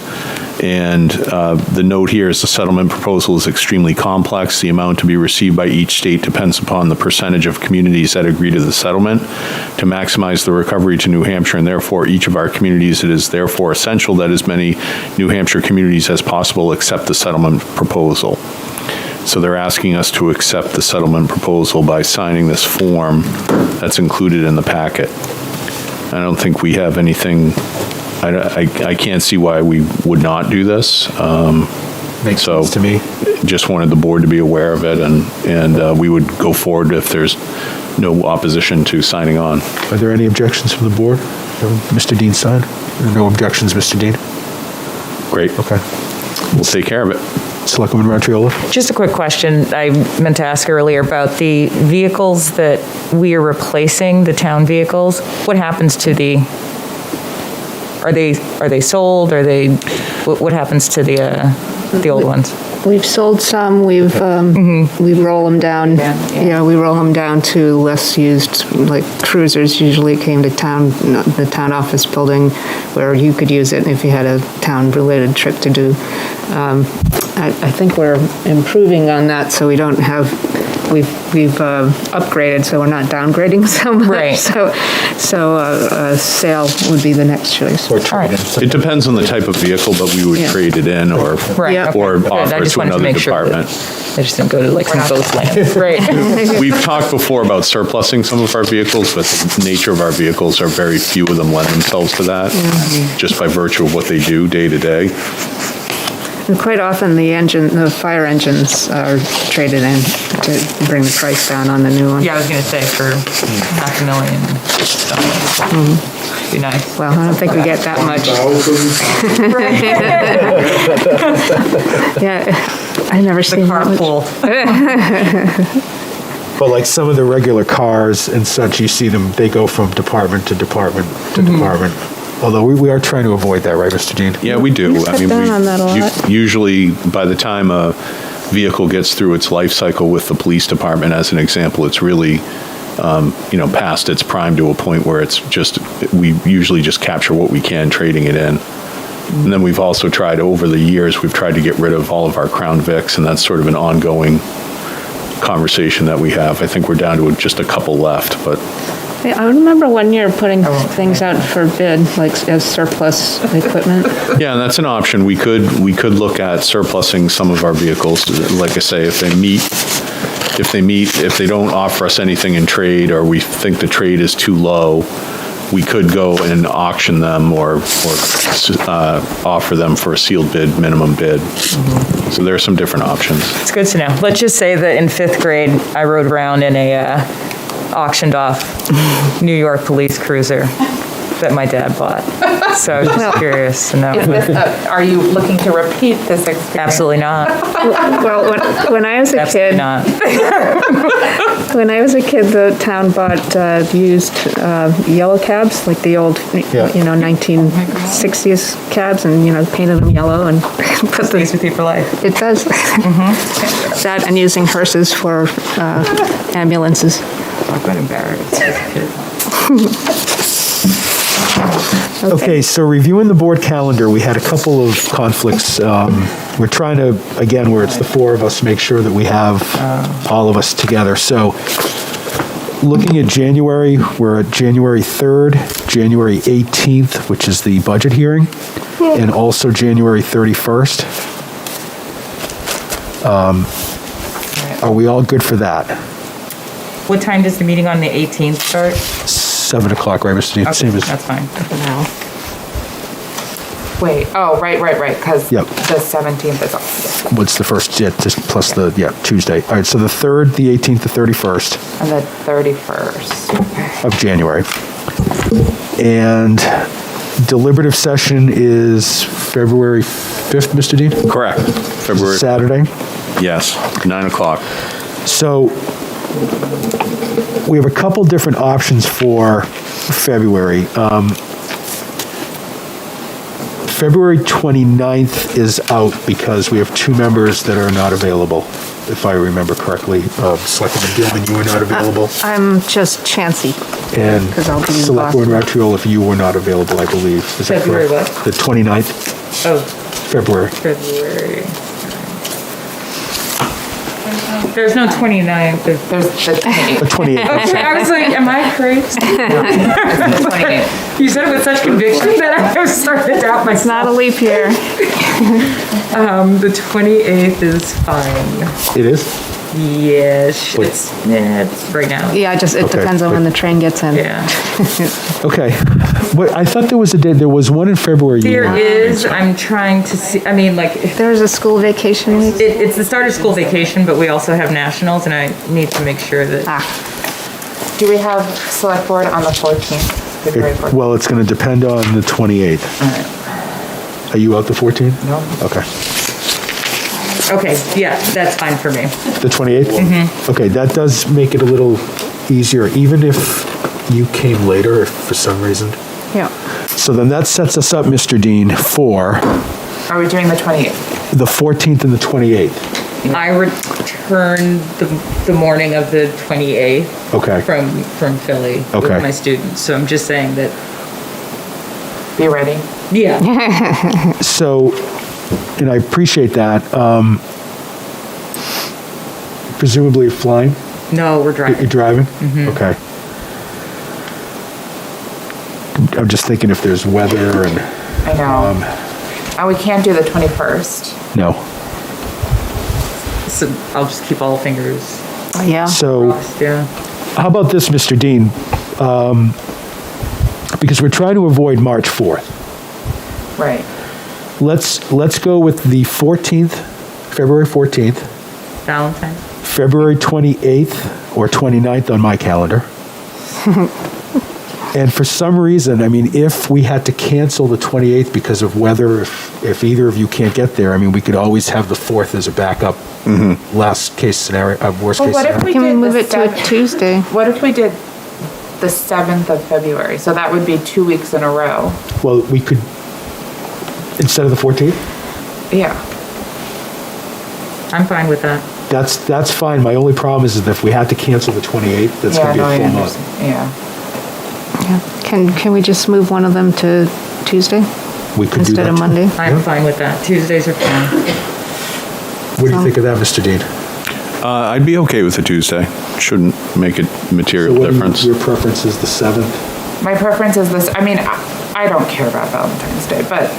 And the note here is the settlement proposal is extremely complex. The amount to be received by each state depends upon the percentage of communities that agree to the settlement. To maximize the recovery to New Hampshire and therefore each of our communities, it is therefore essential that as many New Hampshire communities as possible accept the settlement proposal. So they're asking us to accept the settlement proposal by signing this form that's included in the packet. I don't think we have anything. I can't see why we would not do this. Makes sense to me. Just wanted the board to be aware of it, and we would go forward if there's no opposition to signing on. Are there any objections from the board? Mr. Dean signed? No objections, Mr. Dean? Great. Okay. We'll take care of it. Selectwoman Ratriola? Just a quick question I meant to ask earlier about the vehicles that we are replacing, the town vehicles. What happens to are they sold? What happens to the old ones? We've sold some, we roll them down. Yeah, we roll them down to less used, like cruisers usually came to town, the town office building, where you could use it if you had a town-related trip to do. I think we're improving on that, so we don't have, we've upgraded, so we're not downgrading so much. Right. So sale would be the next choice. It depends on the type of vehicle, but we would trade it in or Right, or okay. Good. I offer it just to wanted to another make sure department. I just didn't go to like some ghost land. Right. We've talked before about surplusing some of our vehicles, but the nature of our vehicles are very few of them lend themselves to that, just by virtue of what they do day to day. And quite often, the fire engines are traded in to bring the price down on the new one. Yeah, I was going to say for $500,000 stuff. Be nice. Well, I don't think we get that much. Yeah, I've never seen that much. But like some of the regular cars and such, you see them, they go from department to department to department. Although we are trying to avoid that, right, Mr. Dean? Yeah, we do. cut down on that a lot. Usually, by the time a vehicle gets through its life cycle with the police department, as an example, it's really, past its prime to a point where it's just, we usually just capture what we can, trading it in. And then we've also tried, over the years, we've tried to get rid of all of our Crown Vics, and that's sort of an ongoing conversation that we have. I think we're down to just a couple left, but... Yeah, I remember one year putting things out for bid, like as surplus equipment. Yeah, and that's an option. We could look at surplusing some of our vehicles. Like I say, if they don't offer us anything in trade, or we think the trade is too low, we could go and auction them or offer them for a sealed bid, minimum bid. So there are some different options. It's good to know. Let's just say that in 5th grade, I rode around in a auctioned off New York police cruiser that my dad bought. So I was just curious to know. Are you looking to repeat this experience? Absolutely not. Well, when I was a Absolutely kid, not. when I was a kid, the town bought used yellow cabs, like the old, 1960s cabs, and painted them yellow and put Stays with you for life. It does. That and using hearses for ambulances. I've been embarrassed. Okay, so reviewing the board calendar, we had a couple of conflicts. We're trying to, again, where it's the four of us, make sure that we have all of us together. So looking at January, we're at January 3rd, January 18th, which is the budget hearing, and also January 31st. Are we all good for that? What time does the meeting on the 18th start? 7 o'clock, right, Mr. Dean? Okay, Same as- that's fine. Wait, right, because Yep. the 17th is off. What's the first, just plus the, Tuesday. All right, so the 3rd, the 18th, the 31st And the 31st. of January. And deliberative session is February 5th, Mr. Dean? Correct. February. Saturday. Yes, 9 o'clock. So we have a couple different options for February. February 29th is out because we have two members that are not available, if I remember correctly. Selectman Gilman, you were not available. I'm just chancy. And 'Cause I'll be in Selectman Ratriol, if you were not available, I believe. Is that February correct? what? The 29th, Oh, February. February. There's no 29th. There's the 28th. The 28th. I'm Okay, sorry. I was like, am I crazy? The 28th. You said it with such conviction that I was starting to doubt myself. It's not a leap year. The 28th is fine. It is? Yes, it's right now. Yeah, it Okay, depends on when the train gets in. Yeah. Okay. What, I thought there was a day, there was one in February. you There were- is, I'm trying to see, I mean, like, There's a school vacation week. it's the start of school vacation, but we also have nationals, and I need to make sure that, Do we have select board on the 14th? February 14th? Well, it's going to depend on the 28th. Are you out the 14th? No. Okay. Okay, yeah, that's fine for me. The 28th? Okay, that does make it a little easier, even if you came later, if for some reason. Yeah. So then that sets us up, Mr. Dean, for Are we doing the 28th? the 14th and the 28th. I returned the morning of the 28th. Okay. From Philly Okay. with my students, so I'm just saying that. Be ready. Yeah. So, and I appreciate that. Presumably you're flying? No, we're driving. You're driving? Okay. I'm just thinking if there's weather and, I know. And we can't do the 21st. no. So I'll just keep all fingers Yeah. So crossed, yeah. how about this, Mr. Dean? Because we're trying to avoid March 4th. Right. Let's go with the 14th, February 14th, Valentine. February 28th or 29th on my calendar. And for some reason, I mean, if we had to cancel the 28th because of weather, if either of you can't get there, I mean, we could always have the 4th as a backup, last case scenario, worst Well, case what if scenario. we Can we did move the it to a 7th? Tuesday? What if we did the 7th of February? So that would be 2 weeks in a row. Well, we could, instead of the 14th? Yeah. I'm fine with that. That's fine. My only problem is that if we had to cancel the 28th, that's Yeah, going to no, be I a full understand. month. Yeah. Yeah. Can we just move one of them to Tuesday We could do that. instead of too. Monday? I'm fine with that. Tuesdays are fine. What do you think of that, Mr. Dean? I'd be okay with a Tuesday. Shouldn't make a material So what difference. your preference is the 7th? My preference is this. I mean, I don't care about Valentine's Day, but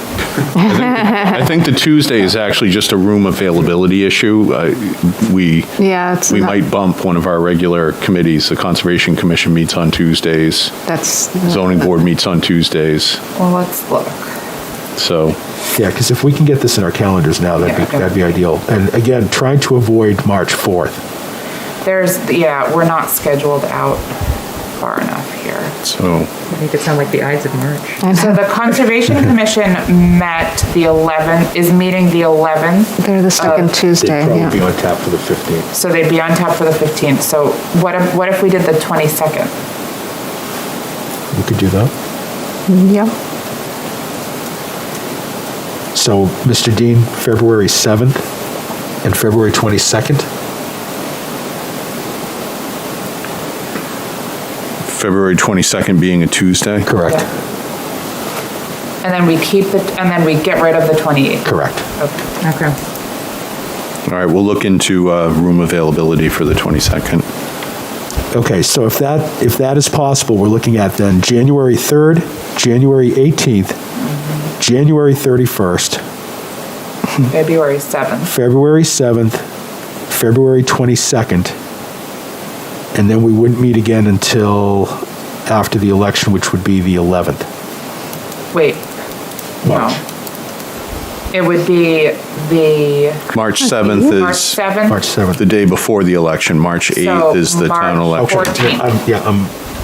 I think the Tuesday is actually just a room availability issue. Yeah, it's We not- might bump one of our regular committees. The Conservation Commission meets on Tuesdays. That's. Zoning Board meets on Tuesdays. well, let's look. So, Yeah, because if we can get this in our calendars now, that'd be ideal. And again, trying to avoid March 4th. We're not scheduled out far enough here. so Make it sound like the Ides of March. So the Conservation Commission is meeting the 11th. They're the second They'd Tuesday, probably yeah. be on tap for the 15th. So they'd be on tap for the 15th. So what if we did the 22nd? We could do that. Yep. So, Mr. Dean, February 7th and February 22nd? February 22nd being a Tuesday? Correct. Yeah. And then we get rid of the 28th. Correct. Okay. All right, we'll look into room availability for the 22nd. Okay, so if that is possible, we're looking at then January 3rd, January 18th, January 31st, February 7th. February 7th, February 22nd, and then we wouldn't meet again until after the election, which would be the 11th. Wait. March. No. It would be the March 7th March is 7th. March 7th. the day before the election. March 8th is the town March election. 14th. Yeah,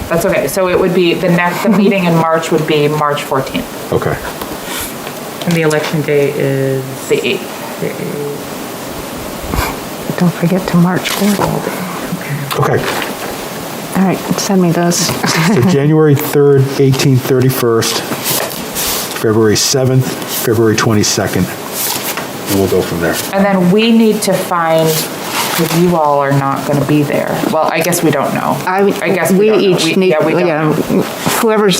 That's okay. So it would be the meeting in March would be March 14th. okay. And the election day is The 8th. the 8th. Don't forget to March 4th. Okay, All right, send me those. so January 3rd, 18th, 31st, February 7th, February 22nd, and we'll go from there. And then we need to find, because you all are not going to be there. Well, I guess we don't know. I guess we don't know. each need, we don't know. whoever's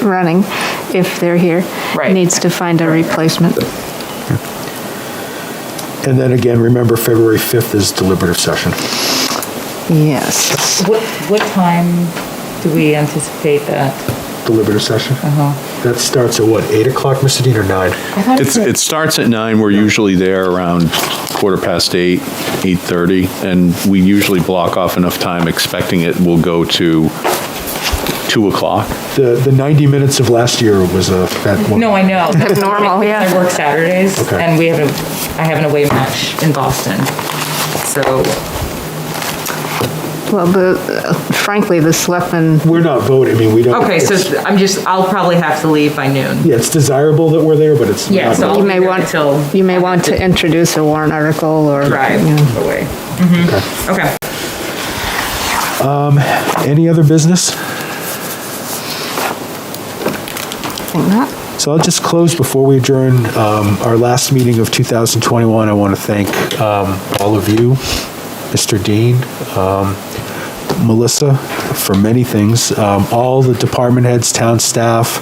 running, if they're here, Right. needs to find a replacement. And then again, remember, February 5th is deliberative session. Yes. What time do we anticipate that? Deliberative session? Uh-huh. That starts at what, 8 o'clock, Mr. Dean, or 9? It starts at 9. We're usually there around 8:15, 8:30, and we usually block off enough time expecting it will go to 2 o'clock. The 90 minutes of last year was that one. No, I know. That's normal, yeah. I work Saturdays, Okay. and I have an away match in Boston. So, Well, frankly, the selectmen, We're not voting, I mean, we don't. Okay, so I'll probably have to leave by noon. Yeah, it's desirable that we're there, but it's Yeah, not. so I'll you be may there want, until you may want to introduce a warrant article or. drive you know. away. Okay. Any other business? I think not. So I'll just close before we adjourn our last meeting of 2021. I want to thank all of you, Mr. Dean, Melissa, for many things, all the department heads, town staff,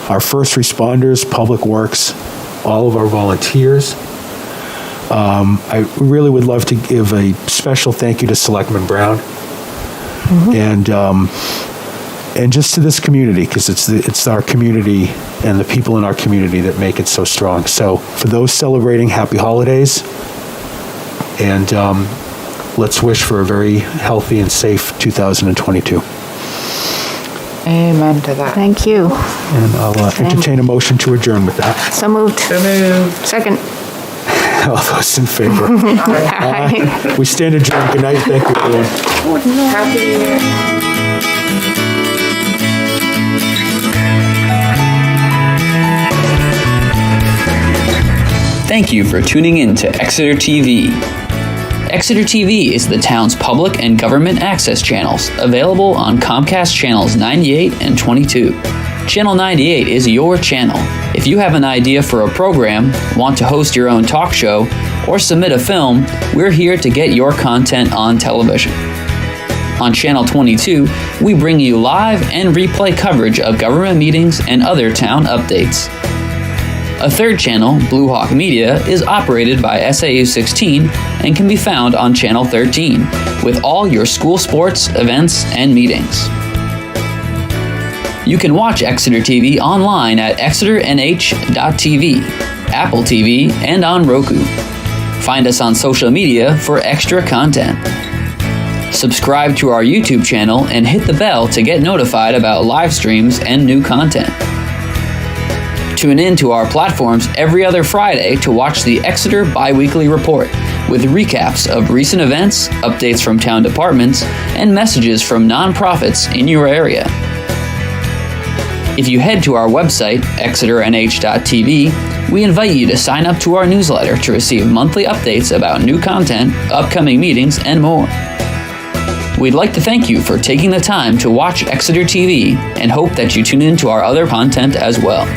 our first responders, public works, all of our volunteers. I really would love to give a special thank you to Selectman Brown and just to this community, because it's our community and the people in our community that make it so strong. So for those celebrating, happy holidays, and let's wish for a very healthy and safe 2022. Amen to that. Thank you. And I'll entertain a motion to adjourn with that. So moved. Second. All those in favor? Aye. We stand adjourned. Good night. Thank you, everyone. Happy New Year. Thank you for tuning in to Exeter TV. Exeter TV is the town's public and government access channels, available on Comcast channels 98 and 22. Channel 98 is your channel. If you have an idea for a program, want to host your own talk show, or submit a film, we're here to get your content on television. On Channel 22, we bring you live and replay coverage of government meetings and other town updates. A third channel, Blue Hawk Media, is operated by SAU 16 and can be found on Channel 13, with all your school sports, events, and meetings. You can watch Exeter TV online at exeternh.tv, Apple TV, and on Roku. Find us on social media for extra content. Subscribe to our YouTube channel and hit the bell to get notified about live streams and new content. Tune in to our platforms every other Friday to watch the Exeter Biweekly Report, with recaps of recent events, updates from town departments, and messages from nonprofits in your area. If you head to our website, exeternh.tv, we invite you to sign up to our newsletter to receive monthly updates about new content, upcoming meetings, and more. We'd like to thank you for taking the time to watch Exeter TV and hope that you tune in to our other content as well.